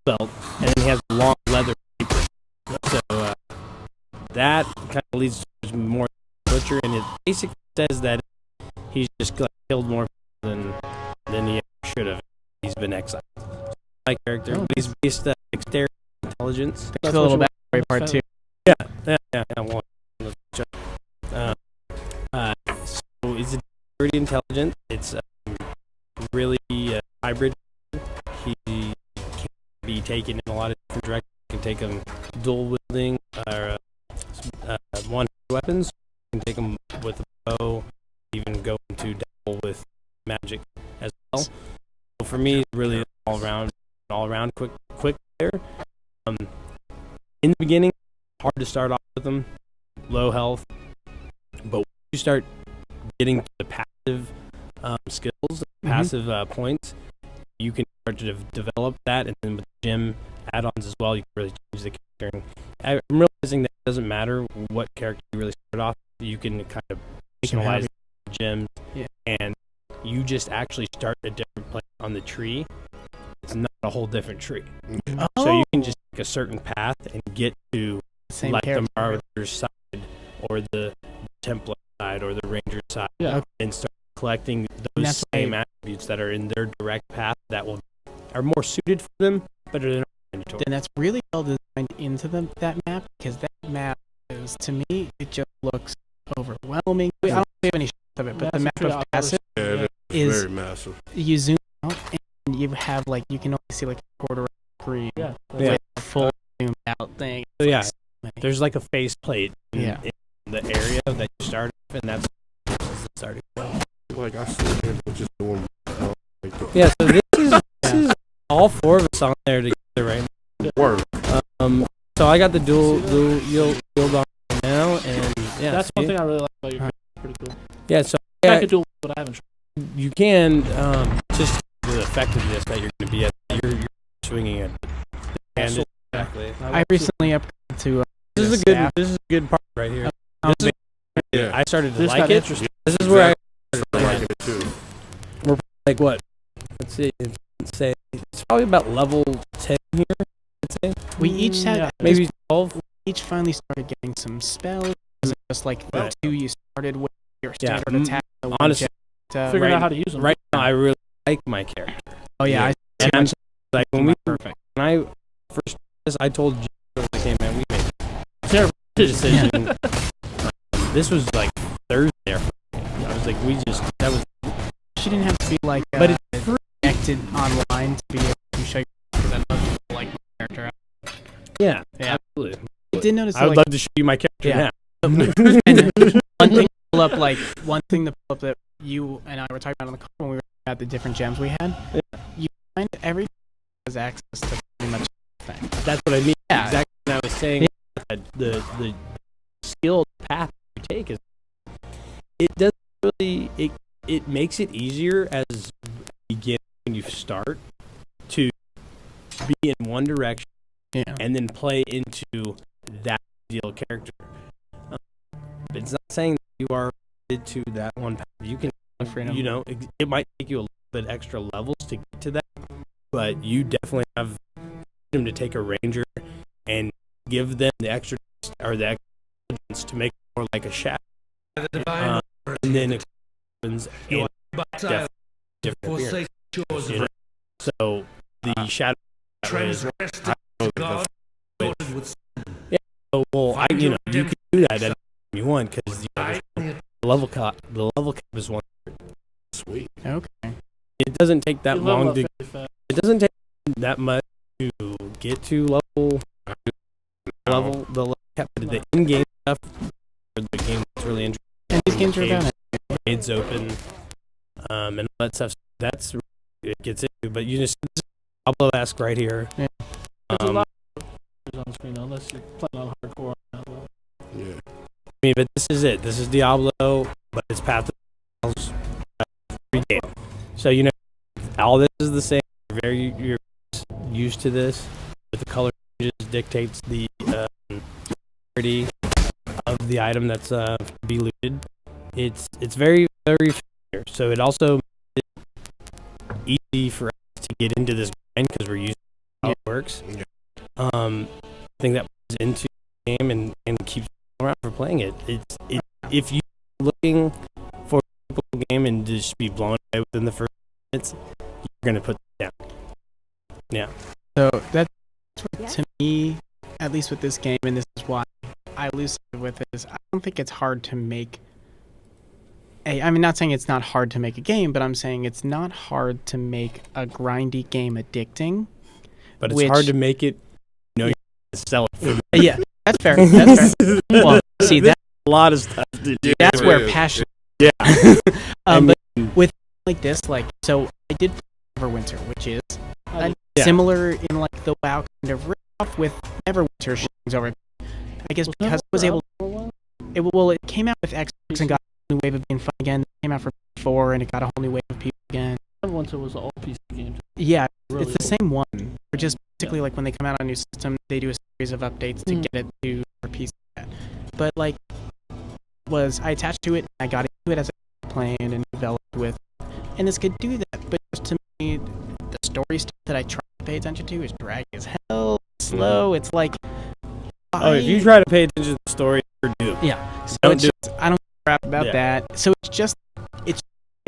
B: Belt, and then he has a long leather apron. So that kind of leads to more butcher, and it basically says that he's just killed more than he should have. He's been exiled. My character, but he's based dexterity, intelligence.
E: That's a little backstory part too.
B: Yeah. Well, so it's pretty intelligent. It's really hybrid. He can be taken in a lot of different directions. You can take him dual wielding or one weapons. You can take him with a bow. Even go into double with magic as well. So for me, it's really all around quick player. In the beginning, hard to start off with them, low health, but once you start getting to the passive skills, passive points, you can start to develop that, and then with the gym add-ons as well, you can really change the character. And I'm realizing that it doesn't matter what character you really start off, you can kind of personalize gyms, and you just actually start a different place on the tree. It's not a whole different tree. So you can just take a certain path and get to
E: Same
B: like
E: character.
B: the Marauder side or the Templar side or the Ranger side, and start collecting those same attributes that are in their direct path that are more suited for them, but are not mandatory.
E: Then that's really well designed into that map, because that map is, to me, it just looks overwhelming. I don't have any shots of it, but the map of passive is
D: very massive.
E: You zoom out and you have like you can only see like a quarter of the screen with a full zoomed out thing.
B: So yeah, there's like a face plate
E: Yeah.
B: in the area that you start off, and that's the starting point.
D: Like I said, just doing.
B: Yeah, so this is all four of us on there together right now.
D: Work.
B: So I got the dual yield on now, and yeah,
C: That's one thing I really like about your character. Pretty cool.
B: Yeah, so
C: I could do, but I haven't.
B: You can just the effectiveness that you're going to be at. You're swinging it. And exactly.
E: I recently upgraded to.
B: This is a good part right here. I started to like it. This is where I started liking it too. We're like what? Let's see. Say it's probably about level 10 here. I'd say.
E: We each had
B: maybe 12.
E: We each finally started getting some spells. Just like the two you started with your standard attack.
B: Honestly,
C: figuring out how to use them.
B: Right now, I really like my character.
E: Oh yeah,
B: and I'm like when I first I told you, I was like, hey man, we made a terrible decision. This was like Thursday. I was like, that was.
E: She didn't have to be like,
B: but it's
E: connected online to be able to show you because I love to like my character.
B: Yeah, absolutely.
E: I did notice.
B: I would love to show you my character now.
E: And one thing to pull up that you and I were talking about on the call when we were at the different gems we had. You find everything has access to pretty much everything.
B: That's what I mean.
E: Yeah.
B: Exactly what I was saying. That the skill path you take is it doesn't really it makes it easier as begin when you start to be in one direction and then play into that ideal character. It's not saying that you are related to that one path. You can, it might take you a little bit extra levels to get to that, but you definitely have freedom to take a ranger and give them the extra or the extra to make it more like a shadow. And then it happens in different appearance. So the shadow is well, you can do that anytime you want because the level cap is 100.
D: Sweet.
E: Okay.
B: It doesn't doesn't take that
C: You level
B: long
C: up
B: to.
C: fairly fast.
B: It doesn't take that much to get to the level cap, but the in-game stuff, where the game is really interesting.
E: And these games are about it.
B: It's open, and all that stuff. That's it gets into. But you just Diablo-esque right here.
C: Yeah. There's a lot of on the screen unless you're playing on hardcore.
D: Yeah.
B: I mean, but this is it. This is Diablo, but it's Path of the Stars, free game. So all this is the same. You're used to this. But the color changes dictates the clarity of the item that's to be looted. It's very, very familiar. So it also makes it easy for us to get into this grind because we're used to how it works.
D: Yeah.
B: I think that plays into the game and keeps around for playing it. If you're looking for a simple game and just be blown away within the first minutes, you're gonna put it down. Yeah.
E: So that's what, to me, at least with this game, and this is why I lose with it, is I don't think it's hard to make. I'm not saying it's not hard to make a game, but I'm saying it's not hard to make a grindy game addicting.
B: But it's hard to make it. You're gonna sell it.
E: Yeah, that's fair. That's fair. Well, see, that's
B: a lot of stuff to do.
E: That's where passion.
B: Yeah.
E: But with like this, so I did Neverwinter, which is similar in the WoW kind of riff with Neverwinter shootings over. I guess because I was able. It came out with Xbox and got a new wave of being fun again. It came out for 4 and it got a whole new wave of people again.
C: Neverwinter was an all PC game.
E: Yeah,
C: Really
E: it's the same one. Or just basically when they come out on a new system, they do a series of updates to get it to for PC. But I attached to it, and I got into it as I was playing and developed with, and this could do that. But just to me, the story stuff that I try to pay attention to is draggy as hell, slow. It's like,
B: if you try to pay attention to the story, you're doomed.
E: Yeah, so
B: Don't do
E: I don't crap about that. So it's a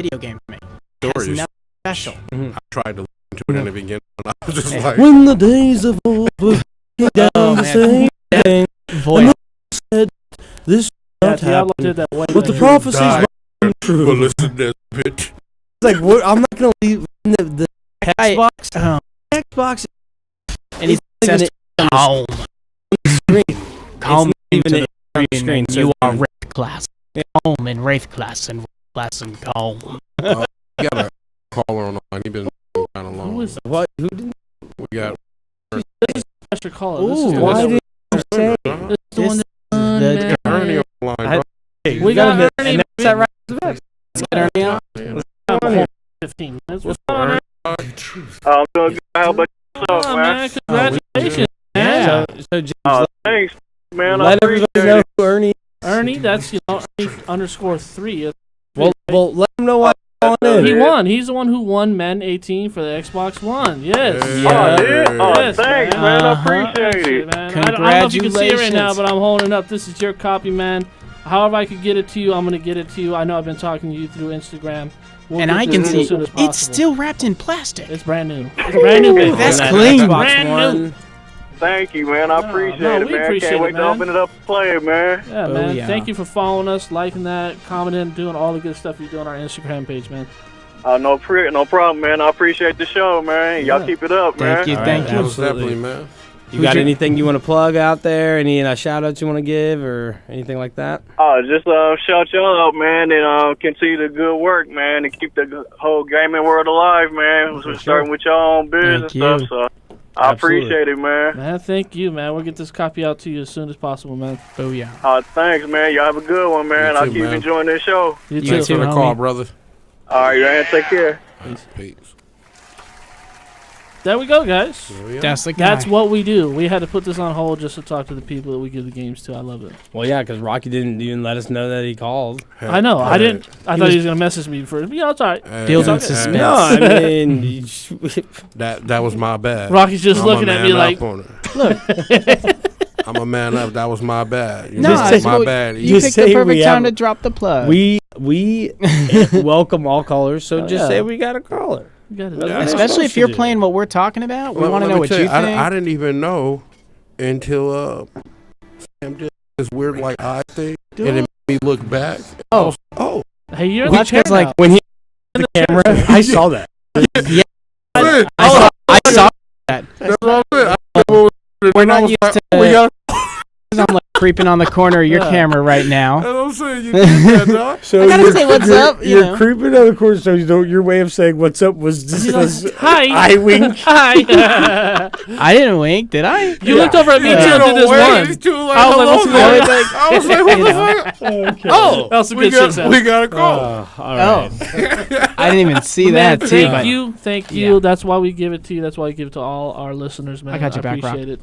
E: video game for me. It has
D: Stories.
E: nothing special.
D: I tried to listen to it in the beginning, and I was just like,
B: when the days of old were down the same thing,
E: voice.
B: Said this not
C: Diablo
B: happen,
C: did that way
B: but the
C: better.
B: prophecies
D: Die.
B: were true.
D: well, listen to this bitch.
B: It's like I'm not gonna leave the Xbox. Xbox,
E: And he
B: it's
E: says,
B: even
E: "Calm,
B: screen.
E: calm
B: It's
E: into
B: not
E: the
B: even
E: screen.
B: screen,
E: And
B: so
E: you are
B: it's-
E: Wraith class, calm and Wraith class and Wraith class and calm."
D: We got a caller on the line. He's been kind of long.
C: Who is
B: What? Who didn't?
D: We got.
C: this is a special caller? This is
B: Ooh, why did you say?
C: this is the one
E: the
D: Ernie on the line, bro.
B: Hey,
C: We got
B: it,
C: Ernie,
B: and that's that right.
E: Let's get Ernie out.
C: that 15 minutes. What's going on?
N: I'm doing good. How about yourself,
C: Oh,
N: man?
C: man, congratulations,
B: Yeah.
C: man.
B: So James,
N: Thanks, man. I
B: let everybody
N: appreciate
B: know
N: it.
B: who Ernie.
C: Ernie, that's Ernie_3.
B: Well, let him know why he's calling in.
C: He won. He's the one who won Madden 18 for the Xbox One. Yes.
D: Yeah.
N: Oh, did? Oh,
C: Yes,
N: thanks, man. I appreciate it.
C: Man. I don't know if you can see it right now, but I'm holding it up. This is your copy, man. However I could get it to you, I'm going to get it to you. I know I've been talking to you through Instagram. We'll
E: And
C: get
E: I
C: this
E: can
C: to you
E: see
C: as soon as
E: it's
C: possible.
E: still wrapped in plastic.
C: It's brand new. It's brand new, baby.
E: That's
B: And that
E: clean.
B: Xbox
C: Brand new.
B: One.
N: Thank you, man. I appreciate
C: no,
N: it,
C: we
N: man.
C: appreciate
N: Can't
C: it,
N: wait to
C: man.
N: open it up and play it, man.
C: Yeah,
E: Oh,
C: man.
E: yeah.
C: Thank you for following us, liking that, commenting, doing all the good stuff you do on our Instagram page, man.
N: No problem, man. I appreciate the show, man. Y'all
C: Yeah.
N: keep it up, man.
E: Thank you,
B: All right,
E: thank you.
D: Most definitely, man.
B: You got anything you want to plug out there? Any shout outs you want to give or anything like that?
N: Just shout y'all out, man, and continue the good work, man, and keep the whole gaming world alive, man. We're starting with y'all own business
E: Thank
N: and
E: you.
N: stuff, so I appreciate it, man.
C: Man, thank you, man. We'll get this copy out to you as soon as possible, man.
E: Oh yeah.
N: Thanks, man. Y'all have a good one, man.
D: You
N: I'll
D: too,
N: keep
D: man.
N: enjoying this show.
C: You
D: Thanks
C: too.
D: for the call, brother.
N: All right, man. Take care.
D: Peace.
C: There we go, guys.
D: There we are.
E: That's the guy.
C: That's what we do. We had to put this on hold just to talk to the people that we give the games to. I love it.
B: Well, yeah, because Rocky didn't even let us know that he called.
C: I know. I didn't. I
E: He
C: thought
E: was-
C: he was gonna message me first. Yeah, it's all right.
E: Build in
C: okay.
E: suspense.
B: No, I mean,
D: That was my bad.
C: Rocky's just
D: I'm
C: looking
D: a
C: at me
D: man
C: like,
D: up on it.
C: look.
D: I'm a man up. That was my bad. You
E: No,
D: know,
B: Just
D: my
E: so
D: bad.
E: You
B: Just
E: picked the
B: say we
E: perfect time
B: have-
E: to drop the plug.
B: we welcome all callers, so
C: Oh,
B: just
C: yeah.
B: say we got a caller.
C: You got it.
B: Yeah.
C: That's
E: Especially
B: supposed
E: if
B: to
E: you're
B: do.
E: playing what we're talking about. We
D: Well,
E: want to
D: let
E: know
D: me
E: what
D: tell
E: you think.
D: I didn't even know until Sam did this weird like eye thing, and it made me look back.
E: Oh.
D: Oh,
C: Hey, you're in
E: Well,
C: the chair
E: that's like
C: now.
B: When he the camera, I saw that.
E: Yeah. I saw that.
D: That's what I'm saying.
E: We're not used to. I'm like creeping on the corner of your camera right now.
D: That's what I'm saying. You did that, dog.
B: So
E: I gotta say what's up.
B: You're creeping on the corner, so your way of saying what's up was just
C: hi.
B: I wink.
C: Hi.
E: I didn't wink, did I?
C: You looked over at me too and did this one.
D: I was like, what the fuck?
B: Okay.
C: Oh, that was some good shit.
D: We got a call.
B: All right.
E: I didn't even see
C: Man,
E: that too.
C: Thank you. That's why we give it to you. That's why we give it to all our listeners, man.
E: I got your back,
C: appreciate
E: Rob.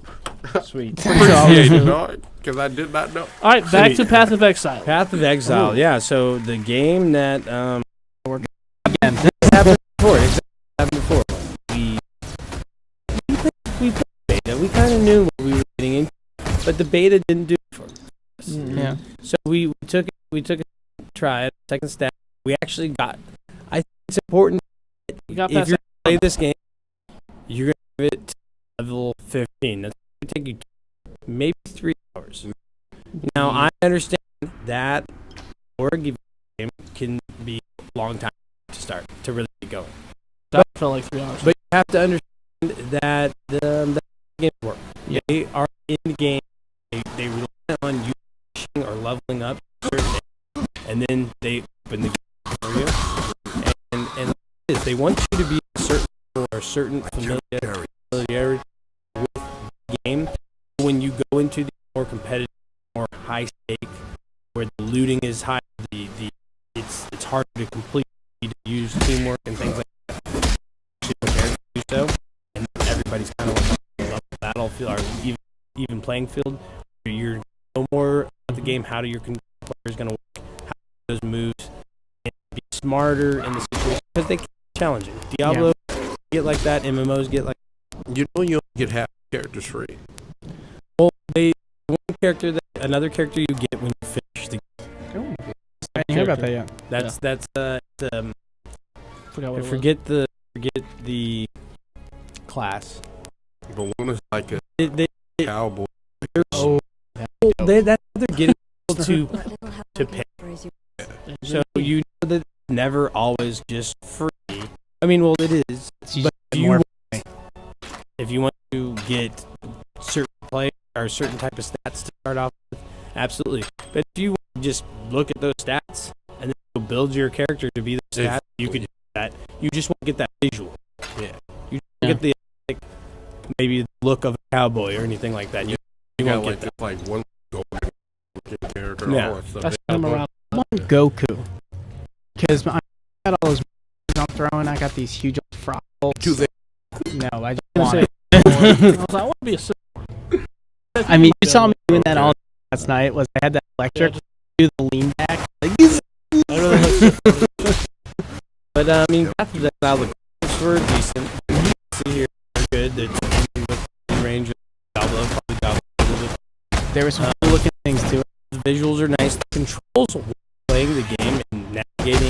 C: it.
B: Sweet.
D: Appreciate it, dog. Because I did not know.
C: All right, back to Path of Exile.
B: Path of Exile.
C: Ooh.
B: Yeah. So the game that again, this happened before. It's happened before. We played beta. We kind of knew what we were getting into, but the beta didn't do it for us.
E: Yeah.
B: So we took a try it, second step. We actually got. I think it's important. If you play this game, you're gonna give it to level 15. That's gonna take you maybe 3 hours. Now I understand that or give game can be a long time to start to really get going.
C: That felt like 3 hours.
B: But you have to understand that the games work.
E: Yeah.
B: They are in the game. They rely on you pushing or leveling up certain things, and then they open the game for you. And they want you to be a certain level or certain familiarity with the game. When you go into the more competitive, more high stake, where the looting is high, it's harder to complete, to use teamwork and things like that. Actually prepared to do so, and everybody's kind of on the battlefield or even playing field. You're no more about the game. How do your players going to work? How do those moves and be smarter in the situation because they can be challenging. Diablo get like that. MMOs get like.
D: You know you only get half characters free.
B: Well, another character you get when you finish the game.
E: I didn't hear about that yet.
B: That's
C: Forgot what
B: forget the class.
D: The one is like a cowboy.
B: That's how they're getting people to pay. So you know that it's never always just free. I mean, well, it is. But if you want to get certain play or certain type of stats to start off with, absolutely. But if you want to just look at those stats and then build your character to be the stats, you could do that. You just won't get that visual.
D: Yeah.
B: You don't get the maybe the look of a cowboy or anything like that. You won't get that.
D: Like one golden character.
B: Yeah.
D: All that stuff.
C: That's around.
E: I'm on Goku because I got all those moves I'm throwing. I got these huge old frog bolts. No, I just want it.
C: I want to be a.
E: I mean, you saw me doing that all last night. Was I had that electric do the lean back? Like,
B: but I mean, Path of Exile, the graphics were decent. You can see here, they're good. They're in range of Diablo, probably Diablo.
E: There were some cool looking things to it.
B: The visuals are nice. The controls while playing the game and navigating,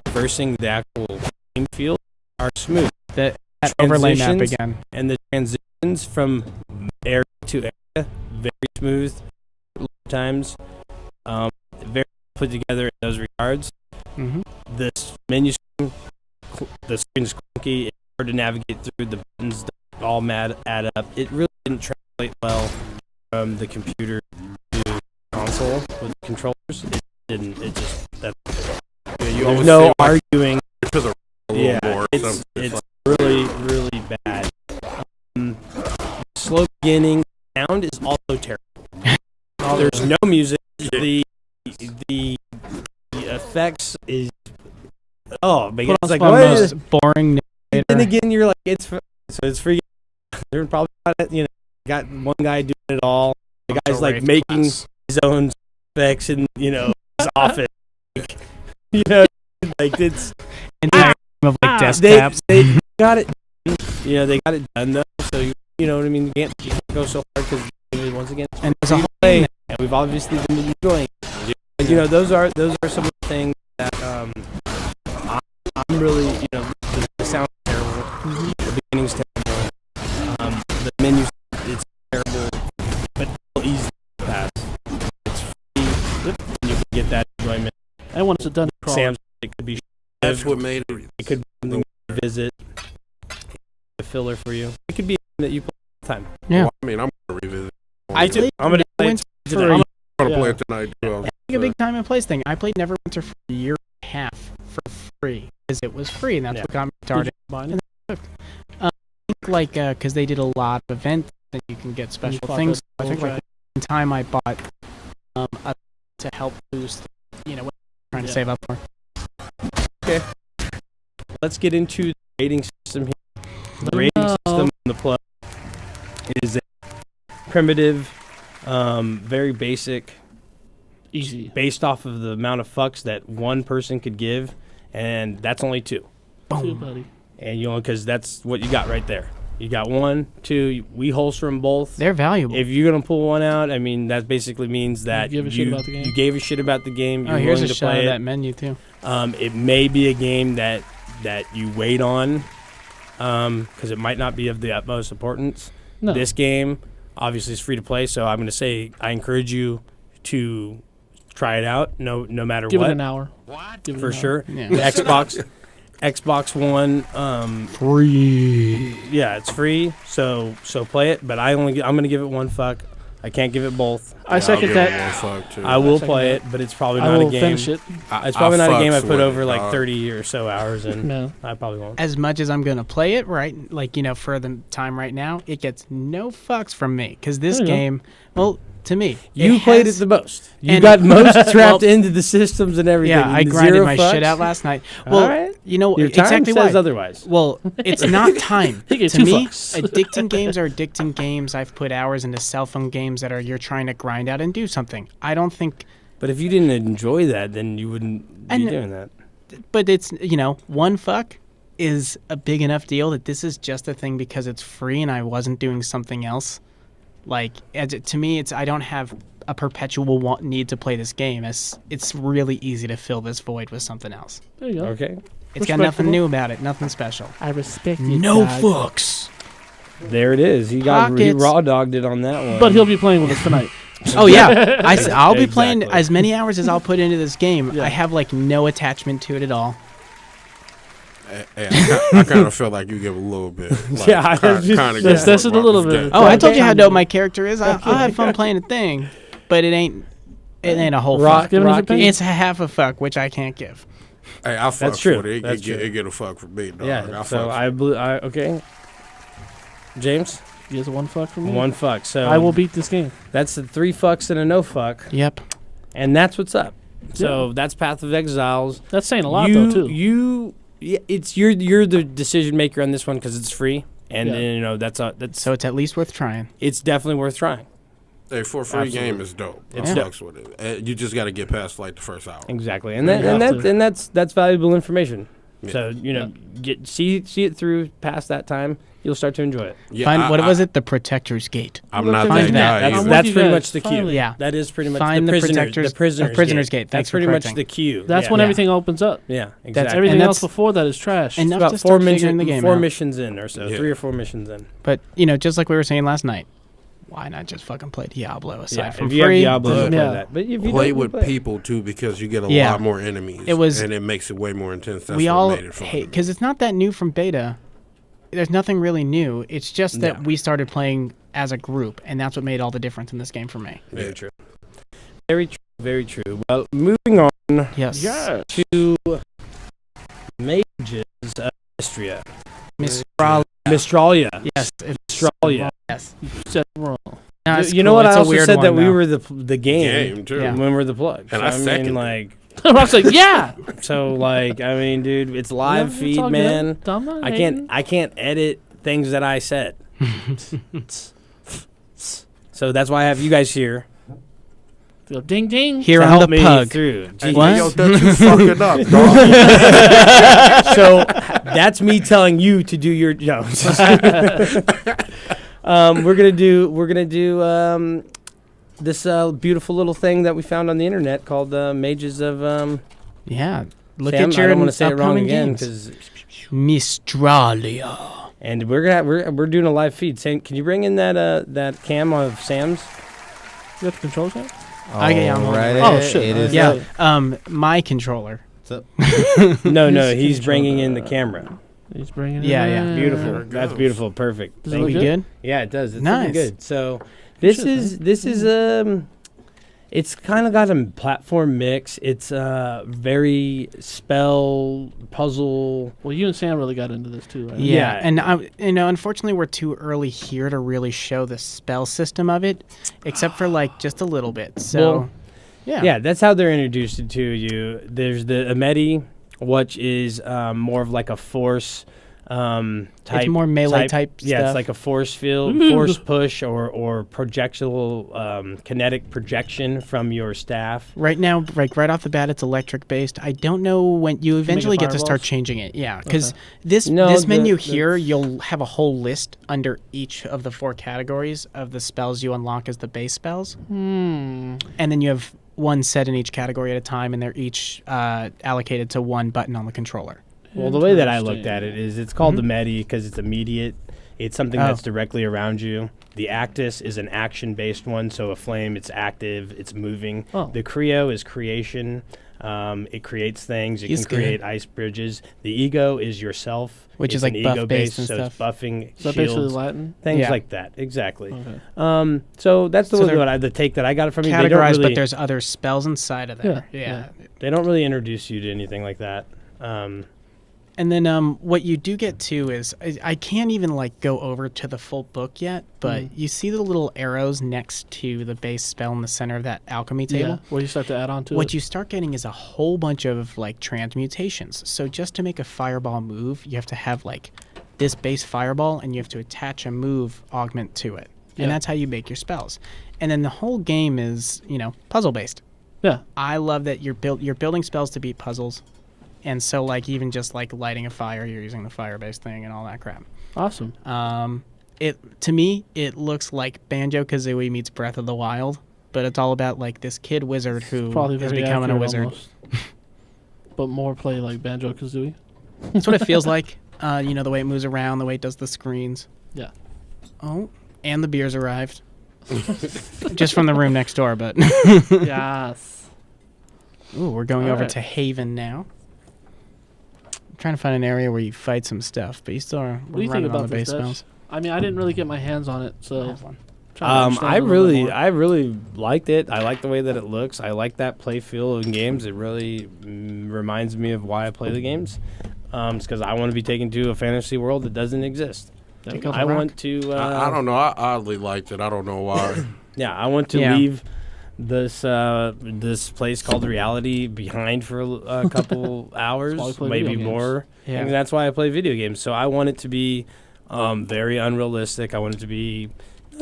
B: versing the actual game field are smooth.
E: That overlay map
B: Transitions
E: again.
B: and the transitions from area to area, very smooth times. Very put together in those regards.
E: Mm-hmm.
B: This menu screen, the screen's clunky. It's hard to navigate through. The buttons all add up. It really didn't translate well from the computer to console with the controllers. It didn't. It just there's no arguing. It's really really bad. Slow beginning. Sound is also terrible. There's no music. The effects is man, it's like what
E: most boring.
B: And again, you're like it's free. They're probably got one guy doing it all. The guy's like making his own effects in his office. Like it's
E: of like desktops.
B: They got it. They got it done though. So you know what I mean. You can't go so hard because once again,
E: and there's a
B: play, and we've obviously been enjoying. Those are some of the things that I'm really the sound is terrible, the beginning's terrible, the menu it's terrible, but still easy to pass. It's free, and you can get that enjoyment.
C: And once it's done,
B: Sam's it could be.
D: That's what made it.
B: It could be something to visit. filler for you. It could be that you play all the time.
E: Yeah.
D: Well, I mean, I'm gonna revisit.
E: I did.
B: I'm gonna play it tonight.
D: I'm gonna play it tonight. Too.
E: It's like a big time and place thing. I played Neverwinter for a year and a half for free because it was free, and that's what got me started. And I think like because they did a lot of events and you can get special things. I think like one time I bought to help boost, what I'm trying to save up for.
B: Okay. Let's get into the rating system here. The rating system on the plug is a primitive, very basic,
C: easy,
B: based off of the amount of fucks that one person could give, and that's only 2.
C: Two, buddy.
B: And because that's what you got right there. You got 1, 2. We holster them both.
E: They're valuable.
B: If you're gonna pull one out, I mean that basically means that
C: you give a shit about the game.
B: You gave a shit about the game. You're
E: here's
B: willing
E: a
B: to
E: shot
B: play
E: of
B: it.
E: that menu too.
B: It may be a game that you wait on, because it might not be of the utmost importance.
C: No.
B: This game obviously is free to play, so I'm going to say I encourage you to try it out. No matter
C: Give
B: what.
C: it an hour. Give it
B: For
C: an hour.
B: sure.
E: Yeah.
B: Xbox One.
E: Free.
B: Yeah, it's free. So play it. But I'm going to give it 1 fuck. I can't give it both.
C: I second that.
B: I will play it, but it's probably not a game.
C: Finish it.
B: It's probably not a game I
D: fucks
B: put
D: with
B: over
D: it,
B: like
D: dog.
B: 30 or so hours in.
C: No.
B: I probably won't.
E: As much as I'm gonna play it, right? Like for the time right now, it gets no fucks from me because this
C: There you go.
E: game, well, to me,
B: You played it
E: has-
B: the most. You
E: and-
B: got most trapped
E: Well,
B: into the systems and everything.
E: Yeah, I
B: and
E: grinded
B: 0
E: my
B: fucks.
E: shit out last night.
B: All
E: Well,
B: right.
E: Your time
B: exactly
E: says
B: why. Otherwise.
E: Well, it's not time.
C: He gets
E: To
C: 2
E: me,
C: fucks.
E: addicting games are addicting games. I've put hours into cell phone games that are you're trying to grind out and do something. I don't think.
B: But if you didn't enjoy that, then you wouldn't be doing that.
E: But it's 1 fuck is a big enough deal that this is just a thing because it's free and I wasn't doing something else. Like to me, I don't have a perpetual need to play this game. It's really easy to fill this void with something else.
C: There you go.
B: Okay.
E: It's got nothing new about it, nothing special.
C: I respect you.
E: No
C: dog.
E: fucks.
B: There it is. He
E: Pockets.
B: raw dogged it on that one.
C: But he'll be playing with us tonight.
E: Oh yeah, I'll be playing
B: Exactly.
E: as many hours as I'll put into this game.
C: Yeah.
E: I have like no attachment to it at all.
D: Hey, I kind of feel like you give a little bit. Like,
B: Yeah, I
D: kind
B: just-
D: of
C: that's it a little bit.
E: Oh, I told you how dope my character is. I'll have fun playing a thing, but it ain't a whole fuck.
C: Giving us a opinion?
E: It's a half a fuck, which I can't give.
D: Hey, I fuck
B: That's true.
D: with it.
B: That's true.
D: It get a fuck from me, dog.
B: Yeah.
D: I
B: So
D: fuck
B: okay. James,
C: He has a 1 fuck from me.
B: 1 fuck. So
C: I will beat this game.
B: That's the 3 fucks and a no fuck,
E: Yep.
B: and that's what's up. So that's Path of Exiles.
C: That's saying a lot, though, too.
B: It's you're the decision maker on this one because it's free, and
C: Yeah.
B: that's
E: So it's at least worth trying.
B: it's definitely worth trying.
D: Hey, for a free
B: Absolutely.
D: game is dope.
B: It's
D: I
B: dope.
D: fucks with it. You just got to get past like the first hour.
B: Exactly, and
C: You
B: that
C: have
B: and
C: to.
B: that's valuable information.
D: Yeah.
B: So see it through past that time, you'll start to enjoy it.
D: Yeah,
E: Find what was it? The Protector's Gate.
D: I'm not
E: Find
D: that
E: that.
D: guy.
B: That's,
D: either.
B: that's
C: you
B: pretty
C: guys.
B: much the cue.
C: Finally.
E: Yeah.
B: That is pretty much
E: Find
B: the
E: the
B: prisoner's
E: Prisoner's Gate.
B: That's
E: Thanks for
B: pretty much
E: correcting.
B: the cue.
C: That's
B: yeah.
C: when
E: Yeah.
C: everything opens up.
B: Yeah, exactly.
C: Everything
E: And
C: else
E: that's-
C: before that is trash.
E: Enough
B: About
E: to
B: 4
E: start figuring the game
B: 4
E: out.
B: missions in or so,
D: Yeah.
B: 3 or 4 missions in.
E: But just like we were saying last night, why not just fucking play Diablo aside
B: Yeah,
E: from
B: if you have
E: free?
B: Diablo, you'll play
C: Yeah.
B: that. But if you
D: Play
B: don't,
D: with
B: play it.
D: people too because you get a
E: Yeah.
D: lot more enemies.
E: It was-
D: and it makes it way more intense. That's
E: we
D: what
E: all
D: made it fun.
E: hate because it's not that new from beta. There's nothing really new. It's just that
B: No.
E: we started playing as a group, and that's what made all the difference in this game for me.
B: Very true. Very true. Very true. Well, moving on
E: Yes.
B: to Mages of Mistria.
E: Mistralia.
B: Mistralia.
E: Yes.
B: Mistralia.
E: Yes.
C: You said it wrong.
E: No, it's
B: You know
E: cool.
B: what?
E: It's
B: I
E: a
B: also
E: weird
B: said that
E: one,
B: we
E: though.
B: were the game,
D: Game, too.
E: Yeah.
B: when we're the plug.
D: And
B: So,
D: I
B: mean,
D: seconded
B: like,
C: Rock's like, yeah.
B: so like, I mean, dude, it's live
C: Yeah, it's
B: feed,
C: all good.
B: man.
C: I'm not
B: I
C: hating.
B: can't edit things that I said. So that's why I have you guys here
C: Go ding ding.
E: Here
B: to
E: on
B: help
E: the
B: me
E: pug.
B: through.
D: Hey,
E: What?
D: yo, that's you fucking up, dog.
B: So that's me telling you to do your no. We're gonna do this beautiful little thing that we found on the internet called Mages of
E: Yeah. Look
B: Sam,
E: at your
B: I don't want to say it wrong
E: upcoming
B: again
E: games.
B: because
E: Mistralia.
B: and we're doing a live feed. Sam, can you bring in that cam of Sam's?
C: You got the controls now?
E: Okay, I'm on it.
F: Alrighty,
C: Oh, shit.
F: it is
E: Yeah. My controller.
B: No, he's bringing in the camera.
C: He's bringing it
E: Yeah,
C: in.
B: Beautiful. That's beautiful. Perfect.
C: Does it
B: Thank
C: look
B: you.
E: good?
B: Yeah, it does. It's
E: Nice.
B: looking good. So this is it's kind of got a platform mix. It's very spell puzzle.
C: Well, you and Sam really got into this too, right?
E: Yeah, and unfortunately, we're too early here to really show the spell system of it, except for like just a little bit. So,
B: Well, yeah, that's how they're introduced to you. There's the Ameti, which is more of like a force type.
E: It's more melee type
B: Yeah,
E: stuff.
B: it's like a force field, force push, or projectile kinetic projection from your staff.
E: Right now, like right off the bat, it's electric based. I don't know when you eventually get to start
C: fireballs?
E: changing it. Yeah, because this
B: No,
E: menu here, you'll have a whole list under each of the 4 categories of the spells you unlock as the base spells, and then you have one set in each category at a time, and they're each allocated to one button on the controller.
B: Well, the way that I looked at it is it's called the Medi because it's immediate. It's something that's directly around you. The Actus is an action-based one, so a flame, it's active, it's moving.
C: Oh.
B: The Creo is creation. It creates things. It
E: He's
B: can create ice bridges. The Ego is yourself,
E: Which is
B: it's
E: like
B: an
E: buff
B: ego-based,
E: based and
B: so
E: stuff.
B: it's buffing,
C: Is that
B: shields,
C: basically Latin?
B: things
E: Yeah.
B: like that. Exactly.
C: Okay.
B: So that's
E: So
B: the take that I got from you. They don't
E: Categorized,
B: really,
E: but there's other spells inside of there. Yeah.
B: they don't really introduce you to anything like that.
E: And then what you do get too is I can't even like go over to the full book yet, but you see the little arrows next to the base spell in the center of that alchemy table.
C: Yeah. Where you start to add on to
E: What
C: it.
E: you start getting is a whole bunch of like transmutations. So just to make a fireball move, you have to have like this base fireball, and you have to attach a move augment to it, and that's how you make your spells. And then the whole game is puzzle based.
C: Yeah.
E: I love that you're building spells to beat puzzles. And so, like, even just, like, lighting a fire, you're using the fire-based thing and all that crap.
C: Awesome.
E: To me, it looks like Banjo-Kazooie meets Breath of the Wild, but it's all about, like, this kid wizard who
C: Probably
E: is
C: very
E: becoming a
C: accurate
E: wizard.
C: almost. But more play like Banjo-Kazooie.
E: That's what it feels like. The way it moves around, the way it does the screens.
C: Yeah.
E: Oh, and the beers arrived. Just from the room next door, but...
C: Yes.
E: Ooh, we're going
C: All
E: over
C: right.
E: to Haven now. Trying to find an area where you fight some stuff, but you still are
C: What do you think
E: running on
C: about
E: the base
C: this, Dutch?
E: spells.
C: I mean, I didn't really get my hands on it, so.
B: I really liked it. I like the way that it looks. I like that play feel in games. It really reminds me of why I play the games. It's because I want to be taken to a fantasy world that doesn't exist. I want to.
D: I don't know. I oddly liked it. I don't know why.
B: Yeah, I want to leave this this place called reality behind for a couple hours, maybe more.
E: Yeah.
B: And that's why I play video games. So I want it to be very unrealistic. I want it to be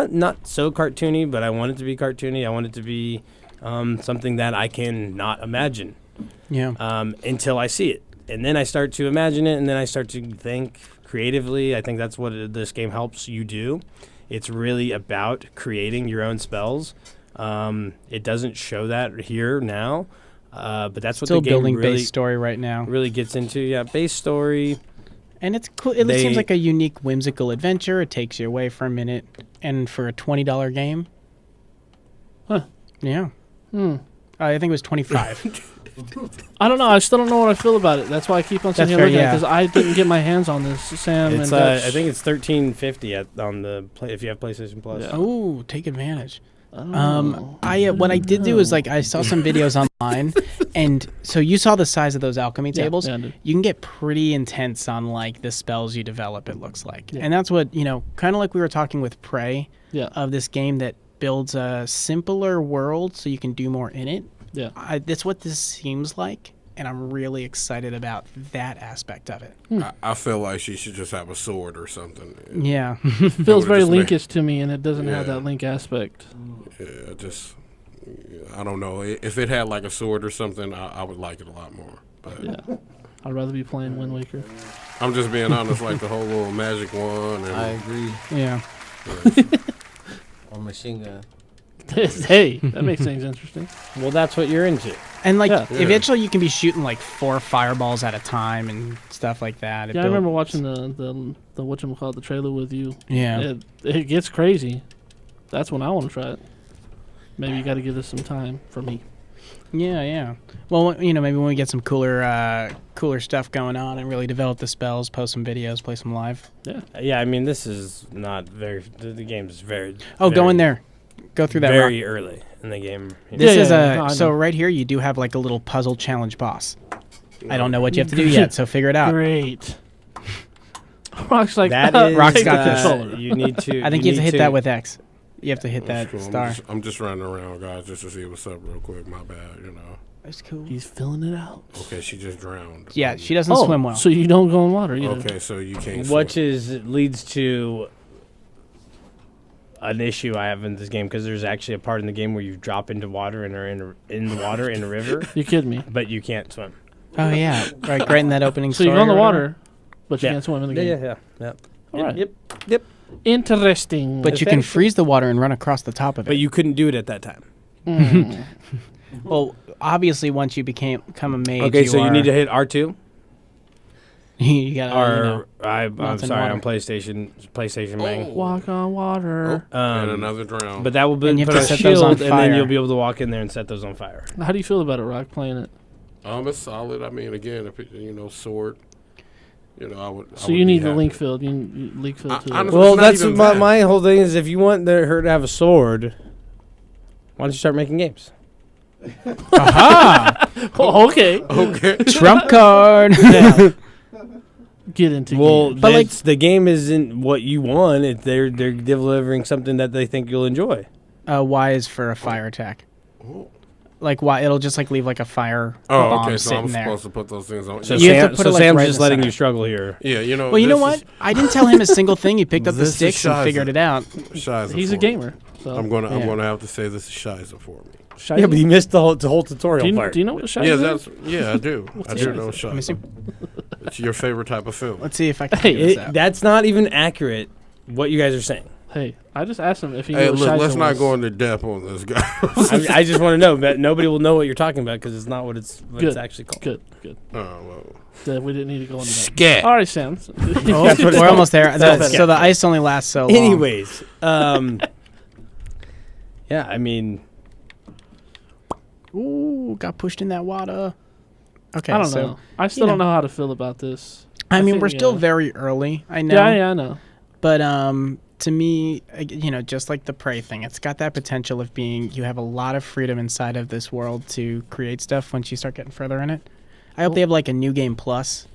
B: not so cartoony, but I want it to be cartoony. I want it to be something that I can not imagine.
E: Yeah.
B: Until I see it, and then I start to imagine it, and then I start to think creatively. I think that's what this game helps you do. It's really about creating your own spells. It doesn't show that here now, but that's what
E: Still
B: the game
E: building
B: really,
E: base story right now.
B: Really gets into. Yeah, base story.
E: And it's cool. It seems like a unique, whimsical adventure. It takes you away for a minute, and for a $20 game.
C: Huh.
E: Yeah. I think it was 25.
C: I don't know. I still don't know what I feel about it. That's why I keep on sitting
E: That's
C: here
E: fair,
C: looking at it, because I didn't get my hands on this. Sam
B: It's
C: and
B: I think it's $13.50 on the if you have PlayStation Plus.
C: Yeah.
E: Oh, take advantage. What I did do is like I saw some videos online, and so you saw the size of those alchemy
C: Yeah,
E: tables.
C: yeah, I did.
E: You can get pretty intense on like the spells you develop. It looks like,
C: Yeah.
E: and that's what kind of like we were talking with Prey.
C: Yeah.
E: Of this game that builds a simpler world so you can do more in it.
C: Yeah.
E: That's what this seems like, and I'm really excited about that aspect of it.
D: I feel like she should just have a sword or something.
E: Yeah.
C: Feels very Linkish to me, and it doesn't have that Link aspect.
D: Yeah, I don't know. If it had like a sword or something, I would like it a lot more. But
C: Yeah. I'd rather be playing Wind Waker.
D: I'm just being honest, like the whole little magic one. And,
F: I agree.
E: Yeah.
F: Or machine gun.
C: Hey, that makes things interesting.
B: Well, that's what you're into.
E: And like
C: Yeah.
E: eventually you can be shooting like 4 fireballs at a time and stuff like that.
C: Yeah, I remember watching the whatchamacallit, the trailer with you.
E: Yeah.
C: It gets crazy. That's when I want to try it. Maybe you got to give this some time for me.
E: Yeah. Well, maybe when we get some cooler stuff going on and really develop the spells, post some videos, play some live.
B: Yeah. I mean, this is not very. The game is very.
E: Oh,
B: very,
E: go in there. Go through that.
B: Very early in the game.
E: This is so right here. You do have like a little puzzle challenge boss. I don't know what you have to do yet, so figure it out.
C: Great. Rock's like,
E: Rock's got the
B: controller. You need to.
E: I think you have to hit that with X. You have to hit that star.
D: I'm just running around, guys, just to see what's up real quick. My bad,
E: That's cool.
C: He's filling it out.
D: Okay, she just drowned.
E: Yeah, she doesn't swim well.
C: So you don't go in water either.
D: Okay, so you can't
B: Which leads to an issue I have in this game, because there's actually a part in the game where you drop into water and are in the water in a river.
C: You kidding me?
B: But you can't swim.
E: Oh yeah, right in that opening.
C: So you go in the water, but you can't swim in the game.
B: Yeah.
C: All right.
B: Yep.
C: Interesting.
E: But you can freeze the water and run across the top of it.
B: But you couldn't do it at that time.
E: Well, obviously, once you become a mage.
B: Okay, so you need to hit R2.
E: You gotta.
B: I'm sorry, I'm PlayStation man.
C: Walk on water.
D: And another drown.
B: But that will put a shield, and then you'll be able to walk in there and set those on fire.
C: How do you feel about it, Rock, playing it?
D: It's solid. I mean, again, if it, sword. I would.
C: So you need the link field. You need link field too.
B: Well, that's my whole thing is, if you want her to have a sword, why don't you start making games?
E: Aha!
C: Okay.
E: Trump card.
C: Yeah. Get into
B: games. But the game isn't what you want. They're delivering something that they think you'll enjoy.
E: Y is for a fire attack. Like why it'll just leave like a fire bomb
D: so
E: sitting
D: I'm
E: there.
D: supposed to put those things on.
B: So you have to put Sam's just letting you struggle here.
D: Yeah,
E: Well, you know what? I didn't tell him a single thing. He picked up the sticks and figured it out.
C: He's a gamer. So.
D: I'm gonna have to say this is Shiza for me.
C: Shiza?
B: Yeah, but he missed the whole tutorial part.
C: Do you know what Shiza is?
D: Yeah, I do. I do know Shiza. It's your favorite type of film.
E: Let's see if I can figure this out.
B: That's not even accurate. What you guys are saying.
C: Hey, I just asked him if he
D: knew
C: what
D: look,
C: Shiza
D: let's not
C: was.
D: go into depth on this guy.
B: I just want to know, but nobody will know what you're talking about because it's not what it's actually called.
C: Good.
D: Oh
C: well. We didn't need to go into that.
D: Scat.
C: All right, Sam.
E: We're almost there. So the ice only lasts so long.
B: Anyways, yeah, I mean,
E: ooh, got pushed in that water. Okay,
C: I don't know. I still don't know how to feel about this.
E: I mean, we're still very early. I know.
C: Yeah, I know.
E: But to me, just like the Prey thing, it's got that potential of being. You have a lot of freedom inside of this world to create stuff once you start getting further in it. I hope they have like a new game plus.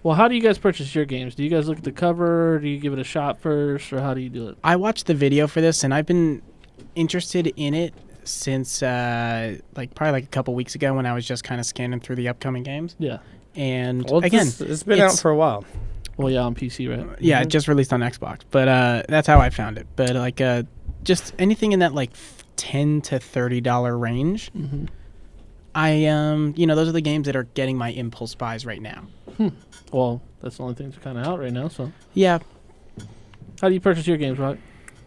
C: Well, how do you guys purchase your games? Do you guys look at the cover? Do you give it a shot first, or how do you do it?
E: I watched the video for this, and I've been interested in it since probably a couple weeks ago when I was just kind of scanning through the upcoming games.
C: Yeah.
E: And
B: again, it's been out for a while.
C: Well, yeah, on PC, right?
E: Yeah, it just released on Xbox, but that's how I found it. But just anything in that $10 to $30 range.
C: Mm-hmm.
E: Those are the games that are getting my impulse buys right now.
C: Well, that's the only things that are kind of out right now. So
E: yeah.
C: How do you purchase your games, Rock?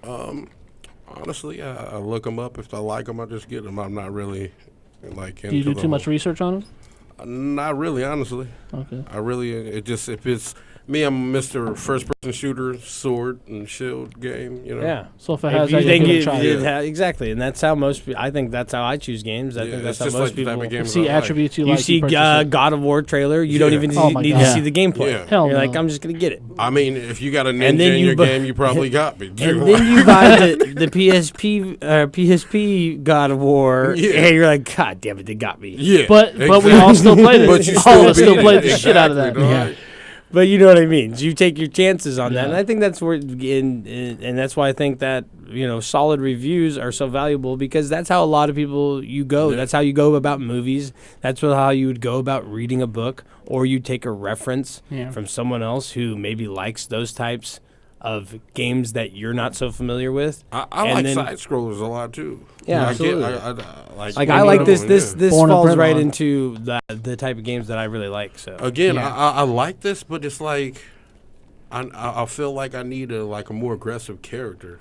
D: Honestly, I look them up. If I like them, I just get them. I'm not really into
C: Do you do too much research on them?
D: Not really, honestly.
C: Okay.
D: If it's me, I'm Mr. First Person Shooter, sword and shield game.
B: Yeah.
C: So if it has that,
B: exactly, and that's how I think that's how I choose games. I think that's how most people
C: see attributes you like.
B: You see God of War trailer, you don't even need to see the gameplay.
D: Yeah.
C: Hell
B: You're
C: no.
B: like, I'm just gonna get it.
D: I mean, if you got a ninja in your game, you probably got me.
B: And then you buy the PSP God of War, and you're like, God damn it, they got me.
D: Yeah.
C: But we all still played it.
D: But you
C: all of us still played the shit out of that.
D: Right.
B: But you know what I mean. You take your chances on that, and I think that's where, and that's why I think that solid reviews are so valuable, because that's how a lot of people go. Yeah. That's how you go about movies. That's how you would go about reading a book, or you take a reference from someone else who maybe likes those types of games that you're not so familiar with.
D: I like side scrollers a lot too.
B: Yeah, absolutely.
D: I
B: like this. This falls right into the type of games that I really like. So
D: again, I like this, but it's like I feel like I need a more aggressive character.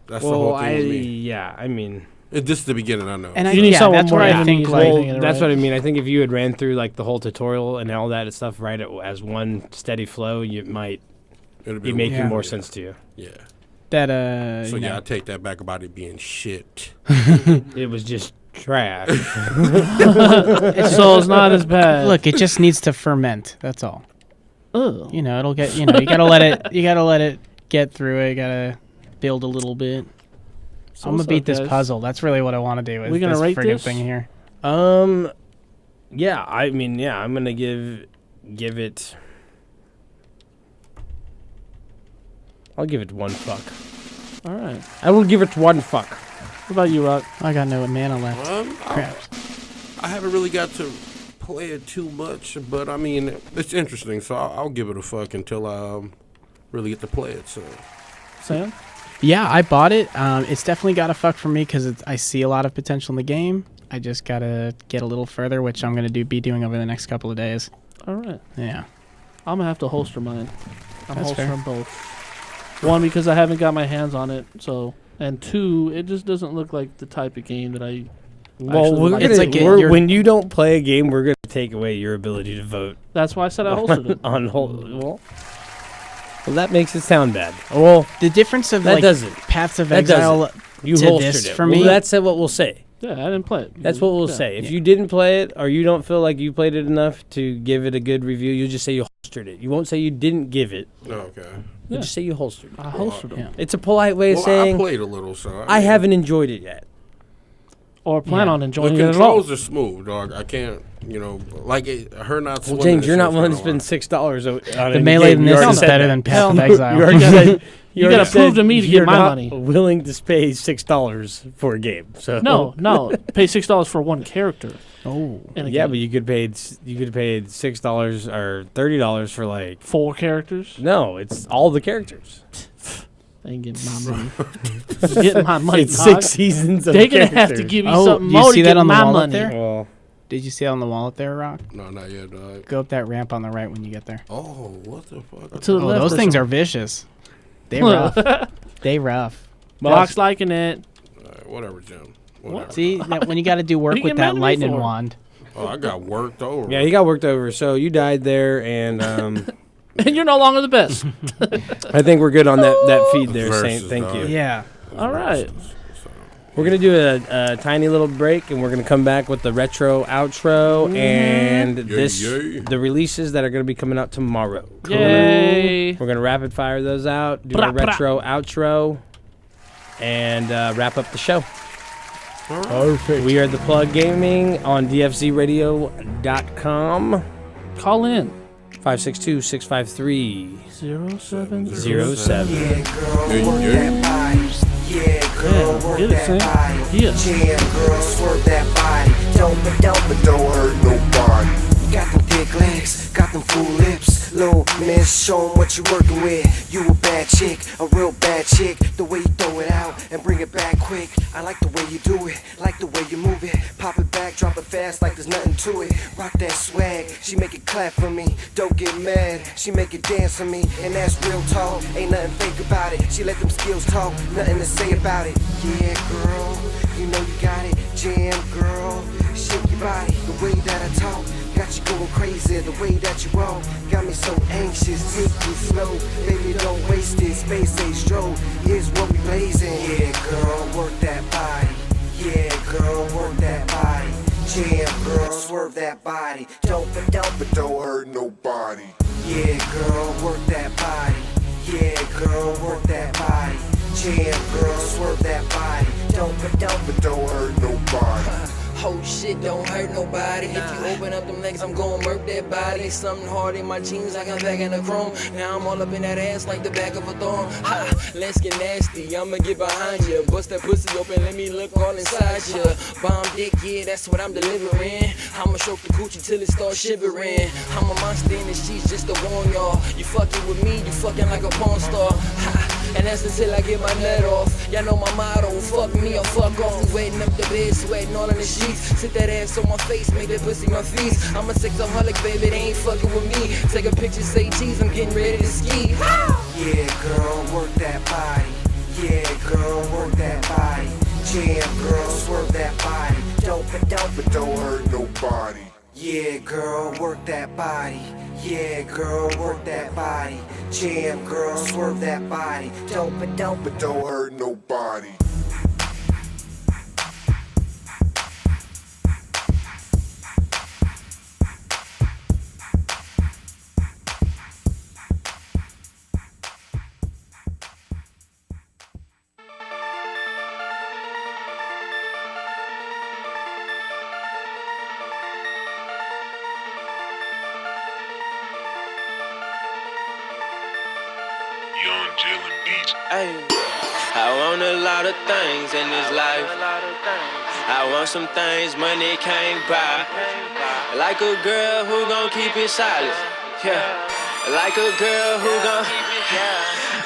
D: That's the whole thing with me.
B: Yeah, I mean,
D: this is the beginning. I know.
E: And
C: you need someone
E: that's
C: more
E: where I think
B: that's what I mean. I think if you had ran through the whole tutorial and all that stuff as one steady flow, you might. It'd be making more sense to you.
D: Yeah.
E: That
D: So I take that back about it being shit.
B: It was just trash.
C: So it's not as bad.
E: Look, it just needs to ferment. That's all.
C: Ugh.
E: You know, it'll get. You know, you gotta let it. You gotta let it get through it. You gotta build a little bit.
C: So
E: I'm gonna
C: what's
E: beat
C: up,
E: this
C: guys?
E: puzzle. That's really what I want to do. With
C: We gonna
E: this
C: rate
E: friggin'
C: this?
E: thing here.
B: Yeah, I mean, yeah, I'm gonna give it. I'll give it 1 fuck.
C: All right.
B: I will give it 1 fuck.
C: What about you, Rock?
E: I got no mana left. Crap.
D: I haven't really got to play it too much, but I mean, it's interesting, so I'll give it a fuck until I really get to play it. So,
C: Sam?
E: Yeah, I bought it. It's definitely got a fuck for me because I see a lot of potential in the game. I just gotta get a little further, which I'm gonna be doing over the next couple of days.
C: All right.
E: Yeah.
C: I'm gonna have to holster mine. I'm
E: That's fair.
C: holstering both. 1, because I haven't got my hands on it, so, and 2, it just doesn't look like the type of game that I.
B: Well,
C: actually
B: we're
C: like.
B: gonna, when you don't play a game, we're gonna take away your ability to vote.
C: That's why I said I holstered it.
B: Well, that makes it sound bad. Well,
E: The difference of
B: that
E: like
B: doesn't.
E: Paths of
B: That
E: Exile
B: doesn't. You
E: to
B: holstered
E: this
B: it.
E: for
B: Well,
E: me.
B: that's what we'll say.
C: Yeah, I didn't play it.
B: That's what we'll
C: Yeah.
B: say. If you didn't play it or you don't feel like you played it enough to give it a good review, you just say you holstered it. You won't say you didn't give it.
D: okay.
B: You just say you holstered it.
C: I holstered them.
B: It's a polite way of
D: Well,
B: saying
D: I played a little, so
B: I haven't enjoyed it yet.
C: Or plan on
D: The
C: enjoying it at all.
D: controls are smooth, dog. I can't, like her not.
B: Well,
D: swimming
B: James,
D: is
B: you're not
D: just
B: willing to
D: gonna
B: spend $6 on
E: The
B: any
E: melee
B: game.
E: in
B: You
E: this
B: already
E: is
B: said
E: better
B: that.
E: than Path of Exile.
B: You already said.
C: You
B: already
C: gotta prove
B: said
C: to me to
B: you're
C: get my
B: not
C: money.
B: willing to pay $6 for a game. So
C: No, pay $6 for one character.
E: Oh,
B: yeah, but you could pay $6 or $30 for like
C: 4 characters.
B: No, it's all the characters.
C: They ain't getting my money. Getting my money.
B: It's
C: dog.
B: 6 seasons of
C: They're gonna have to
B: characters.
C: give me
E: Oh,
C: something
E: do you
C: more
E: see
C: to
E: that
C: get
E: on the
C: my
E: wall up
C: money.
E: there?
B: Well,
E: Did you see it on the wall up there, Rock?
D: No, not yet, dog.
E: Go up that ramp on the right when you get there.
D: Oh, what the fuck?
C: To the left,
E: Those things
C: listen.
E: are vicious. They rough. They rough.
C: Rock's liking it.
D: Whatever, Jim. Whatever.
E: See, when you got to do work
C: What you
E: with
C: getting mad
E: that
C: at me
E: lightning
C: for?
E: wand.
D: Oh, I got worked over.
B: yeah, he got worked over. So you died there, and
C: And you're no longer the best.
B: I think we're good on that feed there,
D: Versus,
B: Saint. Thank you.
D: dog.
E: Yeah.
C: All right.
B: We're going to do a tiny little break, and we're going to come back with the retro outro and the releases that are going to be coming out tomorrow.
C: Yay.
B: We're going to rapid fire those out, do
C: Bra,
B: a retro outro, and wrap up the show.
C: Perfect.
B: We are The Plug Gaming on dfzradio.com.
C: Call in.
B: 562-653.
C: 07.
B: 07.
O: Yeah, girl, work that body. Yeah, girl, work
C: get it,
O: that
C: Sam.
O: body.
C: Yeah.
O: Jam, girl, swerve that body. Don't hurt nobody. Got them thick legs, got them full lips. Little miss, show 'em what you working with. You a bad chick, a real bad chick. The way you throw it out and bring it back quick. I like the way you do it, like the way you move it. Pop it back, drop it fast like there's nothing to it. Rock that swag, she make it clap for me. Don't get mad, she make it dance for me. And that's real talk, ain't nothing fake about it. She let them skills talk, nothing to say about it. Yeah, girl, you know you got it. Jam, girl, shake your body. The way that I talk got you going crazy. The way that you walk got me so anxious. Take it slow, baby, don't waste it. Space age stroke is what we blazing. Yeah, girl, work that body. Yeah, girl, work that body. Jam, girl, swerve that body. Don't hurt nobody. Yeah, girl, work that body. Yeah, girl, work that body. Jam, girl, swerve that body. Don't hurt nobody.
S: Oh shit, don't hurt nobody. If you open up them legs, I'm gon' murk that body. Something hard in my jeans like I'm back in the chrome. Now I'm all up in that ass like the back of a thorn. Ha, let's get nasty, I'ma get behind you. Bust that pussy open, let me look all inside you. Bomb dick, yeah, that's what I'm delivering. I'ma stroke the coochie till it starts shivering. I'm a monster in the sheets just to warn y'all. You fucking with me, you fucking like a porn star. Ha, and that's until I get my nut off. Y'all know my motto, fuck me or fuck off. We waiting up the bed, sweating all in the sheets. Sit that ass on my face, make that pussy my feast. I'm a sexaholic, baby, they ain't fucking with me. Take a picture, say cheese, I'm getting ready to ski.
O: Yeah, girl, work that body. Yeah, girl, work that body. Jam, girl, swerve that body. Don't hurt nobody. Yeah, girl, work that body. Yeah, girl, work that body. Jam, girl, swerve that body. Don't hurt nobody.
K: Ay, I want a lot of things in this life. I want some things money can't buy. Like a girl who gon' keep it solid. Yeah. Like a girl who gon'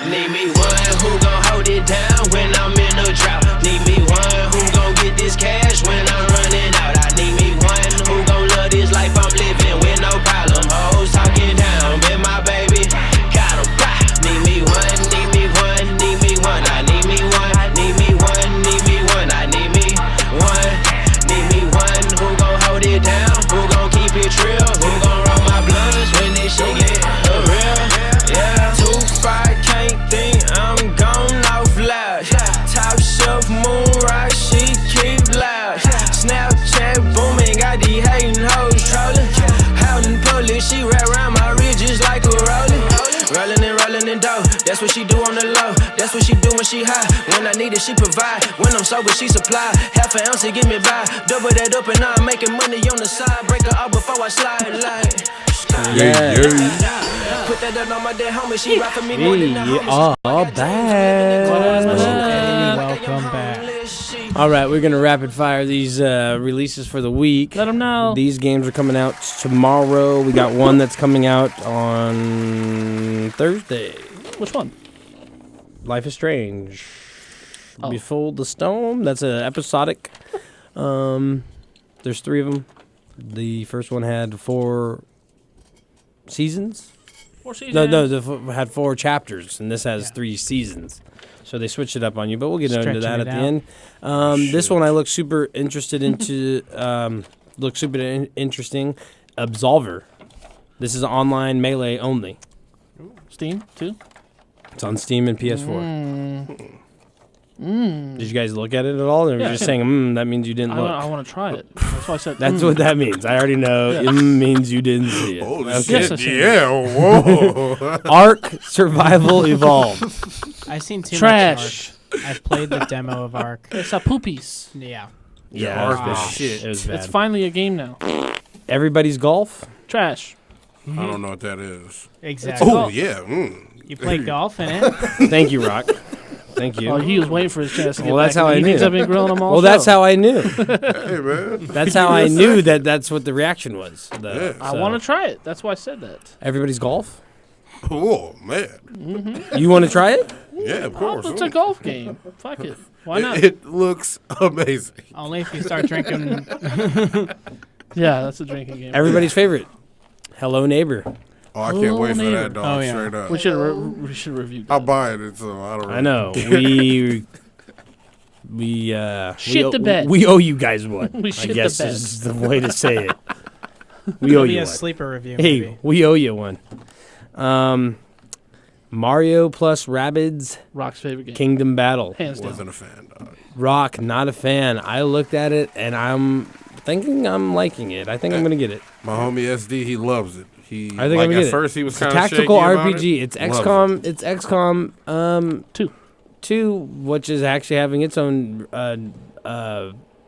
K: need me one who gon' hold it down when I'm in a drought. Need me one who gon' get this cash when I'm running out. I need me one who gon' love this life I'm living with no problem. Hoes talking down, been my baby. Got 'em, bah. Need me one, need me one, need me one. I need me one, need me one, need me one. I need me one, need me one who gon' hold it down, who gon' keep it real, who gon' roll my blunts when this shit get real. Yeah, 2-5 can't think I'm gone off loud. Top shelf moon rock, she keep loud. Snapchat booming, got these hating hoes trolling. Out in public, she wrap around my ridges like a rolling. Rolling and dough, that's what she do on the low. That's what she do when she high. When I need it, she provide. When I'm sober, she supply. Half an ounce to get me by. Double that up and now I'm making money on the side. Break her out before I slide like.
B: Yeah.
K: Put that up on my dead homie. She ride for me more than the
B: We
K: homies.
B: are back.
E: Welcome back.
B: All right, we're going to rapid fire these releases for the week.
C: Let them know.
B: These games are coming out tomorrow. We got one that's coming out on Thursday.
C: Which one?
B: Life is Strange.
C: Oh.
B: Before the Storm. That's an episodic. There's 3 of them. The first one had 4 seasons.
C: 4 seasons?
B: No, had 4 chapters, and this has 3 seasons. So they switched it up on you, but we'll get into that at the end. This one I look super interested into. Interesting. Absolver. This is online Melee only.
C: Steam too.
B: It's on Steam and PS4. Did you guys look at it at all? Or
C: Yeah,
B: just saying, that means you didn't look?
C: I want to try it. That's why I said.
B: That's what that means. I already know.
C: Yeah.
B: Means you didn't see it.
D: Holy
B: Okay.
D: shit,
C: Yes, I see
D: yeah, whoa.
B: Ark Survival Evolved.
E: I've seen too
C: Trash.
E: much Ark. I've played the demo of Ark.
C: It's a poopies.
E: Yeah.
B: Yeah,
D: Ark
B: it was
D: is
B: bad.
D: shit.
B: It was bad.
C: It's finally a game now.
B: Everybody's Golf.
C: Trash.
D: I don't know what that is.
E: Exactly.
D: Oh, yeah.
E: You play golf in it?
B: Thank you, Rock. Thank you.
C: Oh, he was waiting for his chance to get
B: Well, that's
C: back.
B: how I
C: He
B: knew.
C: thinks I've been grilling him all
B: Well, that's
C: show.
B: how I knew.
D: Hey, man.
B: That's how I knew that's what the reaction was.
D: Yeah.
C: I want to try it. That's why I said that.
B: Everybody's Golf.
D: Oh, man.
B: You want to try it?
D: Yeah, of course.
C: It's a golf game. Fuck it. Why not?
D: It looks amazing.
E: Only if you start drinking.
C: Yeah, that's a drinking game.
B: Everybody's favorite. Hello, Neighbor.
D: Oh, I can't wait for
C: neighbor.
D: that, dog.
E: Oh, yeah.
D: Straight up.
C: We should review that.
D: I'll buy it, so I don't
B: I know. We
C: Shit the bed.
B: We owe you guys one.
C: We
B: I
C: shit the
B: guess
C: bed.
B: is the way to say it. We owe
E: Maybe
B: you
E: a
B: one.
E: sleeper review.
B: Hey,
E: Maybe.
B: we owe you one. Mario plus Rabbids
C: Rock's favorite game.
B: Kingdom Battle.
C: Hands down.
D: Wasn't a fan, dog.
B: Rock, not a fan. I looked at it and I'm thinking I'm liking it. I think I'm gonna get it.
D: My homie SD, he loves it. He
B: I think
D: like
B: I'm gonna
D: at
B: get it.
D: first he was
B: It's a
D: kind of
B: tactical
D: shaky
B: RPG.
D: About
B: It's
D: it.
B: XCOM. It's XCOM 2, which is actually having its own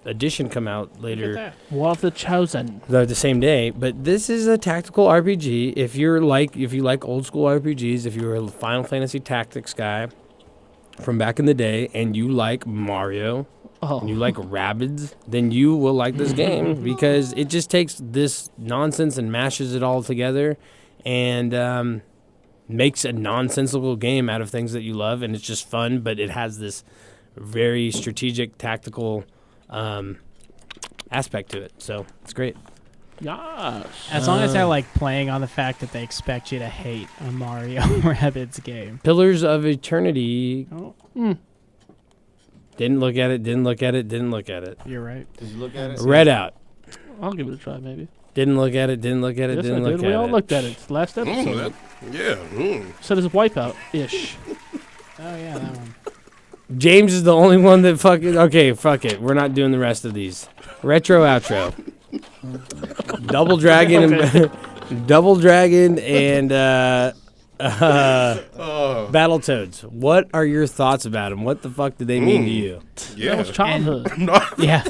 B: edition come out later.
C: War of the Chosen.
B: The same day, but this is a tactical RPG. If you like old school RPGs, if you're a Final Fantasy Tactics guy from back in the day, and you like Mario, and you like Rabbids, then you will like this game because it just takes this nonsense and mashes it all together, and makes a nonsensical game out of things that you love, and it's just fun. But it has this very strategic, tactical aspect to it, so it's great.
C: Yes.
E: As long as I like playing on the fact that they expect you to hate a Mario Rabbids game.
B: Pillars of Eternity.
E: Oh.
B: Didn't look at it. Didn't look at it. Didn't look at it.
E: You're right.
F: Did you look at it?
B: Read out.
C: I'll give it a try, maybe.
B: Didn't look at it. Didn't look at it.
C: Yes,
B: Didn't
C: I
B: look
C: did.
B: at
C: We all
B: it.
C: looked at it. It's the last episode.
D: Yeah.
C: Said it's Wipeout-ish.
E: Oh, yeah, that one.
B: James is the only one that fucking. Okay, fuck it. We're not doing the rest of these. Retro outro. Double Dragon and Double Dragon and Battletoads. What are your thoughts about them? What the fuck did they mean to you?
C: That was childhood.
E: Yeah.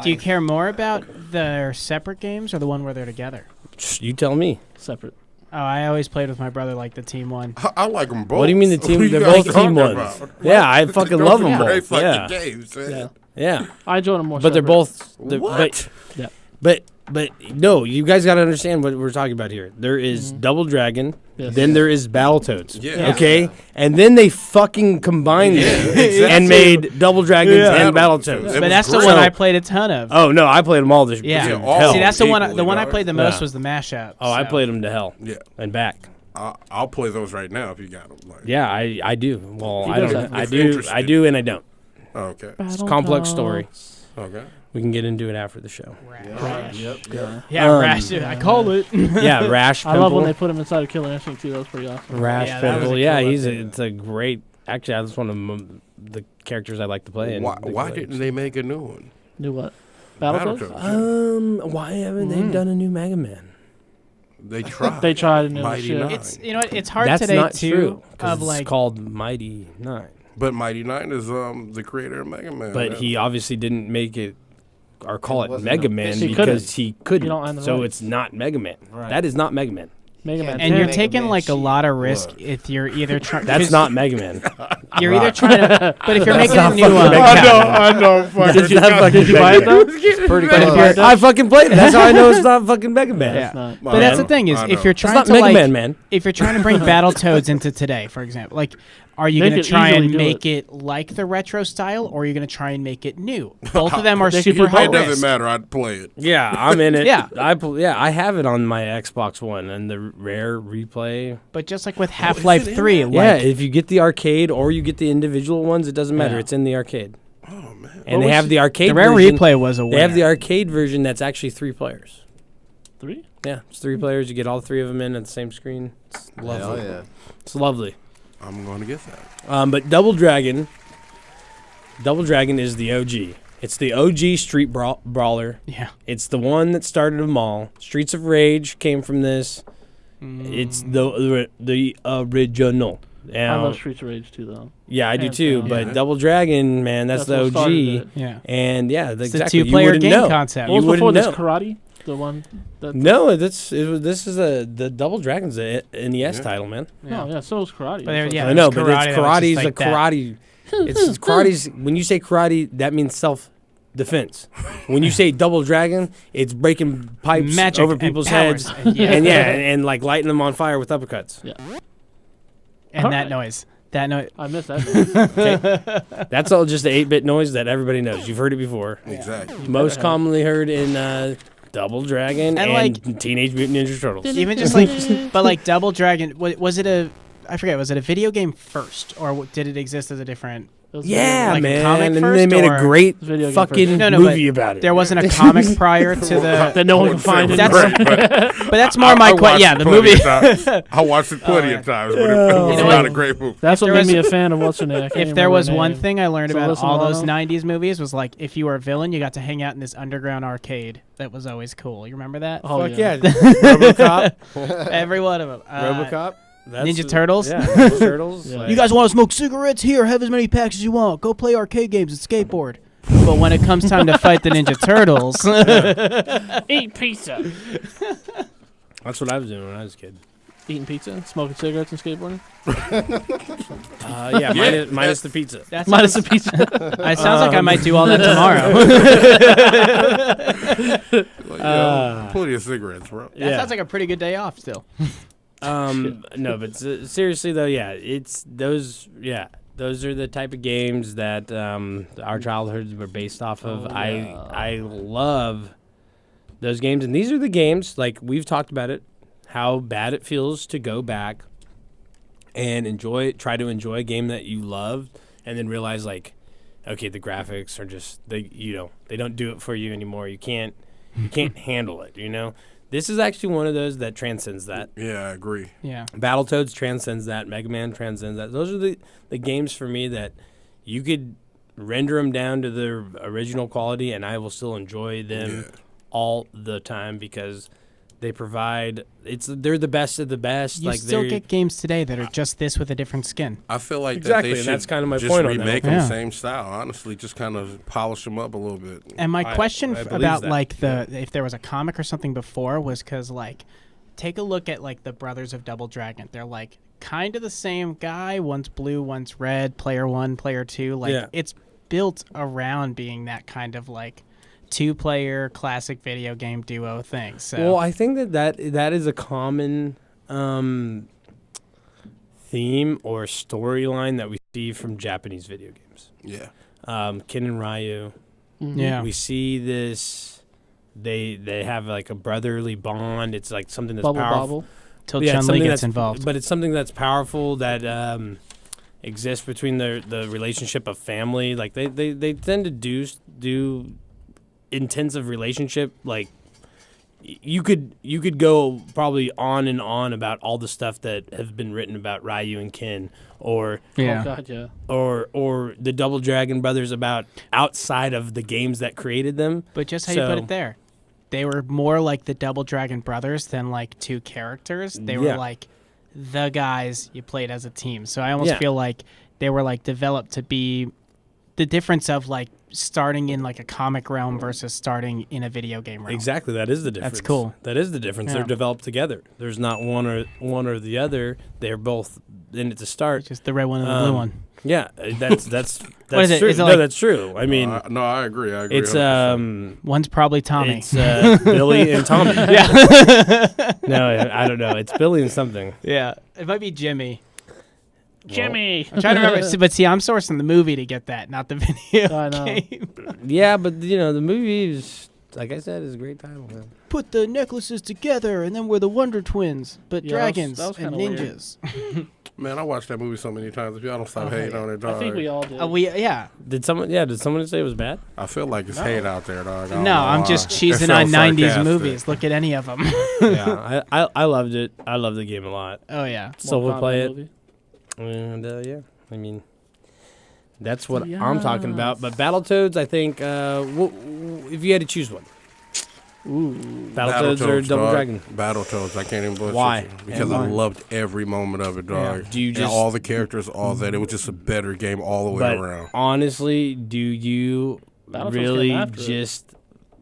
E: Do you care more about their separate games or the one where they're together?
B: You tell me.
C: Separate.
E: Oh, I always played with my brother like the team one.
D: I like them both.
B: What do you mean the team? They're both team ones. Yeah, I fucking love them both. Yeah.
D: Games, man.
B: Yeah.
C: I enjoy them more.
B: But they're both.
D: What?
B: But no, you guys got to understand what we're talking about here. There is Double Dragon, then there is Battletoads.
D: Yeah.
B: Okay? And then they fucking combined them and made Double Dragons and Battletoads.
E: But that's the one I played a ton of.
B: Oh, no, I played them all this
E: Yeah. See, that's the one. The one I played the most was the mashup.
B: Oh, I played them to hell.
D: Yeah.
B: And back.
D: I'll play those right now if you got them. Like.
B: Yeah, I do. Well,
C: He
B: I
C: does
B: don't.
C: that.
B: I do, and I don't.
D: Oh, okay.
B: It's a complex story.
D: Okay.
B: We can get into it after the show.
C: Rash.
E: Yeah, Rash. I call it.
B: Yeah, Rash.
C: I love when they put him inside of Killer Instinct too. That was pretty awesome.
B: Rash
E: Yeah, that was
B: Pimple.
E: a
B: Yeah,
E: cool
B: it's a great. Actually, that's one of the characters I like to play.
D: Why didn't they make a new one?
C: New what? Battletoads?
B: Why haven't they done a new Mega Man?
D: They tried.
C: They tried a new
D: Mighty
C: shit.
D: Nine.
E: It's it's hard
B: That's
E: today
B: not
E: too.
B: true.
E: Of
B: It's
E: like
B: called Mighty Nine.
D: But Mighty Nine is the creator of Mega Man.
B: But he obviously didn't make it or call it
F: wasn't
B: Mega
F: a-
B: Man
C: He
B: because he couldn't.
C: You don't own the
B: So
C: rights.
B: it's not Mega Man.
F: Right.
B: That is not Mega Man.
C: Mega Man.
E: and you're
C: 10.
E: taking like a
F: cheap.
E: lot of risk
D: Look.
E: if you're either trying.
B: That's not Mega Man.
E: You're either trying to. But if you're
B: That's
E: making a
B: not
E: new
B: fucking
E: one,
B: Mega Man.
D: I know.
C: Did you buy it though?
F: It's pretty
B: But
F: close.
B: I fucking played it. That's how I know it's not fucking Mega Man.
E: Yeah.
C: It's not.
E: But that's the thing is,
D: I
E: if
D: know.
E: you're
B: It's
E: trying
B: not
E: to
B: Mega
E: like,
B: Man, man.
E: if you're trying to bring Battletoads into today, for example, like, are you
C: They
E: going to
C: could
E: try
C: easily
E: and
C: do
E: make it like the retro style, or are you going to try and make it new? Both of them are
C: They could
E: super
C: do
E: high
D: It
C: both.
E: risk.
D: doesn't matter. I'd play it.
B: Yeah, I'm in it.
E: Yeah.
B: I have it on my Xbox One and the rare replay.
E: But just like with Half-Life 3, like,
B: Yeah, if you get the arcade or you get the individual ones, it doesn't matter.
E: Yeah.
B: It's in the arcade.
D: Oh man.
B: And
C: What
B: they have
C: was
B: the arcade
E: the rare
B: version.
E: replay was a winner.
B: They have the arcade version that's actually 3 players.
C: 3?
B: Yeah, it's 3 players. You get all 3 of them in at the same screen. It's lovely.
F: Hell yeah.
B: It's lovely.
D: I'm going to get that.
B: But Double Dragon is the OG. It's the OG street brawler.
E: Yeah.
B: It's the one that started them all. Streets of Rage came from this. It's the original.
C: I
B: Now,
C: love Streets of Rage too, though.
B: yeah, I do
C: Hands
B: too.
C: down.
B: But
D: Yeah.
B: Double Dragon, man, that's
C: That's what
B: the
C: started
B: OG.
C: it.
E: Yeah.
B: And yeah,
E: It's
B: exactly.
E: the two-player
B: you wouldn't
E: game
B: know.
E: concept.
C: What was
B: You
C: before
B: wouldn't
C: this?
B: know.
C: Karate? The one that.
B: No, this is the Double Dragon's a NES
D: Yeah.
B: title, man.
C: No, yeah, so was Karate.
E: But there-
C: So-
E: yeah,
B: I know,
E: there's
B: but it's
E: karate that was
B: karate's
E: just
B: a
E: like that.
B: karate. It's karate's. When you say karate, that means self-defense. When you say Double Dragon, it's breaking pipes
E: Magic
B: over
E: and
B: people's
E: powers.
B: heads,
E: And yeah.
B: and like lighting them on fire with uppercuts.
C: Yeah.
E: And that
C: Alright.
E: noise. That noise.
C: I missed that.
B: Okay. That's all just the 8-bit noise that everybody knows. You've heard it before.
D: Exactly.
B: Most commonly heard in Double Dragon and
E: like-
B: Teenage Mutant Ninja Turtles.
E: Even just like, but like Double Dragon, was it a? I forget. Was it a video game first, or did it exist as a different?
C: It was
B: Yeah,
E: Like a
B: man.
E: comic
B: And then
E: first,
B: they made
E: or-
B: a great
C: Video game
B: fucking
C: first.
E: No,
B: movie
E: but
B: about it.
E: There wasn't a comic prior to the.
C: that no one can find
D: Right,
C: anymore.
E: But that's more my
D: watched
E: question. Yeah,
D: it
E: the
D: plenty
E: movie.
D: of times. I watched it plenty
E: yeah.
D: of times, but it was
E: You know
D: not
E: what?
D: a great movie.
C: That's what
E: there
C: made
E: was-
C: me a fan of what's her name. I can't
E: If there
C: remember
E: was
C: her
E: one
C: name.
E: thing I learned
C: So
E: about
C: listen,
E: all those
C: Lano.
E: 90s movies was like if you were a villain, you got to hang out in this underground arcade. That was always cool. You remember that?
C: Oh,
B: Fuck
C: yeah.
B: yeah. RoboCop.
E: Every one of them.
B: RoboCop.
E: Ninja Turtles?
B: Yeah, Ninja Turtles.
C: Yeah.
B: like-
E: You guys want to smoke cigarettes? Here, have as many packs as you want. Go play arcade games and skateboard. But when it comes time to fight the Ninja Turtles,
C: Eat pizza.
B: That's what I was doing when I was a kid.
C: Eating pizza, smoking cigarettes, and skateboarding.
B: Yeah, minus the pizza.
E: that's
C: Minus the pizza.
E: it sounds like I might do all that tomorrow.
D: Like, plenty of cigarettes, bro.
E: That sounds like a pretty good day off still.
B: No, but seriously though, yeah, it's those. Yeah, those are the type of games that our childhoods were based off of. I love those games, and these are the games like we've talked about it. How bad it feels to go back and try to enjoy a game that you loved, and then realize like, okay, the graphics are just they don't do it for you anymore. You can't handle it. This is actually one of those that transcends that.
D: Yeah, I agree.
E: Yeah.
B: Battletoads transcends that. Mega Man transcends that. Those are the games for me that you could render them down to their original quality, and I will still enjoy them all the time because they provide. They're the best of the best.
E: You still get games today that are just this with a different skin.
D: I feel like
B: Exactly,
D: that they
B: and
D: should
B: that's kind of my
D: just
B: point on that.
D: remake them
E: Yeah.
D: same style. Honestly, just kind of polish them up a little bit.
E: And my
B: I
E: question
B: believe
E: about
B: that.
E: like if there was a comic or something before was because like take a look at like the Brothers of Double Dragon. They're like kind of the same guy. One's blue, one's red. Player 1, player 2. Like it's built around being that kind of like 2-player classic video game duo thing. So
B: well, I think that is a common theme or storyline that we see from Japanese video games.
D: Yeah.
B: Ken and Ryu.
E: Mm-hmm. Yeah.
B: We see this. They have like a brotherly bond. It's like something that's powerful.
C: Bobble.
E: Till Chun-Li gets involved.
B: But it's something that's powerful that exists between the relationship of family. Like they tend to do intensive relationship. Like you could go probably on and on about all the stuff that has been written about Ryu and Ken, or
C: Oh God, yeah.
B: or the Double Dragon brothers about outside of the games that created them.
E: But just how you put it there, they were more like the Double Dragon brothers than like 2 characters. They were like the guys you played as a team. So I almost feel like they were like developed to be the difference of like starting in like a comic realm versus starting in a video game realm.
B: Exactly, that is the difference.
E: That's cool.
B: That is the difference.
E: Yeah.
B: They're developed together. There's not one or the other. They're both in it to start.
E: Just the red one and the blue one.
B: Yeah, that's
E: What is it?
B: true.
E: Is it
B: No,
E: like-
B: that's true. I mean,
D: no, I agree.
B: It's
D: 100%.
E: One's probably Tommy.
B: It's Billy and Tommy.
E: Yeah.
B: No, I don't know. It's Billy and something.
E: Yeah, it might be Jimmy.
C: Jimmy.
E: I'm trying to remember, but see, I'm sourcing the movie to get that, not the video
C: I know.
E: game.
B: Yeah, but the movie is, like I said, is a great title, man.
E: Put the necklaces together, and then we're the Wonder Twins, but
C: Yeah,
E: dragons
C: that was
E: and
C: kinda weird.
E: ninjas.
D: Man, I watched that movie so many times. If y'all don't stop hating on it, dog.
C: I think we all did.
B: Did someone say it was bad?
D: I feel like it's hate out there, dog. I don't
E: No,
D: know
E: I'm
D: why.
E: just
D: It
E: cheesing
D: felt
E: on 90s
D: sarcastic.
E: movies. Look at any of them.
B: Yeah, I loved it. I love the game a lot.
E: Oh, yeah.
B: Still
C: Mortal
B: would play
C: Kombat
B: it.
C: movie.
B: And yeah, I mean, that's what I'm talking about. But Battletoads, I think, if you had to choose one, Battletoads or Double
D: dog.
B: Dragon?
D: Battletoads. I can't even bullshit
B: Why?
D: you. Because I loved every moment of it, dog.
B: Yeah. Do you
D: And
B: just-
D: all the characters, all that. It was just a better game all the way
B: But
D: around.
B: honestly, do you
C: Battletoads
B: really
C: came after it.
B: just,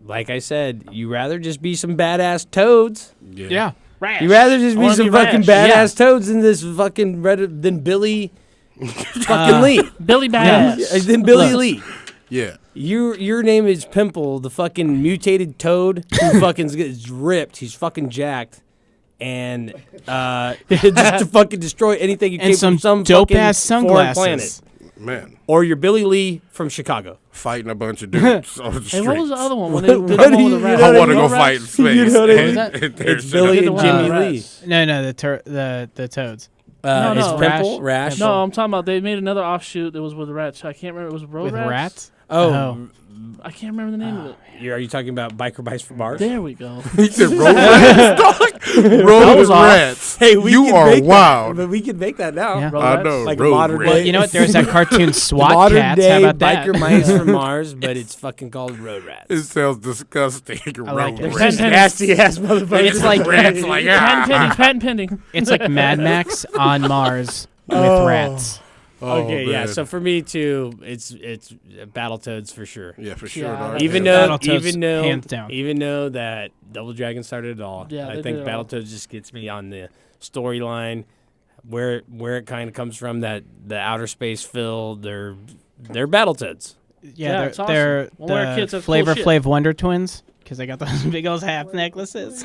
B: like I said, you rather just be some badass toads?
E: Yeah.
C: Rash.
B: You rather just
C: I
B: be
C: wanna
B: some
C: be
B: fucking
C: Rash.
B: badass toads than this fucking than Billy fucking Lee.
C: Billy Badass.
B: Than Billy
C: Look.
B: Lee.
D: Yeah.
B: Your name is Pimple, the fucking mutated toad who fucking gets ripped. He's fucking jacked. And just to fucking destroy anything you
E: And
B: came
E: some
B: from some
E: dope-ass
B: fucking foreign
E: sunglasses.
B: planet.
D: Man.
B: Or you're Billy Lee from Chicago.
D: Fighting a bunch of dudes on the
C: Hey,
D: street.
C: what was the other one? When they did
B: What
C: the
B: do
C: one
B: you-
C: with the
B: you
C: rats?
B: know
D: I
B: what
D: want to go
C: Rats?
D: fight in space.
B: You know what I mean?
C: That-
B: It's Billy and Jimmy Lee.
C: Rats.
E: No, the toads.
C: No,
B: It's
C: no.
B: Pimple, Rash.
C: No, I'm talking about they made another offshoot that was with rats. I can't remember. It was Road
E: With
C: Rats?
E: rats?
B: Oh,
C: I can't remember the name of it.
B: are you talking about Biker Bites for Bars?
C: There we go.
D: He said road rats, dog. Road
C: was off.
D: rats.
B: Hey, we
D: you
B: can
D: are
B: make
D: wild.
B: That, but we can make that now.
E: Yeah.
C: Road
D: I
C: Rats?
D: know.
B: Like
D: road
B: modern
D: rats.
B: day.
E: Well, you know what? There's that cartoon SWAT
B: Modern
E: Cats.
B: day
E: How about that?
B: Biker Mice from Mars, but it's fucking called Road Rats.
D: It sounds disgusting.
E: I like
D: road
E: it.
D: rats.
B: Nasty ass motherfuckers.
E: It's like
D: Rats like,
C: Patent pending.
E: It's like Mad Max on Mars with rats.
D: Oh,
B: Okay, yeah.
D: man.
B: So for me too, it's Battletoads for sure.
D: Yeah, for sure,
C: Yeah,
D: dog.
B: Even
E: Yeah.
B: though,
E: Battletoads, hands down.
B: even though that Double Dragon started it all,
C: Yeah,
B: I
C: they
B: think
C: did it all.
B: Battletoads just gets me on the storyline, where it kind of comes from. That the outer space filled, they're Battletoads.
C: Yeah,
E: they're
C: it's awesome.
E: they're
C: When we were
E: the
C: kids, that's
E: Flavor
C: cool shit.
E: Flav Wonder Twins because they got those big old half necklaces.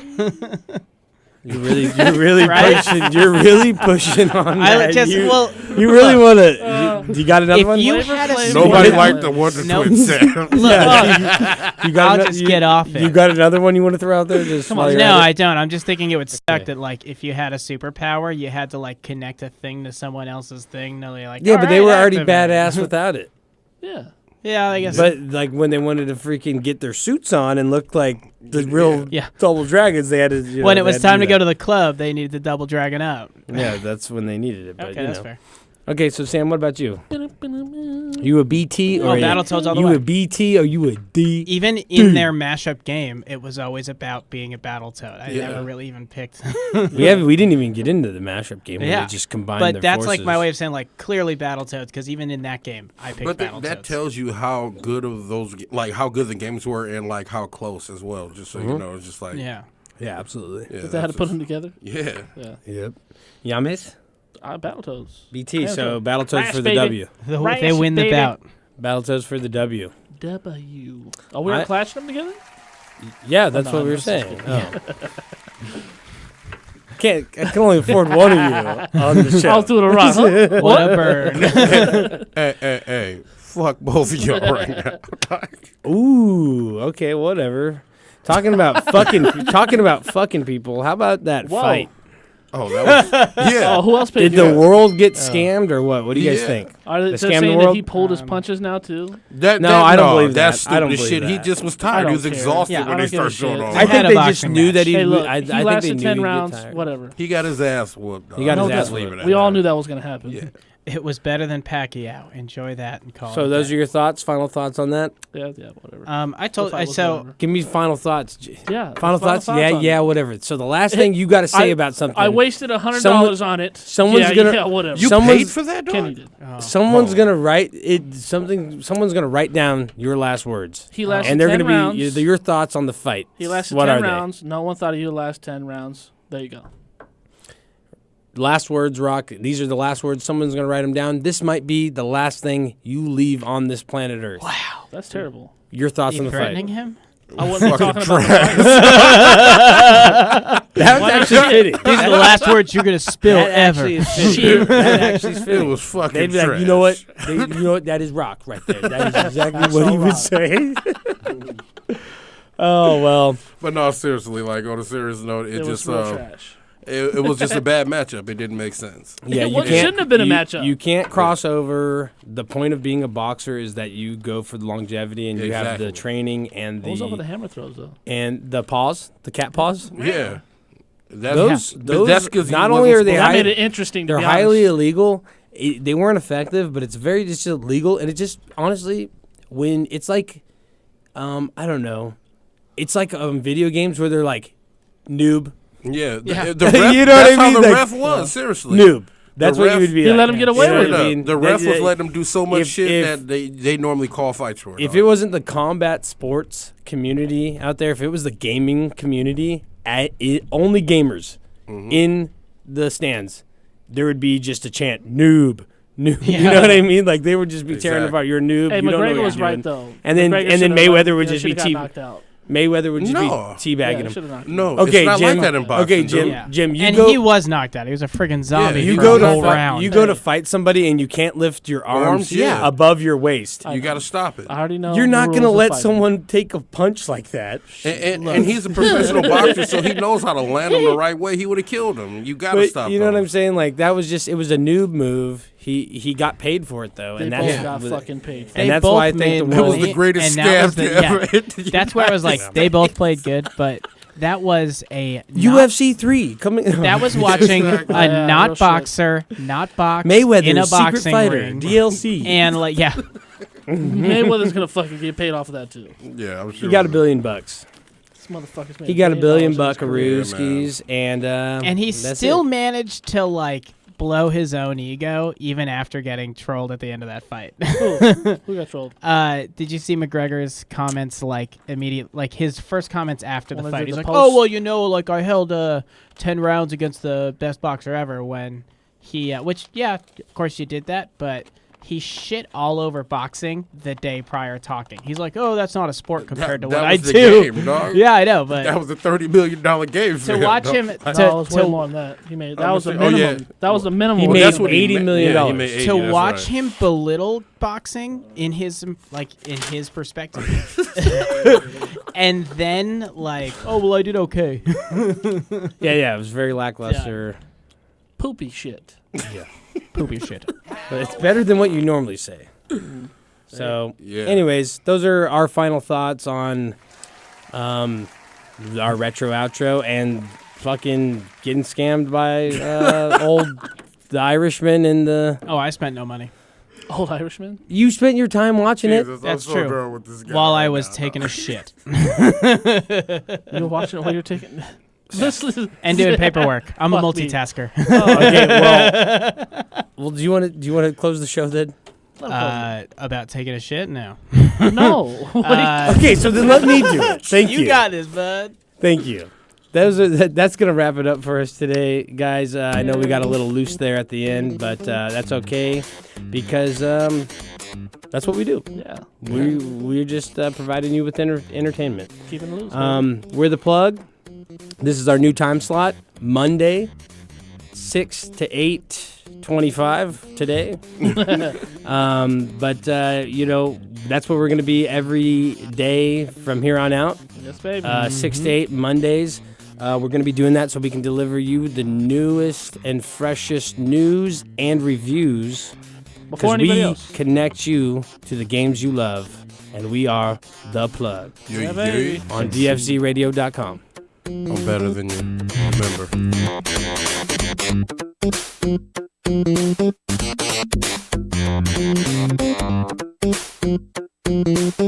B: You're really
E: Right?
B: pushing. You're really pushing on
E: I
B: that.
E: just-
B: you,
E: well,
B: you really want to. You got another
E: if
B: one?
E: you
C: Flavor
E: had a
C: Flav
D: Nobody
C: Yeah.
D: liked the Wonder
E: Nope.
D: Twins sound.
B: You got
E: I'll
B: ano-
E: just
B: you-
E: get off it.
B: You got another one you want to throw out there? Just
C: Come
B: while
C: on.
B: you're
E: No,
B: at it?
E: I don't. I'm just thinking it would suck that like if you had a superpower, you had to like connect a thing to someone else's thing. No, they're like,
B: Yeah, but they were already
E: activate.
B: badass without it.
C: Yeah.
E: Yeah, I guess.
B: But like when they wanted to freaking get their suits on and look like the real
E: Yeah.
B: Double Dragons, they had to.
E: when it was time to go to the club, they needed to double dragon up.
B: Yeah, that's when they needed it. But,
E: Okay,
B: you
E: that's
B: know.
E: fair.
B: Okay, so Sam, what about you? You a BT or
E: Oh,
B: a-
E: Battletoads all the
B: you
E: way.
B: a BT or you a D?
E: Even in their mashup game, it was always about being a Battletoad. I
D: Yeah.
E: never really even picked.
B: We didn't even get into the mashup game where
E: Yeah.
B: they just combined
E: But
B: their
E: that's like my
B: forces.
E: way of saying like clearly Battletoads because even in that game, I picked
D: But
E: Battletoads.
D: that tells you how good of those, like how good the games were and like how close as well. Just so you know, it's just like
E: Yeah.
B: Yeah, absolutely.
D: Yeah,
C: If they had to put them together.
D: Yeah.
C: Yeah.
B: Yep. Yamis?
C: Battletoads.
B: BT,
C: Hands
B: so
C: up.
B: Battletoads
C: Rash,
B: for the
C: baby.
B: W.
C: Rash,
E: They win the
C: baby.
E: bout.
B: Battletoads for the W.
C: W. Oh, we were clashing them together?
B: Yeah, that's
C: no,
B: what we were
C: that's just
B: saying.
C: kidding.
B: Oh. I can only afford one of you on the show.
C: I'll do it a rock. Huh?
E: What a burn.
D: Hey, fuck both of y'all right now.
B: Ooh, okay, whatever. Talking about fucking people. How about that
C: Whoa.
B: fight?
D: Oh, that was yeah.
C: Oh, who else paid?
B: Did the world get scammed or what? What do you guys
D: Yeah.
B: think?
C: Are they
B: They
C: saying
B: scammed the
C: that
B: world?
C: he pulled his punches now too?
B: No, I don't believe
D: that's
B: that. I don't
D: stupid as
B: believe
D: shit. He
B: that.
D: just was
C: I
D: tired. He
C: don't
D: was
C: care.
D: exhausted
C: Yeah, I
D: when they
C: don't give a
D: started showing
C: shit.
D: off.
B: I think they just
E: boxing
B: knew
E: match.
B: that he.
C: Hey, look,
B: I
C: he
B: think
C: lasted
B: they knew
C: 10
B: he'd get
C: rounds.
B: tired.
C: Whatever.
D: He got his ass whooped.
B: He got
C: No
B: his ass
C: doubt.
B: whooped.
C: We all knew that was going to happen.
D: Yeah.
E: It was better than Pacquiao. Enjoy that and call
B: So
E: it
B: those
E: that.
B: are your thoughts? Final thoughts on that?
C: Yeah, whatever.
E: So
B: Give me final thoughts.
C: Yeah,
B: Final thoughts.
C: on
B: Yeah,
C: it.
B: whatever. So the last thing you got to say about something.
C: I wasted $100 on it.
B: Someone's gonna.
C: Yeah, whatever.
D: You
B: someone's-
D: paid for that, dog?
C: Kenny did.
B: Someone's gonna write it. Someone's gonna write down your last words.
C: He lasted
B: and they're
C: 10
B: gonna
C: rounds.
B: be your thoughts on the fight.
C: He lasted
B: what
C: 10
B: are
C: rounds. No one thought he would last 10 rounds. There you go.
B: Last words, Rock. These are the last words. Someone's gonna write them down. This might be the last thing you leave on this planet Earth.
C: Wow, that's terrible.
B: Your thoughts
E: You
B: on the
E: threatening
B: fight?
E: him?
C: I wasn't talking about
B: That was actually fitting.
E: These are the last words you're gonna spill
B: That
E: ever.
B: actually is fitting. That actually is fitting.
D: It was fucking
B: They'd be like,
D: trash.
B: you know what? You know what? That is Rock right there. That is exactly what he would say. Oh well.
D: But no, seriously, like on a serious note, it
C: was
D: just
C: real trash.
D: it was just a bad matchup. It didn't make sense.
B: Yeah,
C: It
B: you
C: wasn't-
B: can't.
C: shouldn't have been a
B: you-
C: matchup.
B: You can't cross over. The point of being a boxer is that you go for the longevity and you have
D: Exactly.
B: the training and
C: What was up with the
B: the
C: hammer throws though?
B: and the paws, the cat paws.
D: Yeah.
B: Those
D: But that's 'cause he
B: not
D: wasn't
B: only are they
C: That
B: high,
C: made it interesting. To
B: they're
C: be
B: highly
C: honest.
B: illegal. They weren't effective, but it's very just illegal, and it just honestly, when it's like, I don't know, it's like video games where they're like, noob,
D: Yeah.
E: Yeah.
D: The ref,
B: You know what I
D: that's how
B: mean?
D: the
B: Like,
D: ref was. Seriously.
B: noob. That's
D: The
B: what
D: ref-
B: you would be.
C: He
B: like.
C: let him get away
B: You know
C: with
B: what
C: it.
B: I mean?
D: The ref
B: That-
D: was letting them do so much
B: if-
D: shit
B: if-
D: that they normally call fights for.
B: If
D: dog.
B: it wasn't the combat sports community out there, if it was the gaming community, only gamers
D: Mm-hmm.
B: in the stands, there would be just a chant, noob. Noob. You know what I mean? Like they would just be tearing
D: Exactly.
B: apart. You're a noob.
C: Hey,
B: you don't know
C: McGregor
B: what
C: was
B: you're
C: right
B: doing.
C: though.
B: And then
C: McGregor
B: and then
C: should've
B: Mayweather would just be
C: got knocked out.
B: Mayweather would just
D: No.
B: be teabagging
C: Yeah,
B: him.
C: should've knocked him
D: No,
B: Okay,
D: it's not
B: Jim.
D: like that in boxing.
B: Okay,
D: dude.
B: Jim.
E: Yeah.
B: Jim, you
E: and
B: go.
E: he was knocked out. He was a friggin' zombie.
B: You
E: for
B: go
E: a whole
B: to
E: round.
B: you go to fight somebody and you can't lift your arms,
D: Arms, yeah.
B: above your waist.
D: You got to stop it.
C: I already know.
B: You're
C: the
B: not
C: rules
B: gonna
C: of
B: let
C: fighting.
B: someone take a punch like that.
D: And he's a professional boxer, so he knows how to land him the right way. He would have killed him. You got to
B: But
D: stop
B: you know
D: those.
B: what I'm saying? Like that was it was a noob move. He got paid for it though,
C: They
B: and
C: both
B: that's
C: got fucking paid.
B: and
E: They
B: that's
E: both
B: why I think
E: made
B: the
D: It was
B: world.
D: the greatest
E: and that was
D: scam
E: the-
D: to
E: yeah.
D: ever hit the
E: That's where I was like,
D: United
E: they both
D: States.
E: played good, but that was a
B: UFC 3 coming.
E: That was watching
D: Exactly.
E: a
C: Yeah,
E: not
C: real shit.
E: boxer, not box
B: Mayweather,
E: in a
B: Secret
E: boxing
B: Fighter,
E: ring,
B: DLC.
E: and like yeah,
C: Mayweather's gonna fucking get paid off of that too.
D: Yeah, I'm sure.
B: He got $1 billion.
C: This motherfucker's made
B: He got $1 billion
C: $1 billion.
B: buckaroos, and
E: he
B: that's
E: still
B: it.
E: managed to like blow his own ego even after getting trolled at the end of that fight.
C: Who got trolled?
E: Did you see McGregor's comments like his first comments after
C: When
E: the
C: they
E: fight?
C: did
E: He's
C: the
E: like,
C: post-
E: "Oh well, you know, like I held 10 rounds against the best boxer ever." When he, which yeah, of course you did that, but he shit all over boxing the day prior talking. He's like, "Oh, that's not a sport compared to
D: that
E: what I
D: was the
E: do."
D: game, dog.
E: Yeah, I know, but
D: That was a $30 million game. for
E: to
D: him,
E: watch
D: dog.
E: him
C: No, it was way more than that. He made that was the
D: saying-
C: minimum.
D: yeah.
C: That was the minimum.
B: He
C: what
B: made
D: that's what he
B: $80
D: ma-
B: million.
D: yeah, he made 80,
E: to
D: that's
E: watch
D: right.
E: him belittle boxing in his perspective, and then like, oh well, I did okay.
B: Yeah, it was very lackluster.
C: poopy shit.
B: Yeah.
E: Poopy shit.
B: But it's better than what you normally say. So,
D: Yeah.
B: anyways, those are our final thoughts on our retro outro and fucking getting scammed by the Irishman and the.
E: Oh, I spent no money.
C: Old Irishman.
B: You spent your time watching
D: Jesus,
B: it.
D: I'm
E: That's
D: so
E: true.
D: done with this guy
E: While I
D: right
E: was
D: now,
E: taking
D: dog.
E: a shit
C: You were watching it while you're taking. Listen,
E: and doing paperwork. I'm a
C: Fuck me.
E: multitasker.
B: Okay, well, do you want to close the show then?
E: About taking a shit? No.
C: no.
B: Okay, so then let me do it. Thank you.
E: You got this, bud.
B: Thank you. That's going to wrap it up for us today, guys. I know we got a little loose there at the end, but that's okay because that's what we do.
C: Yeah.
B: We're just providing you with entertainment.
C: Keeping it loose.
B: We're the plug. This is our new time slot, Monday, 6 to 8:25 today. But that's what we're going to be every day from here on out.
C: Yes, baby.
B: 6 to 8 Mondays. We're going to be doing that so we can deliver you the newest and freshest news and reviews.
C: Before
B: Because
C: anybody
B: we
C: else.
B: connect you to the games you love, and we are The Plug
C: baby.
B: on DFZRadio.com.
D: I'm better than you. Remember.